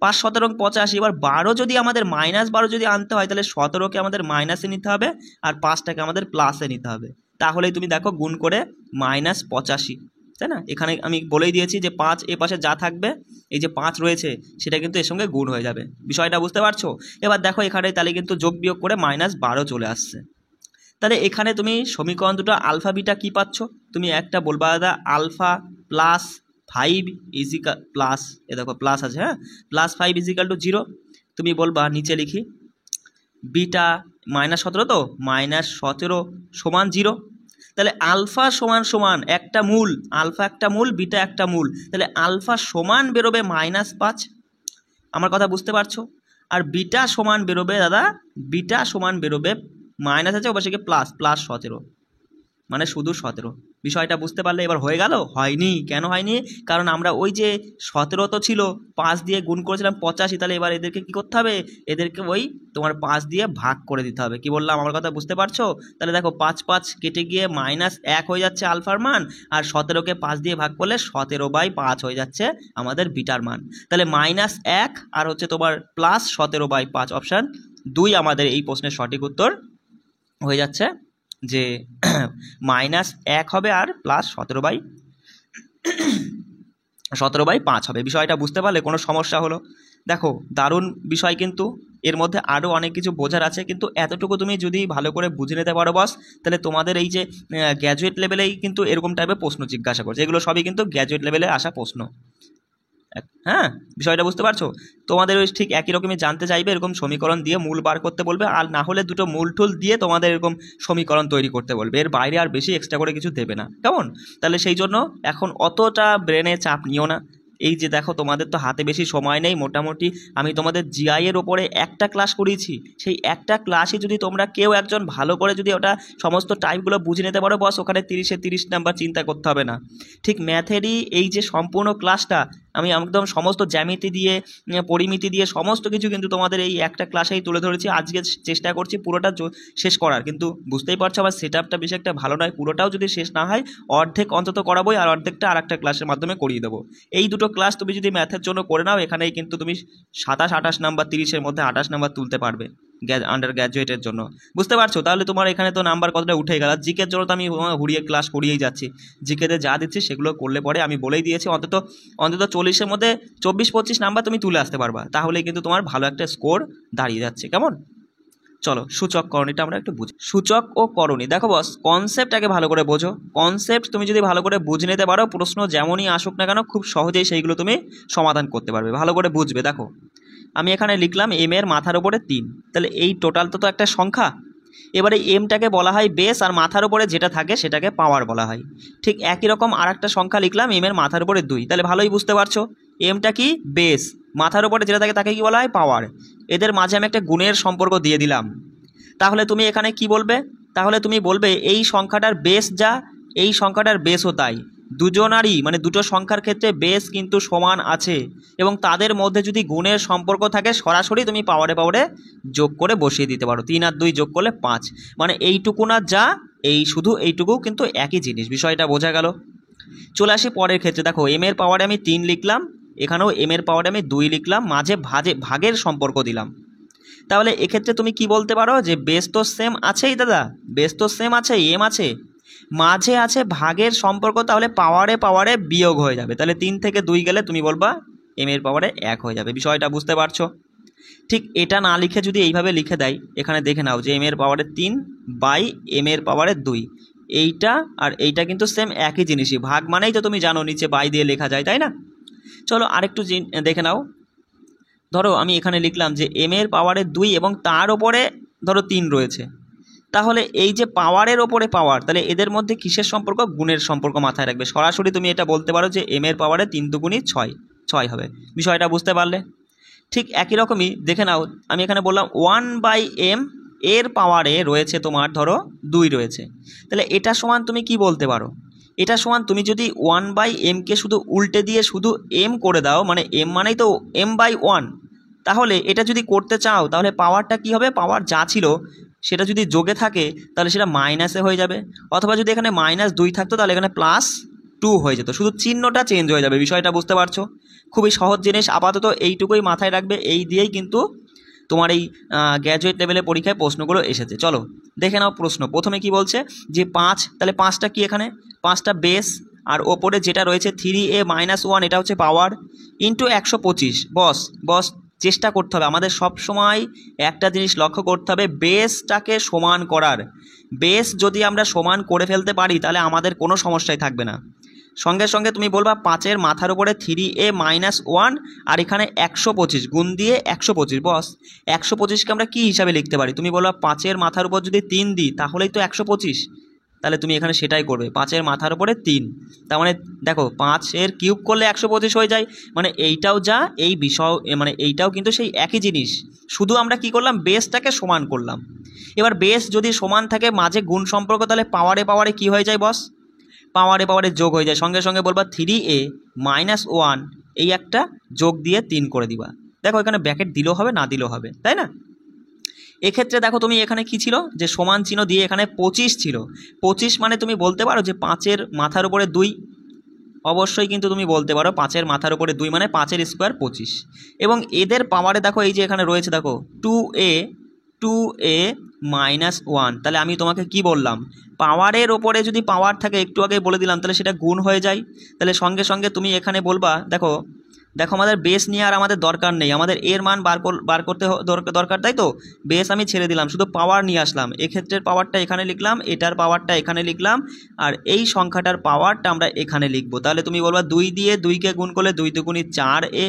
5 17 85। এবার 12 যদি আমাদের -12 যদি আনতে হয় তাহলে 17কে আমাদের মাইনাসে নিতে হবে আর 5টাকে আমাদের প্লাসে নিতে হবে। তাহলেই তুমি দেখো গুণ করে -85, তাই না? এখানে আমি বলেই দিয়েছি যে 5 এ পাশে যা থাকবে, এই যে 5 রয়েছে সেটা কিন্তু এর সঙ্গে গুণ হয়ে যাবে। বিষয়টা বুঝতে পারছো? এবার দেখো এখানে তাহলে কিন্তু যোগ বিয়োগ করে -12 চলে আসছে। তাহলে এখানে তুমি সমীকরণ দুটো আলফা বিটা কী পাচ্ছ? তুমি একটা বলবা দাদা আলফা +5 প্লাস, এ দেখো প্লাস আছে, হ্যাঁ, +5 = 0। তুমি বলবা নিচে লিখি বিটা -17 তো -17 সমান 0। তাহলে আলফা সমান একটা মূল, আলফা একটা মূল, বিটা একটা মূল, তাহলে আলফা সমান বেরোবে -5। আমার কথা বুঝতে পারছো? আর বিটা সমান বেরোবে দাদা, বিটা সমান বেরোবে মাইনাস আছে অবশ্যই +17, মানে শুধু 17। বিষয়টা বুঝতে পারলে? এবার হয়ে গেল? হয়নি। কেন হয়নি? কারণ আমরা ওই যে 17 তো ছিল, 5 দিয়ে গুণ করেছিলাম 85, তাহলে এবার এদেরকে কি করতে হবে? এদেরকে ওই তোমার 5 দিয়ে ভাগ করে দিতে হবে। কি বললাম? আমার কথা বুঝতে পারছো? তাহলে দেখো 5 5 কেটে গিয়ে -1 হয়ে যাচ্ছে আলফার মান, আর 17কে 5 দিয়ে ভাগ করলে 17/5 হয়ে যাচ্ছে আমাদের বিটার মান। তাহলে -1 আর হচ্ছে তোমার +17/5, অপশান 2 আমাদের এই প্রশ্নের সঠিক উত্তর হয়ে যাচ্ছে, যে -1 হবে আর +17/5 হবে। বিষয়টা বুঝতে পারলে? কোনো সমস্যা হলো? দেখো দারুণ বিষয়, কিন্তু এর মধ্যে আরও অনেক কিছু বোঝার আছে, কিন্তু এতটুকু তুমি যদি ভালো করে বুঝে নিতে পারো বস, তাহলে তোমাদের এই যে গ্র্যাজুয়েট লেভেলেই কিন্তু এরকম টাইপের প্রশ্ন জিজ্ঞাসা করছে, এগুলো সবই কিন্তু গ্র্যাজুয়েট লেভেলে আসা প্রশ্ন। হ্যাঁ, বিষয়টা বুঝতে পারছো? তোমাদের ওই ঠিক একই রকমই জানতে চাইবে, এরকম সমীকরণ দিয়ে মূল বার করতে বলবে, আর না হলে দুটো মূল টুল দিয়ে তোমাদের এরকম সমীকরণ তৈরি করতে বলবে, এর বাইরে আর বেশি এক্সট্রা করে কিছু দেবে না, কেমন? তাহলে সেই জন্য এখন অতটা ব্রেনে চাপ নিও না। এই যে দেখো তোমাদের তো হাতে বেশি সময় নেই, মোটামুটি আমি তোমাদের জিআই এর ওপরে একটা ক্লাস করিয়েছি, সেই একটা ক্লাসে যদি তোমরা কেউ একজন ভালো করে যদি ওটা সমস্ত টাইপগুলো বুঝে নিতে পারো বস, ওখানে 30-এ 30 নাম্বার চিন্তা করতে হবে না। ঠিক ম্যাথেরই এই যে সম্পূর্ণ ক্লাসটা আমি একদম সমস্ত জ্যামিতি দিয়ে পরিমিতি দিয়ে সমস্ত কিছু কিন্তু তোমাদের এই একটা ক্লাসেই তুলে ধরেছি। আজকে চেষ্টা করছি পুরোটা শেষ করার, কিন্তু বুঝতেই পারছো আমার সেট আপটা বেশি একটা ভালো নয়, পুরোটাও যদি শেষ না হয় অর্ধেক অন্তত করাবোই, আর অর্ধেকটা আর একটা ক্লাসের মাধ্যমে করিয়ে দেবো। এই দুটো ক্লাস তুমি যদি ম্যাথের জন্য করে নাও, এখানেই কিন্তু তুমি 27-28 নাম্বার, 30-এর মধ্যে 28 নাম্বার তুলতে পারবে আন্ডার গ্র্যাজুয়েটের জন্য, বুঝতে পারছো? তাহলে তোমার এখানে তো নাম্বার কতটা উঠে গেল। জিকের জন্য তো আমি হুড়িয়ে ক্লাস করিয়েই যাচ্ছি, জিকেতে যা দিচ্ছি সেগুলো করলে পরে আমি বলেই দিয়েছি অন্তত 40-এর মধ্যে 24-25 নাম্বার তুমি তুলে আসতে পারবা, তাহলেই কিন্তু তোমার ভালো একটা স্কোর দাঁড়িয়ে যাচ্ছে, কেমন? চলো সূচক করণীটা আমরা একটু বুঝি। সূচক ও করণী, দেখো বস কনসেপ্ট আগে ভালো করে বোঝো। কনসেপ্ট তুমি যদি ভালো করে বুঝে নিতে পারো, প্রশ্ন যেমনই আসুক না কেন খুব সহজেই সেইগুলো তুমি সমাধান করতে পারবে, ভালো করে বুঝবে। দেখো আমি এখানে লিখলাম এম এর মাথার উপরে 3, তাহলে এই টোটাল তো একটা সংখ্যা। এবারে এমটাকে বলা হয় বেস, আর মাথার উপরে যেটা থাকে সেটাকে পাওয়ার বলা হয়। ঠিক একই রকম আর একটা সংখ্যা লিখলাম এম এর মাথার উপরে 2, তাহলে ভালোই বুঝতে পারছো এমটা কি বেস, মাথার উপরে যেটা থাকে তাকে কি বলা হয় পাওয়ার। এদের মাঝে আমি একটা গুণের সম্পর্ক দিয়ে দিলাম, তাহলে তুমি এখানে কি বলবে? তাহলে তুমি বলবে এই সংখ্যাটার বেস যা, এই সংখ্যাটার বেসও তাই, দুজনারই মানে দুটো সংখ্যার ক্ষেত্রে বেস কিন্তু সমান আছে, এবং তাদের মধ্যে যদি গুণের সম্পর্ক থাকে সরাসরি তুমি পাওয়ারে পাওয়ারে যোগ করে বসিয়ে দিতে পারো। 3 আর 2 যোগ করলে 5, মানে এইটুকু না যা এই শুধু এইটুকু কিন্তু একই জিনিস, বিষয়টা বোঝা গেল? চলে আসি পরের ক্ষেত্রে। দেখো এম এর পাওয়ারে আমি 3 লিখলাম, এখানেও এম এর পাওয়ারে আমি 2 লিখলাম, মাঝে ভাগের সম্পর্ক দিলাম। তাহলে এক্ষেত্রে তুমি কি বলতে পারো যে বেস তো সেম আছেই দাদা, বেস তো সেম আছে, এম আছে, মাঝে আছে ভাগের সম্পর্ক, তাহলে পাওয়ারে পাওয়ারে বিয়োগ হয়ে যাবে, তাহলে 3 থেকে 2 গেলে তুমি বলবা এম এর পাওয়ারে 1 হয়ে যাবে। বিষয়টা বুঝতে পারছো? ঠিক এটা না লিখে যদি এইভাবে লিখে দেয়, এখানে দেখে নাও যে এম এর পাওয়ারে 3 বাই এম এর পাওয়ারে 2, এইটা আর এইটা কিন্তু সেম একই জিনিসই, ভাগ মানেই তো তুমি জানো নিচে বাই দিয়ে লেখা যায়, তাই না? চলো আরেকটু দেখে নাও। ধরো আমি এখানে লিখলাম যে এম এর পাওয়ারে 2 এবং তার ওপরে ধরো 3 রয়েছে, তাহলে এই যে পাওয়ারের ওপরে পাওয়ার, তাহলে এদের মধ্যে কিসের সম্পর্ক? গুণের সম্পর্ক মাথায় রাখবে। সরাসরি তুমি এটা বলতে পারো যে এম এর পাওয়ারে 3 দুগুণী 6 হবে। বিষয়টা বুঝতে পারলে? ঠিক একই রকমই দেখে নাও, আমি এখানে বললাম 1/m এর পাওয়ারে রয়েছে তোমার ধরো 2 রয়েছে, তাহলে এটা সমান তুমি কি বলতে পারো? এটা সমান তুমি যদি 1/mকে শুধু উল্টে দিয়ে শুধু m করে দাও, মানে m মানেই তো m/1, তাহলে এটা যদি করতে চাও তাহলে পাওয়ারটা কি হবে? পাওয়ার যা ছিল সেটা যদি যোগে থাকে তাহলে সেটা মাইনাসে হয়ে যাবে, অথবা যদি এখানে -2 থাকতো তাহলে এখানে +2 হয়ে যেত, শুধু চিহ্নটা চেঞ্জ হয়ে যাবে। বিষয়টা বুঝতে পারছো? খুবই সহজ জিনিস, আপাতত এইটুকুই মাথায় রাখবে, এই দিয়েই কিন্তু তোমার এই গ্র্যাজুয়েট লেভেলের পরীক্ষায় প্রশ্নগুলো এসেছে। চলো দেখে নাও প্রশ্ন। প্রথমে কি বলছে যে 5, তাহলে 5টা কি? এখানে 5টা বেস, আর ওপরে যেটা রয়েছে 3a-1, এটা হচ্ছে পাওয়ার, ইন্টু 125। বস চেষ্টা করতে হবে, আমাদের সব সময় একটা জিনিস লক্ষ্য করতে হবে, বেসটাকে সমান করার। বেস যদি আমরা সমান করে ফেলতে পারি তাহলে আমাদের কোনো সমস্যাই থাকবে না। সঙ্গে সঙ্গে তুমি বলবা 5-এর মাথার উপরে 3a-1, আর এখানে 125 গুণ দিয়ে 125। বস 125কে আমরা কী হিসাবে লিখতে পারি? তুমি বলবা 5-এর মাথার উপর যদি 3 দিই তাহলেই তো 125, তাহলে তুমি এখানে সেটাই করবে, 5-এর মাথার উপরে 3, তার মানে দেখো 5-এর কিউব করলে 125 হয়ে যায়, মানে এইটাও যা এই বিষয়, মানে এইটাও কিন্তু সেই একই জিনিস, শুধু আমরা কি করলাম? বেসটাকে সমান করলাম। এবার বেস যদি সমান থাকে, মাঝে গুণ সম্পর্ক, তাহলে পাওয়ারে পাওয়ারে কী হয়ে যায় বস? পাওয়ারে পাওয়ারে যোগ হয়ে যায়। সঙ্গে সঙ্গে বলবা 3a-1, এই একটা যোগ দিয়ে 3 করে দিবা। দেখো এখানে ব্র্যাকেট দিলেও হবে, না দিলেও হবে, তাই না? এক্ষেত্রে দেখো তুমি এখানে কি ছিল যে সমান চিহ্ন দিয়ে এখানে 25 ছিল, 25 মানে তুমি বলতে পারো যে 5-এর মাথার উপরে 2, অবশ্যই কিন্তু তুমি বলতে পারো 5-এর মাথার উপরে 2 মানে 5-এর স্কোয়ার 25, এবং এদের পাওয়ারে দেখো এই যে এখানে রয়েছে দেখো 2a-1, তাহলে আমি তোমাকে কি বললাম? পাওয়ারের ওপরে যদি পাওয়ার থাকে, একটু আগে বলে দিলাম, তাহলে সেটা গুণ হয়ে যায়, তাহলে সঙ্গে সঙ্গে তুমি এখানে বলবা দেখো দেখো আমাদের বেস নিয়ে আর আমাদের দরকার নেই, আমাদের এর মান বার করতে দরকার, তাই তো বেস আমি ছেড়ে দিলাম, শুধু পাওয়ার নিয়ে আসলাম। এক্ষেত্রের পাওয়ারটা এখানে লিখলাম, এটার পাওয়ারটা এখানে লিখলাম, আর এই সংখ্যাটার পাওয়ারটা আমরা এখানে লিখবো। তাহলে তুমি বলবা 2 দিয়ে 2কে গুণ করলে 2 দুগুণি 4a,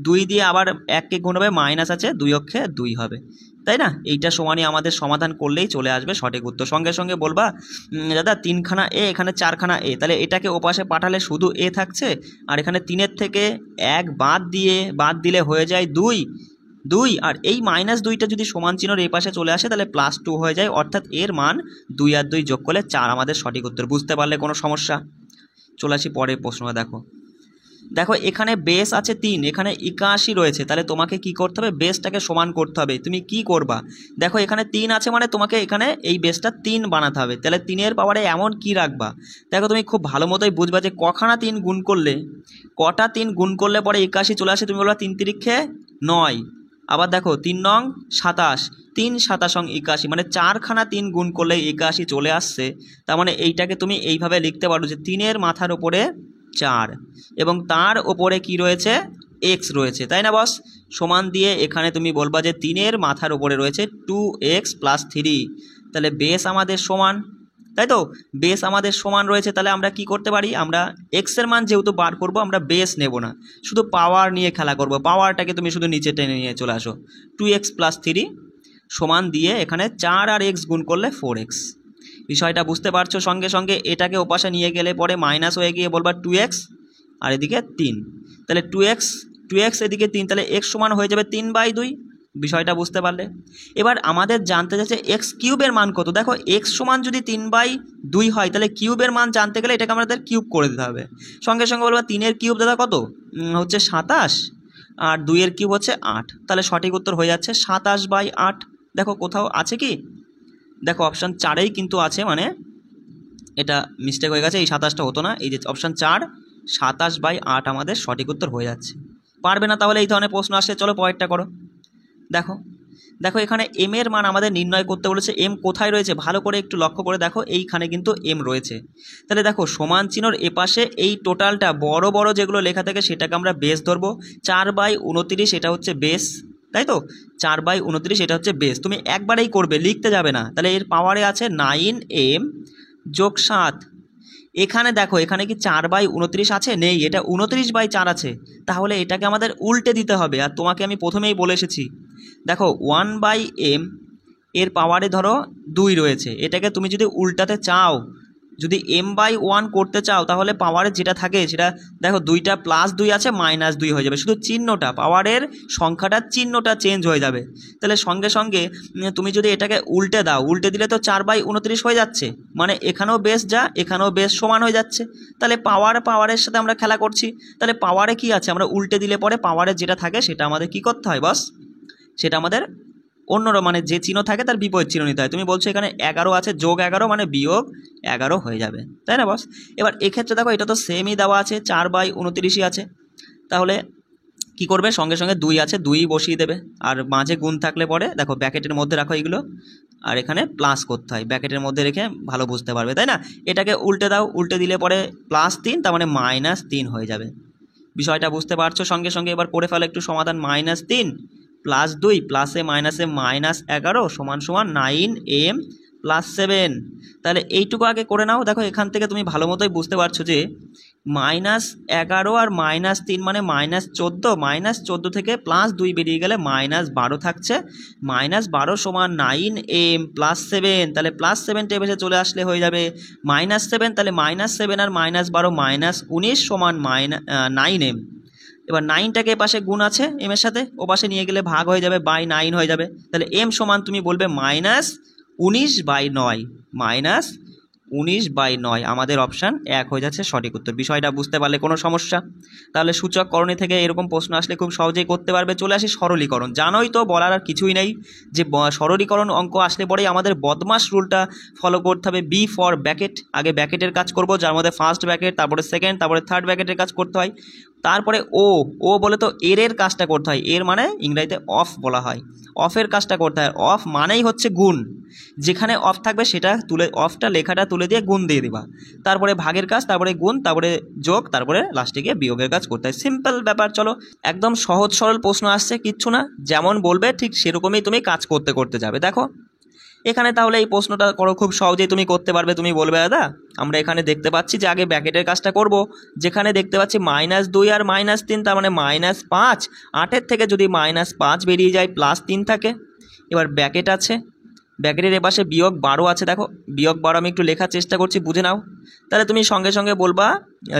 2 দিয়ে আবার 1কে গুণ হবে, মাইনাস আছে 2 অক্ষে 2 হবে, তাই না? এইটা সমানই আমাদের সমাধান করলেই চলে আসবে সঠিক উত্তর। সঙ্গে সঙ্গে বলবা দাদা 3খানা এ, এখানে 4খানা এ, তাহলে এটাকে ওপাশে পাঠালে শুধু এ থাকছে, আর এখানে 3-এর থেকে 1 বাদ দিলে হয়ে যায় 2, আর এই -2টা যদি সমান চিহ্নর এই পাশে চলে আসে তাহলে +2 হয়ে যায়, অর্থাৎ এর মান 2 আর 2 যোগ করলে 4 আমাদের সঠিক উত্তর। বুঝতে পারলে কোনো সমস্যা? চলে আসি পরের প্রশ্নটা। দেখো এখানে বেস আছে 3, এখানে 81 রয়েছে, তাহলে তোমাকে কি করতে হবে, বেসটাকে সমান করতে হবে। তুমি কি করবা, দেখো এখানে 3 আছে মানে তোমাকে এখানে এই বেসটা 3 বানাতে হবে, তাহলে 3-এর পাওয়ারে এমন কি রাখবা। দেখো তুমি খুব ভালো মতোই বুঝবা যে কটা 3 গুণ করলে পরে 81 চলে আসে। তুমি বলবা 3 তিরিক্ষে 9, আবার দেখো 3 নং 27, 3 27 81, মানে 4খানা 3 গুণ করলে 81 চলে আসছে। তার মানে এইটাকে তুমি এইভাবে লিখতে পারো যে 3-এর মাথার উপরে 4 এবং তার ওপরে কি রয়েছে, এক্স রয়েছে, তাই না বস? সমান দিয়ে এখানে তুমি বলবা যে 3-এর মাথার উপরে রয়েছে 2x + 3, তাহলে বেস আমাদের সমান, তাই তো বেস আমাদের সমান রয়েছে। তাহলে আমরা কি করতে পারি, আমরা এক্সের মান যেহেতু বার করব, আমরা বেস নেব না, শুধু পাওয়ার নিয়ে খেলা করব। পাওয়ারটাকে তুমি শুধু নিচে টেনে নিয়ে চলে আসো, 2x + 3 সমান দিয়ে এখানে 4 আর x গুণ করলে 4x। বিষয়টা বুঝতে পারছো? সঙ্গে সঙ্গে এটাকে ওপাশে নিয়ে গেলে পরে মাইনাস হয়ে গিয়ে বলবা 2x, আর এদিকে 3, তাহলে 2x এদিকে 3, তাহলে x সমান হয়ে যাবে 3/2। বিষয়টা বুঝতে পারলে? এবার আমাদের জানতে চাইছে এক্স কিউবের মান কত। দেখো x সমান যদি 3/2 হয়, তাহলে কিউবের মান জানতে গেলে এটাকে আমাদের কিউব করে দিতে হবে। সঙ্গে সঙ্গে বলবা 3-এর কিউব দাদা কত, হচ্ছে 27, আর 2-এর কিউব হচ্ছে 8, তাহলে সঠিক উত্তর হয়ে যাচ্ছে 27/8। দেখো কোথাও আছে কি, দেখো অপশান 4-এই কিন্তু আছে, মানে এটা মিস্টেক হয়ে গেছে, এই 27টা হতো না, এই যে অপশান 4, 27/8 আমাদের সঠিক উত্তর হয়ে যাচ্ছে। পারবে না তাহলে এই ধরনের প্রশ্ন আসলে, চলো পরেরটা করো। দেখো এখানে এম এর মান আমাদের নির্ণয় করতে বলেছে। এম কোথায় রয়েছে ভালো করে একটু লক্ষ্য করে দেখো, এইখানে কিন্তু এম রয়েছে। তাহলে দেখো সমান চিহ্নর এপাশে এই টোটালটা বড় বড় যেগুলো লেখা থাকে সেটাকে আমরা বেস ধরবো। 4/29 এটা হচ্ছে বেস, তাই তো 4/29 এটা হচ্ছে বেস। তুমি একবারেই করবে, লিখতে যাবে না। তাহলে এর পাওয়ারে আছে 9m যোগ 7। এখানে দেখো এখানে কি 4/29 আছে, নেই, এটা 29/4 আছে। তাহলে এটাকে আমাদের উল্টে দিতে হবে। আর তোমাকে আমি প্রথমেই বলে এসেছি, দেখো 1/m এর পাওয়ারে ধরো 2 রয়েছে, এটাকে তুমি যদি উল্টাতে চাও, যদি m/1 করতে চাও, তাহলে পাওয়ারে যেটা থাকে সেটা দেখো 2টা +2 আছে -2 হয়ে যাবে, শুধু চিহ্নটা, পাওয়ারের সংখ্যাটার চিহ্নটা চেঞ্জ হয়ে যাবে। তাহলে সঙ্গে সঙ্গে তুমি যদি এটাকে উল্টে দাও, উল্টে দিলে তো 4/29 হয়ে যাচ্ছে, মানে এখানেও বেস যা এখানেও বেস সমান হয়ে যাচ্ছে। তাহলে পাওয়ারের সাথে আমরা খেলা করছি। তাহলে পাওয়ারে কি আছে, আমরা উল্টে দিলে পরে পাওয়ারে যেটা থাকে সেটা আমাদের কি করতে হয় বস, সেটা আমাদের অন্য মানে যে চিহ্ন থাকে তার বিপরীত চিহ্ন নিতে হয়। তুমি বলছো এখানে 11 আছে, যোগ 11 মানে বিয়োগ 11 হয়ে যাবে, তাই না বস? এবার এক্ষেত্রে দেখো এটা তো সেমই দেওয়া আছে, 4/29ই আছে। তাহলে কি করবে, সঙ্গে সঙ্গে 2 আছে, 2 বসিয়ে দেবে। আর মাঝে গুণ থাকলে পরে দেখো ব্র্যাকেটের মধ্যে রাখো এগুলো, আর এখানে প্লাস করতে হয়, ব্র্যাকেটের মধ্যে রেখে ভালো বুঝতে পারবে, তাই না? এটাকে উল্টে দাও, উল্টে দিলে পরে +3, তার মানে -3 হয়ে যাবে। বিষয়টা বুঝতে পারছো? সঙ্গে সঙ্গে এবার করে ফেলো একটু সমাধান। -3 + 2 +এ -এ -11 সমান 9m + 7। তাহলে এইটুকু আগে করে নাও। দেখো এখান থেকে তুমি ভালো মতোই বুঝতে পারছো যে -11 আর -3 মানে -14, -14 থেকে +2 বেরিয়ে গেলে -12 থাকছে, -12 সমান 9m + 7, তাহলে +7 টেবিলে চলে আসলে হয়ে যাবে -7, তাহলে -7 আর -12 -19 সমান 9m। এবার 9টাকে পাশে গুণ আছে এম এর সাথে, ও পাশে নিয়ে গেলে ভাগ হয়ে যাবে, /9 হয়ে যাবে। তাহলে এম সমান তুমি বলবে -19/9, -19/9 আমাদের অপশান 1 হয়ে যাচ্ছে সঠিক উত্তর। বিষয়টা বুঝতে পারলে কোনো সমস্যা? তাহলে সূচক করণী থেকে এরকম প্রশ্ন আসলে খুব সহজেই করতে পারবে। চলে আসি সরলীকরণ। জানোই তো, বলার আর কিছুই নেই যে সরলীকরণ অঙ্ক আসলে পরেই আমাদের বদমাস রুলটা ফলো করতে হবে। বি ফর ব্র্যাকেট, আগে ব্র্যাকেটের কাজ করব, যার মধ্যে ফার্স্ট ব্র্যাকেট, তারপরে সেকেন্ড, তারপরে থার্ড ব্র্যাকেটের কাজ করতে হয়। তারপরে ও ও বলে তো এর কাজটা করতে হয়, এর মানে ইংরেজিতে অফ বলা হয়, অফের কাজটা করতে হয়। অফ মানেই হচ্ছে গুণ, যেখানে অফ থাকবে সেটা তুলে, অফটা লেখাটা তুলে দিয়ে গুণ দিয়ে দিবা। তারপরে ভাগের কাজ, তারপরে গুণ, তারপরে যোগ, তারপরে লাস্টে গিয়ে বিয়োগের কাজ করতে হয়। সিম্পল ব্যাপার। চলো একদম সহজ সরল প্রশ্ন আসছে, কিচ্ছু না, যেমন বলবে ঠিক সেরকমই তুমি কাজ করতে করতে যাবে। দেখো এখানে তাহলে এই প্রশ্নটা করো, খুব সহজেই তুমি করতে পারবে। তুমি বলবে দাদা আমরা এখানে দেখতে পাচ্ছি যে আগে ব্র্যাকেটের কাজটা করব, যেখানে দেখতে পাচ্ছি -2 আর -3, তার মানে -5, 8-এর থেকে যদি -5 বেরিয়ে যায় +3 থাকে। এবার ব্র্যাকেট আছে, ব্র্যাকেটের এপাশে -12 আছে। দেখো -12 আমি একটু লেখার চেষ্টা করছি, বুঝে নাও। তাহলে তুমি সঙ্গে সঙ্গে বলবা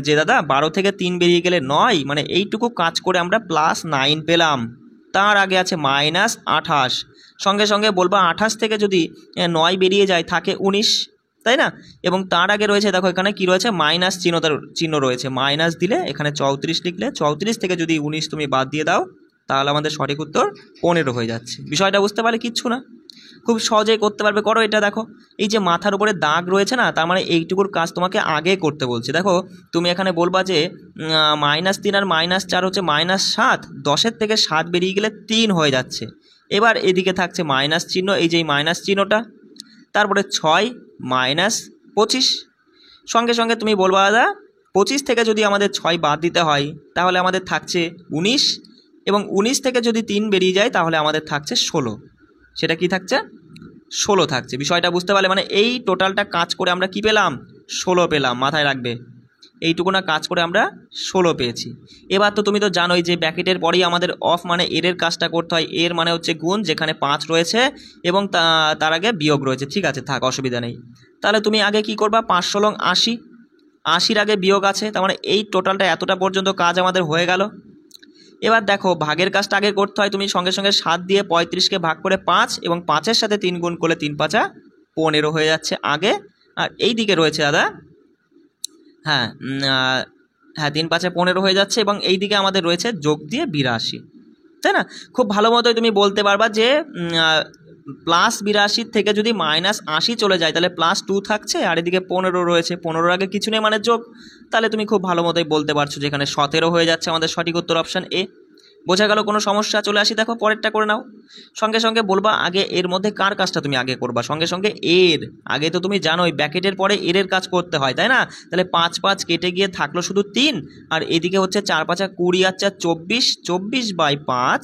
যে দাদা 12 থেকে 3 বেরিয়ে গেলে 9, মানে এইটুকু কাজ করে আমরা +9 পেলাম। তার আগে আছে -28, সঙ্গে সঙ্গে বলবা 28 থেকে যদি 9 বেরিয়ে যায় থাকে 19, তাই না? এবং তার আগে রয়েছে দেখো এখানে কি রয়েছে, মাইনাস চিহ্ন রয়েছে, মাইনাস দিলে এখানে 34 লিখলে, 34 থেকে যদি 19 তুমি বাদ দিয়ে দাও তাহলে আমাদের সঠিক উত্তর 15 হয়ে যাচ্ছে। বিষয়টা বুঝতে পারলে কিচ্ছু না, খুব সহজেই করতে পারবে। করো এটা। দেখো এই যে মাথার উপরে দাগ রয়েছে না, তার মানে এইটুকুর কাজ তোমাকে আগে করতে বলছে। দেখো তুমি এখানে বলবা যে -3 আর -4 হচ্ছে -7, 10-এর থেকে 7 বেরিয়ে গেলে 3 হয়ে যাচ্ছে। এবার এদিকে থাকছে মাইনাস চিহ্ন, এই যে মাইনাস চিহ্নটা, তারপরে 6 -25, সঙ্গে সঙ্গে তুমি বলবা দাদা 25 থেকে যদি আমাদের 6 বাদ দিতে হয় তাহলে আমাদের থাকছে 19, এবং 19 থেকে যদি 3 বেরিয়ে যায় তাহলে আমাদের থাকছে 16। সেটা কি থাকছে? 16 থাকছে। বিষয়টা বুঝতে পারলে? মানে এই টোটালটা কাজ করে আমরা কি পেলাম? 16 পেলাম। মাথায় রাখবে, এইটুকু না কাজ করে আমরা 16 পেয়েছি। এবার তো তুমি তো জানোই যে ব্র্যাকেটের পরেই আমাদের অফ মানে এর কাজটা করতে হয়। এর মানে হচ্ছে গুণ, যেখানে 5 রয়েছে এবং তার আগে বিয়োগ রয়েছে। ঠিক আছে, থাক, অসুবিধা নেই। তাহলে তুমি আগে কি করবা? 5 × 80, 80-র আগে বিয়োগ আছে, তার মানে এই টোটালটা এতটা পর্যন্ত কাজ আমাদের হয়ে গেল। এবার দেখো ভাগের কাজটা আগে করতে হয়। তুমি সঙ্গে সঙ্গে 7 দিয়ে 35-কে ভাগ করে 5 এবং 5-এর সাথে 3 গুণ করলে 3×5 = 15 হয়ে যাচ্ছে আগে। আর এই দিকে রয়েছে দাদা, হ্যাঁ 3×5 = 15 হয়ে যাচ্ছে, এবং এই দিকে আমাদের রয়েছে যোগ দিয়ে 82, তাই না? খুব ভালো মতোই তুমি বলতে পারবা যে +82 থেকে যদি -80 চলে যায় তাহলে +2 থাকছে, আর এদিকে 15 রয়েছে, 15-র আগে কিছু নেই মানে যোগ। তাহলে তুমি খুব ভালো মতোই বলতে পারছো যে এখানে 17 হয়ে যাচ্ছে আমাদের সঠিক উত্তর, অপশান এ। বোঝা গেল? কোনো সমস্যা? চলে আসি, দেখো পরেরটা করে নাও। সঙ্গে সঙ্গে বলবা আগে এর মধ্যে কার কাজটা তুমি আগে করবা? সঙ্গে সঙ্গে এর আগে। তো তুমি জানোই ব্র্যাকেটের পরে এর কাজ করতে হয়, তাই না? তাহলে 5 কেটে গিয়ে থাকলো শুধু 3, আর এদিকে হচ্ছে 4×5 = 20 আর 4 = 24, 24/5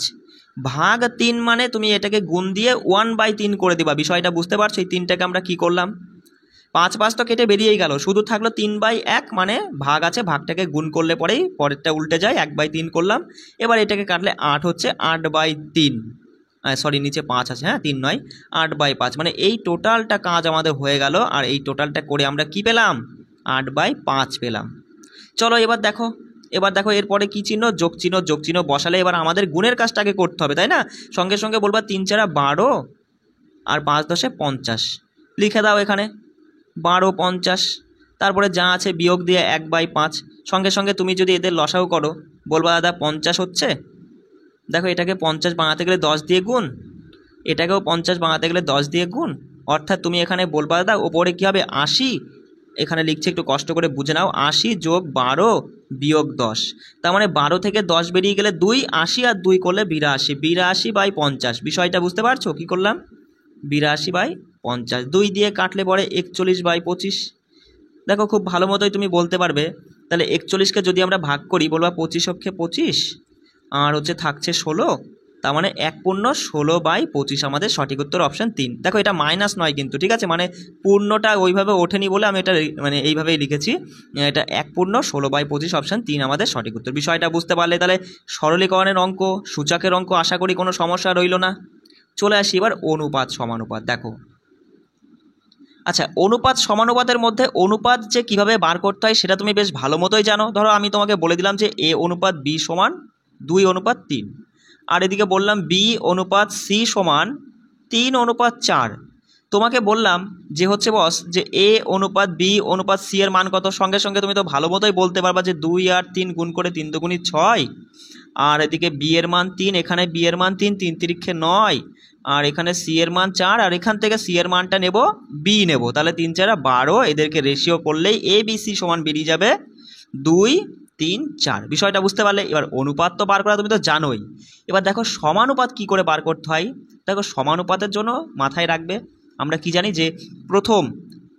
ভাগ 3, মানে তুমি এটাকে গুণ দিয়ে 1/3 করে দিবা। বিষয়টা বুঝতে পারছো? এই 3টাকে আমরা কি করলাম? 5 তো কেটে বেরিয়েই গেল, শুধু থাকলো 3/1, মানে ভাগ আছে, ভাগটাকে গুণ করলে পরেই পরেরটা উল্টে যায়, 1/3 করলাম। এবার এটাকে কাটলে 8 হচ্ছে 8/3, সরি নিচে 5 আছে, হ্যাঁ 3 নয়, 8/5, মানে এই টোটালটা কাজ আমাদের হয়ে গেল। আর এই টোটালটা করে আমরা কি পেলাম? 8/5 পেলাম। চলো এবার দেখো, এরপরে কি চিহ্ন? যোগ চিহ্ন। যোগ চিহ্ন বসালে এবার আমাদের গুণের কাজটাকে করতে হবে, তাই না? সঙ্গে সঙ্গে বলবা 3×4 = 12 আর 5×10 = 50, লিখে দাও এখানে 12 50। তারপরে যা আছে বিয়োগ দিয়ে 1/5। সঙ্গে সঙ্গে তুমি যদি এদের লসাগু করো বলবা দাদা 50 হচ্ছে, দেখো এটাকে 50 বানাতে গেলে 10 দিয়ে গুণ, এটাকেও 50 বানাতে গেলে 10 দিয়ে গুণ, অর্থাৎ তুমি এখানে বলবা দাদা ওপরে কী হবে? 80, এখানে লিখছে একটু কষ্ট করে বুঝে নাও, 80 + 12 - 10, তার মানে 12 থেকে 10 বেরিয়ে গেলে 2, 80 আর 2 করলে 82, 82/50। বিষয়টা বুঝতে পারছো? কী করলাম? 82/50, 2 দিয়ে কাটলে পরে 41/25। দেখো খুব ভালো মতোই তুমি বলতে পারবে। তাহলে 41-কে যদি আমরা ভাগ করি বলবা 25 অক্ষে 25 আর হচ্ছে থাকছে 16, তার মানে 1×16/25 আমাদের সঠিক উত্তর, অপশান 3। দেখো এটা মাইনাস নয় কিন্তু, ঠিক আছে? মানে পূর্ণটা ওইভাবে ওঠেনি বলে আমি এটা মানে এইভাবেই লিখেছি, এটা 1×16/25, অপশান 3 আমাদের সঠিক উত্তর। বিষয়টা বুঝতে পারলে তাহলে সরলীকরণের অঙ্ক, সূচকের অঙ্ক আশা করি কোনো সমস্যা রইল না। চলে আসি এবার অনুপাত সমানুপাত। দেখো আচ্ছা, অনুপাত সমানুপাতের মধ্যে অনুপাত যে কিভাবে বার করতে হয় সেটা তুমি বেশ ভালো মতোই জানো। ধরো আমি তোমাকে বলে দিলাম যে A/B = 2:3, আর এদিকে বললাম B/C = 3:4। তোমাকে বললাম যে হচ্ছে বস যে A/B/C এর মান কত? সঙ্গে সঙ্গে তুমি তো ভালো মতোই বলতে পারবা যে 2 আর 3 গুণ করে 3 × 2 = 6, আর এদিকে B এর মান 3, এখানে B এর মান 3, 3×3 = 9, আর এখানে C এর মান 4, আর এখান থেকে C এর মানটা নেব, B নেব। তাহলে 3×4 = 12, এদেরকে রেশিও করলেই ABC সমান বেরিয়ে যাবে 2, 3 4। বিষয়টা বুঝতে পারলে? এবার অনুপাত তো বার করা তুমি তো জানোই। এবার দেখো সমানুপাত কি করে বার করতে হয়। দেখো সমানুপাতের জন্য মাথায় রাখবে আমরা কি জানি যে প্রথম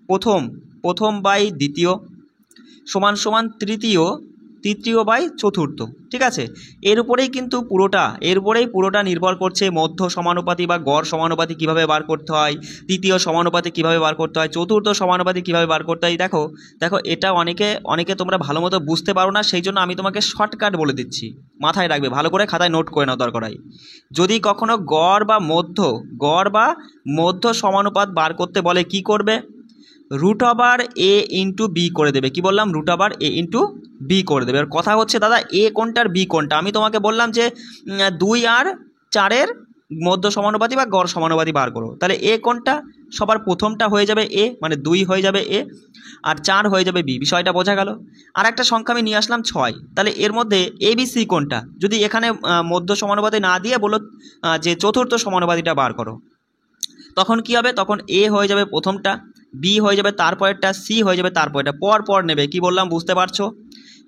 প্রথম প্রথম বাই দ্বিতীয় সমান সমান তৃতীয়, তৃতীয় বাই চতুর্থ। ঠিক আছে, এর উপরেই কিন্তু পুরোটা নির্ভর করছে মধ্য সমানুপাতি বা গড় সমানুপাতি কীভাবে বার করতে হয়, তৃতীয় সমানুপাতি কীভাবে বার করতে হয়, চতুর্থ সমানুপাতি কীভাবে বার করতে হয়। দেখো দেখো এটা অনেকে তোমরা ভালো মতো বুঝতে পারো না, সেই জন্য আমি তোমাকে শর্টকাট বলে দিচ্ছি, মাথায় রাখবে, ভালো করে খাতায় নোট করে নাও দরকার হয়। যদি কখনো গড় বা মধ্য সমানুপাত বার করতে বলে কি করবে, root over a into B করে দেবে। কি বললাম? Root over a into B করে দেবে। আর কথা হচ্ছে দাদা এ কোনটার বি কোনটা? আমি তোমাকে বললাম যে 2 আর 4-এর মধ্য সমানুপাতি বা গড় সমানুপাতি বার করো। তাহলে এ কোনটা? সবার প্রথমটা হয়ে যাবে এ, মানে 2 হয়ে যাবে এ, আর 4 হয়ে যাবে বি। বিষয়টা বোঝা গেল? আর একটা সংখ্যা আমি নিয়ে আসলাম 6। তাহলে এর মধ্যে এ বি সি কোনটা? যদি এখানে মধ্য সমানুপাতি না দিয়ে বলো যে চতুর্থ সমানুপাতিটা বার করো, তখন কি হবে? তখন এ হয়ে যাবে প্রথমটা, বি হয়ে যাবে তারপরেরটা, সি হয়ে যাবে তারপরেরটা, পর নেবে। কি বললাম বুঝতে পারছো?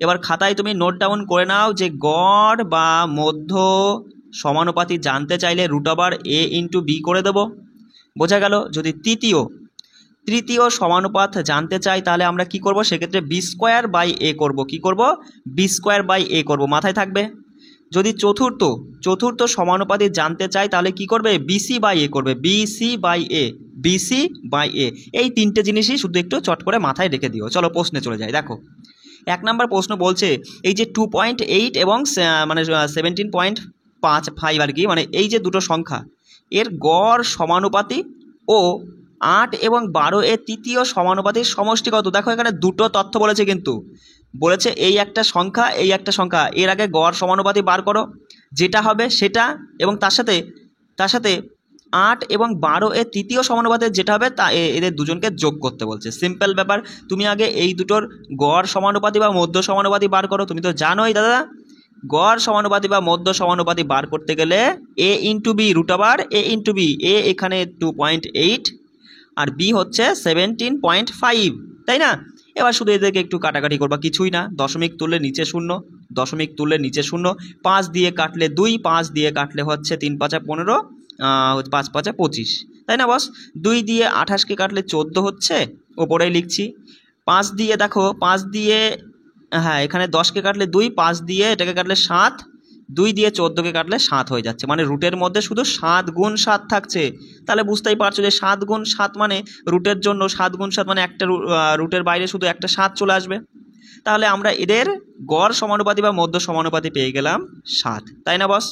এবার খাতায় তুমি নোট ডাউন করে নাও যে গড় বা মধ্য সমানুপাতি জানতে চাইলে root over a into B করে দেবো। বোঝা গেল? যদি তৃতীয় সমানুপাত জানতে চাই তাহলে আমরা কি করব? সেক্ষেত্রে বি স্কোয়ার বাই এ করবো। কি করব? বি স্কোয়ার বাই এ করবো, মাথায় থাকবে। যদি চতুর্থ সমানুপাতি জানতে চাই তাহলে কি করবে? বিসি বাই এ করবে, বিসি বাই এ। এই তিনটে জিনিসই শুধু একটু চট করে মাথায় রেখে দিও। চলো প্রশ্নে চলে যাই। দেখো 1 নম্বর প্রশ্ন বলছে এই যে 2.8 এবং মানে 17.5 আর কি, মানে এই যে দুটো সংখ্যা এর গড় সমানুপাতি ও 8 এবং 12 এর তৃতীয় সমানুপাতির সমষ্টি কত? দেখো এখানে দুটো তথ্য বলেছে, কিন্তু বলেছে এই একটা সংখ্যা এর আগে গড় সমানুপাতি বার করো, যেটা হবে সেটা, এবং তার সাথে 8 এবং 12 এর তৃতীয় সমানুপাতের যেটা হবে তা এদের দুজনকে যোগ করতে বলছে। সিম্পল ব্যাপার, তুমি আগে এই দুটোর গড় সমানুপাতি বা মধ্য সমানুপাতি বার করো। তুমি তো জানোই দাদা গড় সমানুপাতি বা মধ্য সমানুপাতি বার করতে গেলে এ into B, root over a into B. এ এখানে 2.8 আর বি হচ্ছে 17.5, তাই না? এবার শুধু এদেরকে একটু কাটাকাটি করবা, কিছুই না। দশমিক তুললে নিচে 0, 5 দিয়ে কাটলে 2, 5 দিয়ে কাটলে হচ্ছে 3 5 15, 5 5 25, তাই না বস? 2 দিয়ে 28কে কাটলে 14 হচ্ছে, ওপরেই লিখছি। 5 দিয়ে দেখো, 5 দিয়ে হ্যাঁ এখানে 10কে কাটলে 2, 5 দিয়ে এটাকে কাটলে 7, 2 দিয়ে 14কে কাটলে 7 হয়ে যাচ্ছে, মানে রুটের মধ্যে শুধু 7 গুণ 7 থাকছে। তাহলে বুঝতেই পারছো যে 7 গুণ 7 মানে রুটের জন্য 7 গুণ 7 মানে একটা রুটের বাইরে শুধু একটা 7 চলে আসবে। তাহলে আমরা এদের গড় সমানুপাতি বা মধ্য সমানুপাতি পেয়ে গেলাম 7, তাই না বস?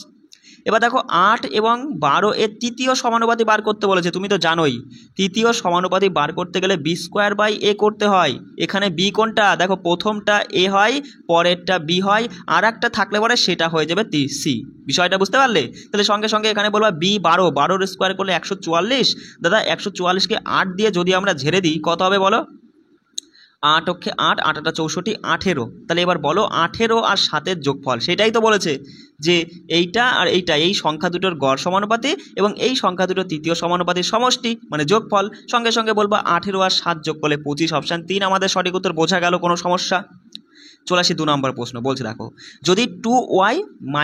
এবার দেখো 8 এবং 12 এর তৃতীয় সমানুপাতি বার করতে বলেছে। তুমি তো জানোই তৃতীয় সমানুপাতি বার করতে গেলে বি স্কোয়ার বাই এ করতে হয়। এখানে বি কোনটা? দেখো প্রথমটা এ হয়, পরেরটা বি হয়, আর একটা থাকলে পরে সেটা হয়ে যাবে সি। বিষয়টা বুঝতে পারলে? তাহলে সঙ্গে সঙ্গে এখানে বলবা বি 12 স্কোয়ার করলে 144। দাদা 144কে 8 দিয়ে যদি আমরা ঝেড়ে দিই কত হবে বলো? 8 অক্ষে 8, 8 8 64, 18। তাহলে এবার বলো 18 আর 7-এর যোগফল। সেটাই তো বলেছে যে এইটা আর এইটা, এই সংখ্যা দুটোর গড় সমানুপাতি এবং এই সংখ্যা দুটোর তৃতীয় সমানুপাতির সমষ্টি মানে যোগফল। সঙ্গে সঙ্গে বলবো 18 আর 7 যোগ করলে 25, অপশান 3 আমাদের সঠিক উত্তর। বোঝা গেল? কোনো সমস্যা? চলে আসি 2 নম্বর প্রশ্ন। বলছে দেখো যদি 2y -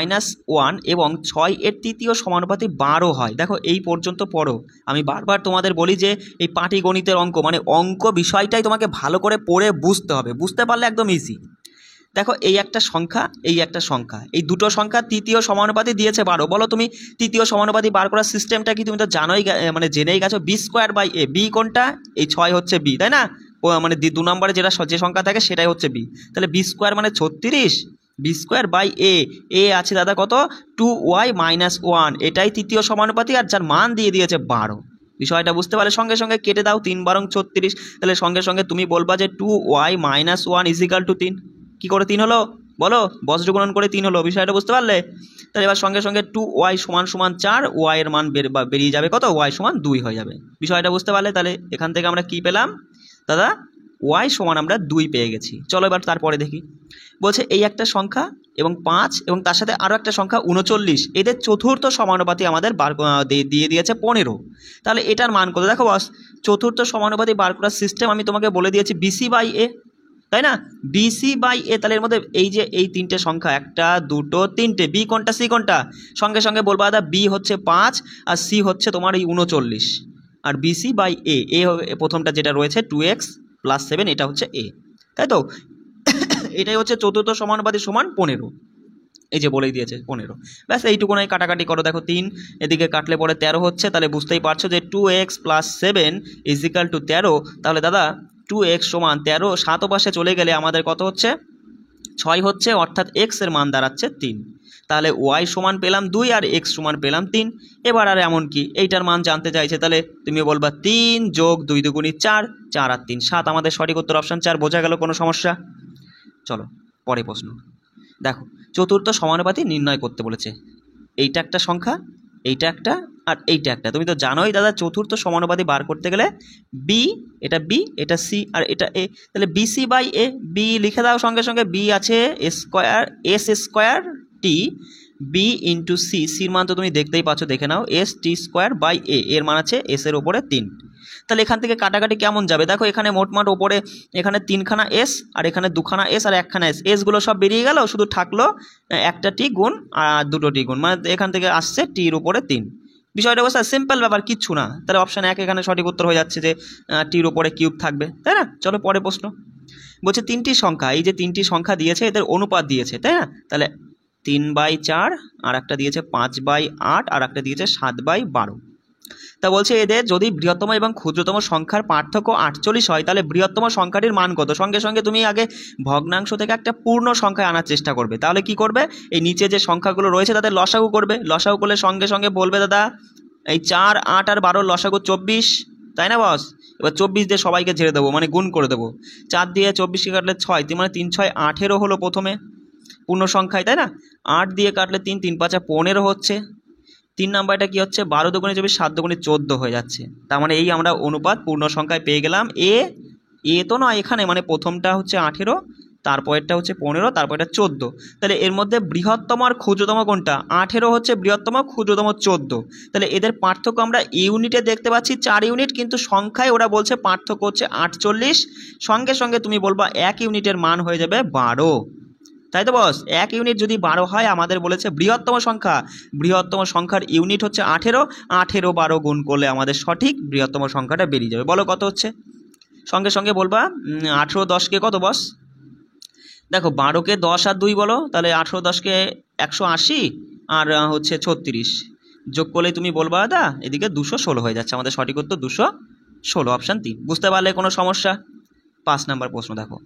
1 এবং 6 এর তৃতীয় সমানুপাতি 12 হয়। দেখো এই পর্যন্ত পড়ো। আমি বারবার তোমাদের বলি যে এই পাটিগণিতের অঙ্ক মানে অঙ্ক বিষয়টাই তোমাকে ভালো করে পড়ে বুঝতে হবে, বুঝতে পারলে একদম ইজি। দেখো এই একটা সংখ্যা, এই দুটো সংখ্যা তৃতীয় সমানুপাতি দিয়েছে 12। বলো তুমি তৃতীয় সমানুপাতি বার করার সিস্টেমটা কি? তুমি তো জানোই, মানে জেনেই গেছো, B square by A. B কোনটা? এই 6 হচ্ছে বি, তাই না? মানে 2 নম্বরে যে সংখ্যা থাকে সেটাই হচ্ছে বি। তাহলে বি স্কোয়ার মানে 36, বি স্কোয়ার বাই এ আছে দাদা কত? 2y - 1। এটাই তৃতীয় সমানুপাতি আর যার মান দিয়ে দিয়েছে 12। বিষয়টা বুঝতে পারলে? সঙ্গে সঙ্গে কেটে দাও, 3 বারং 36। তাহলে সঙ্গে সঙ্গে তুমি বলবা যে 2y - 1 = 3। কী করে 3 হলো বলো? বজ্রগুণন করে 3 হলো। বিষয়টা বুঝতে পারলে? তাহলে এবার সঙ্গে সঙ্গে 2y = 4, y এর মান বেরিয়ে যাবে কত? y = 2 হয়ে যাবে। বিষয়টা বুঝতে পারলে? তাহলে এখান থেকে আমরা কি পেলাম দাদা? y = আমরা 2 পেয়ে গেছি। চলো এবার তারপরে দেখি। বলছে এই একটা সংখ্যা এবং 5 এবং তার সাথে আরও একটা সংখ্যা 39, এদের চতুর্থ সমানুপাতি আমাদের দিয়ে দিয়েছে 15। তাহলে এটার মান কত? দেখো বস চতুর্থ সমানুপাতি বার করার সিস্টেম আমি তোমাকে বলে দিয়েছি বিসি বাই এ। তাই না? বিসি বাই এ, তাহলে এর মধ্যে এই যে এই তিনটে সংখ্যা, একটা দুটো তিনটে, বি কোনটা সি কোনটা, সঙ্গে সঙ্গে বলবা দাদা বি হচ্ছে 5 আর সি হচ্ছে তোমার এই 39, আর বিসি বাই এ, প্রথমটা যেটা রয়েছে 2x + 7, এটা হচ্ছে এ, তাই তো? এটাই হচ্ছে চতুর্থ সমানুপাতি সমান 15, এই যে বলেই দিয়েছে 15। ব্যাস এইটুকুনাই কাটাকাটি করো, দেখো 3 এদিকে কাটলে পরে 13 হচ্ছে, তাহলে বুঝতেই পারছো যে 2x + 7 = 13। তাহলে দাদা 2x সমান 13, 7 পাশে চলে গেলে আমাদের কত হচ্ছে? 6 হচ্ছে, অর্থাৎ x এর মান দাঁড়াচ্ছে 3। তাহলে y সমান পেলাম 2 আর x সমান পেলাম 3। এবার আর এমন কি, এইটার মান জানতে চাইছে, তাহলে তুমি বলবা 3 + 2 = 4, 4 আর 3 7, আমাদের সঠিক উত্তর অপশান 4। বোঝা গেল কোনো সমস্যা? চলো পরে প্রশ্ন দেখো, চতুর্থ সমানুপাতি নির্ণয় করতে বলেছে। এইটা একটা সংখ্যা, এইটা একটা, আর এইটা একটা। তুমি তো জানোই দাদা চতুর্থ সমানুপাতি বার করতে গেলে বি, এটা বি, এটা সি, আর এটা এ, তাহলে বিসি বাই এ, বি লিখে দাও সঙ্গে সঙ্গে, বি আছে স্কোয়ার এস স্কোয়ার টি, বি ইন্টু সি, সির মান তো তুমি দেখতেই পাচ্ছ, দেখে নাও, এস টি স্কোয়ার বাই এ, এর মান আছে এস এর ওপরে 3। তাহলে এখান থেকে কাটাকাটি কেমন যাবে দেখো, এখানে মোটমাট ওপরে এখানে 3খানা এস আর এখানে 2খানা এস আর 1খানা এস, এসগুলো সব বেরিয়ে গেল, শুধু থাকলো একটা টি গুণ আর দুটো টি গুণ, মানে এখান থেকে আসছে টির উপরে 3। বিষয়টা বলছে সিম্পল ব্যাপার, কিচ্ছু না। তাহলে অপশান 1 এখানে সঠিক উত্তর হয়ে যাচ্ছে যে টির উপরে কিউব থাকবে, তাই না? চলো পরে প্রশ্ন বলছে 3টি সংখ্যা, এই যে 3টি সংখ্যা দিয়েছে এদের অনুপাত দিয়েছে, তাই না? তাহলে 3/4, আর একটা দিয়েছে 5/8, আর একটা দিয়েছে 7/12। তা বলছে এদের যদি বৃহত্তম এবং ক্ষুদ্রতম সংখ্যার পার্থক্য 48 হয়, তাহলে বৃহত্তম সংখ্যাটির মান কত? সঙ্গে সঙ্গে তুমি আগে ভগ্নাংশ থেকে একটা পূর্ণ সংখ্যায় আনার চেষ্টা করবে। তাহলে কি করবে, এই নিচে যে সংখ্যাগুলো রয়েছে তাদের লসাগু করবে। লসাগু করলে সঙ্গে সঙ্গে বলবে দাদা এই 4, 8 আর 12 লসাগু 24, তাই না বস? এবার 24 দিয়ে সবাইকে ঝেড়ে দেবো, মানে গুণ করে দেবো। 4 দিয়ে 24কে কাটলে 6, মানে 3 6 18 হলো প্রথমে পূর্ণ সংখ্যায়, তাই না? 8 দিয়ে কাটলে 3, 3 5 15 হচ্ছে। 3 নাম্বারটা কি হচ্ছে, 12 দুগুণে 24, 7 দুগুণে 14 হয়ে যাচ্ছে। তার মানে এই আমরা অনুপাত পূর্ণ সংখ্যায় পেয়ে গেলাম। এ তো নয় এখানে, মানে প্রথমটা হচ্ছে 18, তারপরেরটা হচ্ছে 15, তারপরটা 14। তাহলে এর মধ্যে বৃহত্তম আর ক্ষুদ্রতম কোনটা? 18 হচ্ছে বৃহত্তম, ক্ষুদ্রতম 14। তাহলে এদের পার্থক্য আমরা ইউনিটে দেখতে পাচ্ছি 4 ইউনিট, কিন্তু সংখ্যায় ওরা বলছে পার্থক্য হচ্ছে 48। সঙ্গে সঙ্গে তুমি বলবা 1 ইউনিটের মান হয়ে যাবে 12, তাই তো বস? 1 ইউনিট যদি 12 হয়, আমাদের বলেছে বৃহত্তম সংখ্যা, বৃহত্তম সংখ্যার ইউনিট হচ্ছে 18, 18 12 গুণ করলে আমাদের সঠিক বৃহত্তম সংখ্যাটা বেরিয়ে যাবে। বলো কত হচ্ছে? সঙ্গে সঙ্গে বলবা 18 10কে কত বস? দেখো 12কে 10 আর 2 বলো, তাহলে 18 10কে 180 আর হচ্ছে 36, যোগ করলে তুমি বলবা দাদা এদিকে 216 হয়ে যাচ্ছে। আমাদের সঠিক উত্তর 216, অপশান 3। বুঝতে পারলে কোনো সমস্যা? 5 নাম্বার প্রশ্ন দেখো,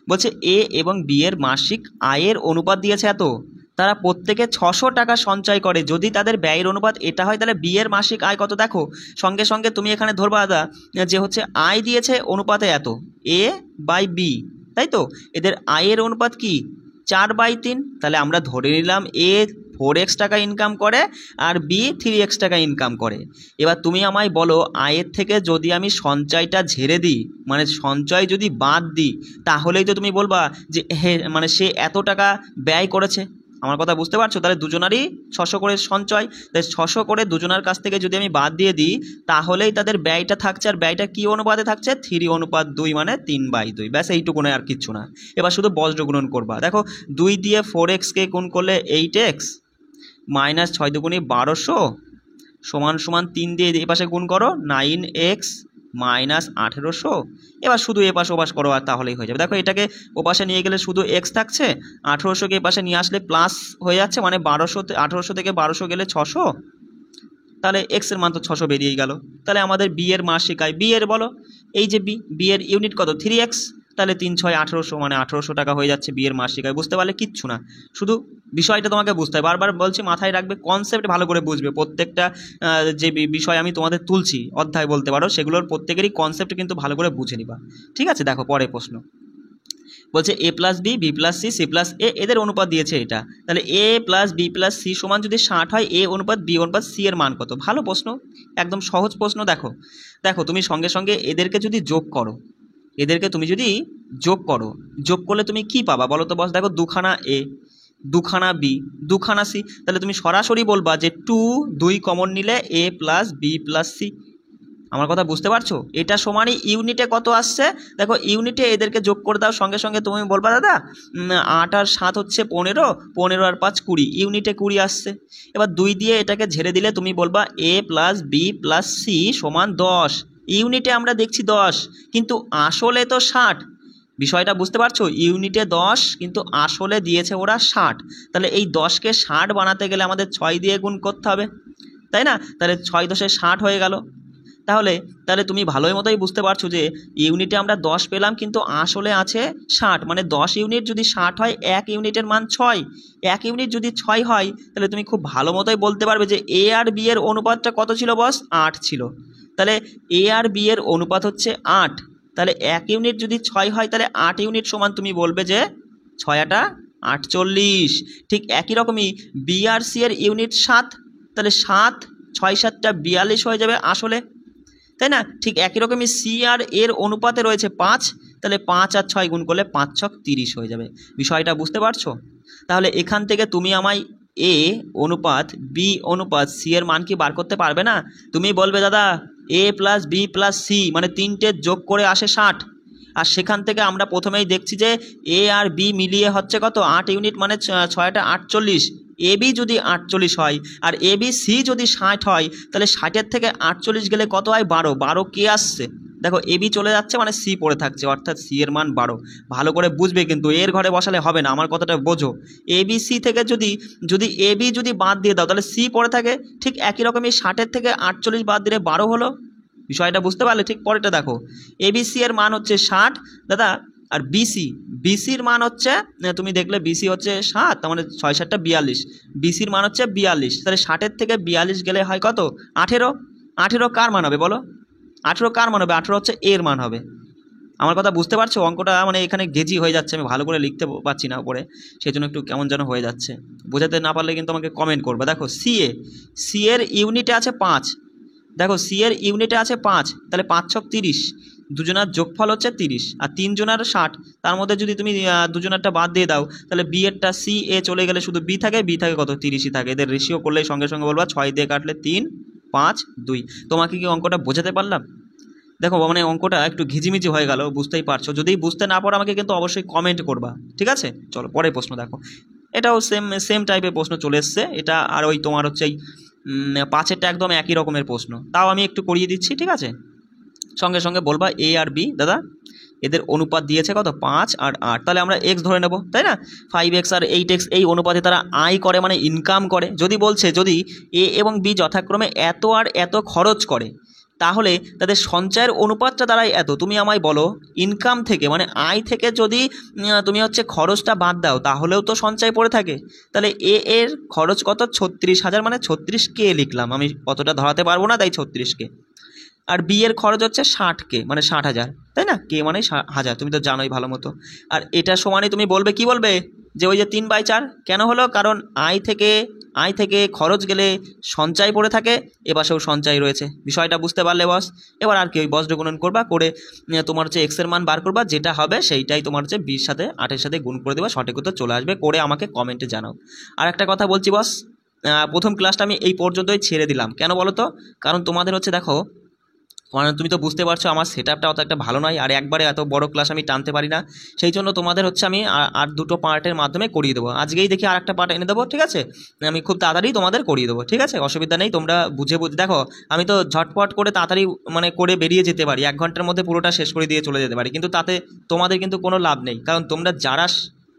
বলছে এ এবং বি এর মাসিক আয়ের অনুপাত দিয়েছে এত, তারা প্রত্যেকে 600 টাকা সঞ্চয় করে। যদি তাদের ব্যয়ের অনুপাত এটা হয়, তাহলে বি এর মাসিক আয় কত? দেখো সঙ্গে সঙ্গে তুমি এখানে ধরবা দাদা যে হচ্ছে আয় দিয়েছে অনুপাতে এত, এ বাই বি, তাই তো? এদের আয়ের অনুপাত কি? 4/3। তাহলে আমরা ধরে নিলাম এ 4x টাকা ইনকাম করে আর বি 3x টাকা ইনকাম করে। এবার তুমি আমায় বলো, আয়ের থেকে যদি আমি সঞ্চয়টা ঝেড়ে দিই, মানে সঞ্চয় যদি বাদ দিই, তাহলেই তো তুমি বলবা যে মানে সে এত টাকা ব্যয় করেছে। আমার কথা বুঝতে পারছো? তাহলে দুজনারই 600 করে সঞ্চয়, তাই 600 করে দুজনার কাছ থেকে যদি আমি বাদ দিয়ে দিই, তাহলেই তাদের ব্যয়টা থাকছে। আর ব্যয়টা কী অনুপাতে থাকছে? 3:2, মানে 3/2। ব্যাস এইটুকু নয়, আর কিচ্ছু না। এবার শুধু বজ্র গুণন করবা। দেখো 2 দিয়ে 4xকে গুণ করলে 8x, মাইনাস 6 দুগুণে 1200, সমান সমান 3 দিয়ে এ পাশে গুণ করো 9x মাইনাস 1800। এবার শুধু এ পাশে ওপাশ করো আর তাহলেই হয়ে যাবে। দেখো এটাকে ওপাশে নিয়ে গেলে শুধু x থাকছে, 1800কে এ পাশে নিয়ে আসলে প্লাস হয়ে যাচ্ছে, মানে 1800 থেকে 1200 গেলে 600, তাহলে x এর মান তো 600 বেরিয়েই গেল। তাহলে আমাদের বি এর মাসিক আয়, বি এর বলো, এই যে বি এর ইউনিট কত? 3x। তাহলে 3 6 1800, মানে 1800 টাকা হয়ে যাচ্ছে বি এর মাসিক আয়। বুঝতে পারলে? কিচ্ছু না, শুধু বিষয়টা তোমাকে বুঝতে হয়। বারবার বলছি মাথায় রাখবে, কনসেপ্ট ভালো করে বুঝবে। প্রত্যেকটা যে বিষয় আমি তোমাদের তুলছি, অধ্যায় বলতে পারো, সেগুলোর প্রত্যেকেরই কনসেপ্ট কিন্তু ভালো করে বুঝে নিবা, ঠিক আছে? দেখো পরে প্রশ্ন বলছে a + b, b + c, c + a, এদের অনুপাত দিয়েছে এটা। তাহলে a + b + c সমান যদি 60 হয়, a অনুপাত b অনুপাত c এর মান কত? ভালো প্রশ্ন, একদম সহজ প্রশ্ন। দেখো দেখো তুমি সঙ্গে সঙ্গে এদেরকে যদি যোগ করো, এদেরকে তুমি যদি যোগ করো, যোগ করলে তুমি কি পাবা বলো তো বস? দেখো 2খানা a, 2খানা b, 2খানা c, তাহলে তুমি সরাসরি বলবা যে 2 কমন নিলে a + b + c। আমার কথা বুঝতে পারছো? এটা সমানই ইউনিটে কত আসছে দেখো, ইউনিটে এদেরকে যোগ করে দাও, সঙ্গে সঙ্গে তুমি বলবা দাদা 8 আর 7 হচ্ছে 15, 15 আর 5 20, ইউনিটে 20 আসছে। এবার 2 দিয়ে এটাকে ঝেড়ে দিলে তুমি বলবা a plus B plus C সমান 10, ইউনিটে আমরা দেখছি 10 কিন্তু আসলে তো 60। বিষয়টা বুঝতে পারছো? ইউনিটে 10 কিন্তু আসলে দিয়েছে ওরা 60, তাহলে এই 10কে 60 বানাতে গেলে আমাদের 6 দিয়ে গুণ করতে হবে, তাই না? তাহলে 6 10 60 হয়ে গেল। তাহলে তুমি ভালোই মতোই বুঝতে পারছো যে ইউনিটে আমরা 10 পেলাম কিন্তু আসলে আছে 60, মানে 10 ইউনিট যদি 60 হয় 1 ইউনিটের মান 6, 1 ইউনিট যদি 6 হয় তাহলে তুমি খুব ভালো মতোই বলতে পারবে যে এ আর বি এর অনুপাতটা কত ছিল বস? 8 ছিল। তাহলে এ আর বি এর অনুপাত হচ্ছে 8, তাহলে 1 ইউনিট যদি 6 হয় তাহলে 8 ইউনিট সমান তুমি বলবে যে 6 আটা 48। ঠিক একই রকমই বি আর সি এর ইউনিট 7, তাহলে 7 6 7টা 42 হয়ে যাবে আসলে, তাই না? ঠিক একই রকমই সি আর এর অনুপাতে রয়েছে 5, তাহলে 5 আর 6 গুণ করলে 5 ছক 30 হয়ে যাবে। বিষয়টা বুঝতে পারছো? তাহলে এখান থেকে তুমি আমায় এ অনুপাত বি অনুপাত সি এর মান কি বার করতে পারবে না? তুমি বলবে দাদা এ প্লাস বি প্লাস সি মানে তিনটে যোগ করে আসে 60, আর সেখান থেকে আমরা প্রথমেই দেখছি যে এ আর বি মিলিয়ে হচ্ছে কত 8 ইউনিট, মানে 6টা 48। এ বি যদি 48 হয় আর এ বি সি যদি 60 হয় তাহলে 60-এর থেকে 48 গেলে কত হয়? 12, 12 কে আসছে দেখো, এ বি চলে যাচ্ছে মানে সি পড়ে থাকছে, অর্থাৎ সি এর মান 12। ভালো করে বুঝবে কিন্তু, এর ঘরে বসালে হবে না, আমার কথাটা বোঝো। এ বি সি থেকে যদি এ বি যদি বাদ দিয়ে দাও তাহলে সি পড়ে থাকে, ঠিক একই রকমই 60-এর থেকে 48 বাদ দিলে 12 হলো। বিষয়টা বুঝতে পারলে? ঠিক পরেরটা দেখো, এবিসি এর মান হচ্ছে 60 দাদা, আর বিসির মান হচ্ছে তুমি দেখলে বিসি হচ্ছে 7, তার মানে 6 7টা 42, বিসির মান হচ্ছে 42, তাহলে 60-এর থেকে 42 গেলে হয় কত? 18। 18 কার মান হবে বলো? 18 কার মান হবে? 18 হচ্ছে এর মান হবে। আমার কথা বুঝতে পারছো? অঙ্কটা মানে এখানে গেজি হয়ে যাচ্ছে, আমি ভালো করে লিখতে পারছি না উপরে, সেই জন্য একটু কেমন যেন হয়ে যাচ্ছে। বোঝাতে না পারলে কিন্তু আমাকে কমেন্ট করবে। দেখো সি এর ইউনিটে আছে 5, দেখো সি এর ইউনিটে আছে 5, তাহলে 5 ছক 30, দুজনার যোগফল হচ্ছে 30 আর 3 জনার 60, তার মধ্যে যদি তুমি দুজনারটা বাদ দিয়ে দাও তাহলে বি এরটা সি এ চলে গেলে শুধু বি থাকে কত? 30ই থাকে। এদের রেশিও করলেই সঙ্গে সঙ্গে বলবা 6 দিয়ে কাটলে 3 5 2। তোমাকে কি অঙ্কটা বোঝাতে পারলাম? দেখো মানে অঙ্কটা একটু ঘিজিমিজি হয়ে গেল, বুঝতেই পারছো। যদি বুঝতে না পারো আমাকে কিন্তু অবশ্যই কমেন্ট করবা, ঠিক আছে? চলো পরের প্রশ্ন দেখো, এটাও সেম টাইপের প্রশ্ন চলে এসছে এটা, আর ওই তোমার হচ্ছে এই 5-এরটা একদম একই রকমের প্রশ্ন, তাও আমি একটু করিয়ে দিচ্ছি, ঠিক আছে? সঙ্গে সঙ্গে বলবা এ আর বি দাদা এদের অনুপাত দিয়েছে কত? 5 আর 8, তাহলে আমরা এক্স ধরে নেব, তাই না? 5x আর 8x এই অনুপাতে তারা আয় করে মানে ইনকাম করে। যদি বলছে যদি এ এবং বি যথাক্রমে এত আর এত খরচ করে তাহলে তাদের সঞ্চয়ের অনুপাতটা দাঁড়ায় এত। তুমি আমায় বলো ইনকাম থেকে মানে আয় থেকে যদি তুমি হচ্ছে খরচটা বাদ দাও তাহলেও তো সঞ্চয় পড়ে থাকে। তাহলে এর খরচ কত? 36,000, মানে 36K লিখলাম, আমি অতটা ধরাতে পারবো না তাই 36K। আর বি এর খরচ হচ্ছে 60K, মানে 60,000, তাই না? কে মানে 1000, তুমি তো জানোই ভালো মতো। আর এটা সমানে তুমি বলবে কি বলবে যে ওই যে 3/4 কেন হলো? কারণ আয় থেকে খরচ গেলে সঞ্চয় পড়ে থাকে, এপাশেও সঞ্চয় রয়েছে। বিষয়টা বুঝতে পারলে বস? এবার আর কি ওই বজ্র গুণন করবা, করে তোমার হচ্ছে এক্স এর মান বার করবা, যেটা হবে সেইটাই তোমার হচ্ছে 20 সাথে 8-এর সাথে গুণ করে দেবা, সঠিক উত্তর চলে আসবে। করে আমাকে কমেন্টে জানাও। আর একটা কথা বলছি বস, প্রথম ক্লাসটা আমি এই পর্যন্তই ছেড়ে দিলাম, কেন বলো তো? কারণ তোমাদের হচ্ছে দেখো মানে তুমি তো বুঝতে পারছো আমার সেট আপটা অত একটা ভালো নয়, আর একবারে এত বড় ক্লাস আমি টানতে পারি না, সেই জন্য তোমাদের হচ্ছে আমি আর দুটো পার্টের মাধ্যমে করিয়ে দেবো। আজকেই দেখি আর একটা পার্ট এনে দেবো, ঠিক আছে? আমি খুব তাড়াতাড়ি তোমাদের করিয়ে দেবো, ঠিক আছে? অসুবিধা নেই, তোমরা বুঝে দেখো আমি তো ঝটপট করে তাড়াতাড়ি মানে করে বেরিয়ে যেতে পারি, 1 ঘন্টার মধ্যে পুরোটা শেষ করে দিয়ে চলে যেতে পারি, কিন্তু তাতে তোমাদের কিন্তু কোনো লাভ নেই। কারণ তোমরা যারা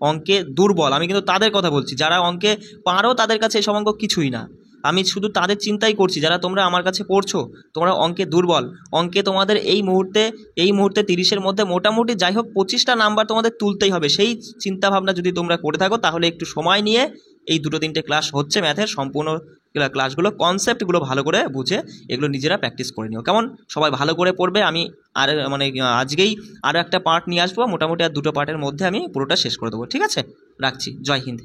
অঙ্কে দুর্বল, আমি কিন্তু তাদের কথা বলছি, যারা অঙ্কে পারো তাদের কাছে এসব অঙ্ক কিছুই না। আমি শুধু তাদের চিন্তাই করছি যারা তোমরা আমার কাছে পড়ছো, তোমরা অঙ্কে দুর্বল। অঙ্কে তোমাদের এই মুহূর্তে 30-এর মধ্যে মোটামুটি যাই হোক 25টা নাম্বার তোমাদের তুলতেই হবে। সেই চিন্তাভাবনা যদি তোমরা করে থাকো তাহলে একটু সময় নিয়ে এই 2-3টে ক্লাস হচ্ছে ম্যাথের, সম্পূর্ণ ক্লাসগুলো কনসেপ্টগুলো ভালো করে বুঝে এগুলো নিজেরা প্র্যাকটিস করে নিও, কেমন? সবাই ভালো করে পড়বে। আমি আর মানে আজকেই আরও একটা পার্ট নিয়ে আসবো, মোটামুটি আর 2টো পার্টের মধ্যে আমি পুরোটা শেষ করে দেবো, ঠিক আছে? রাখছি, জয় হিন্দ।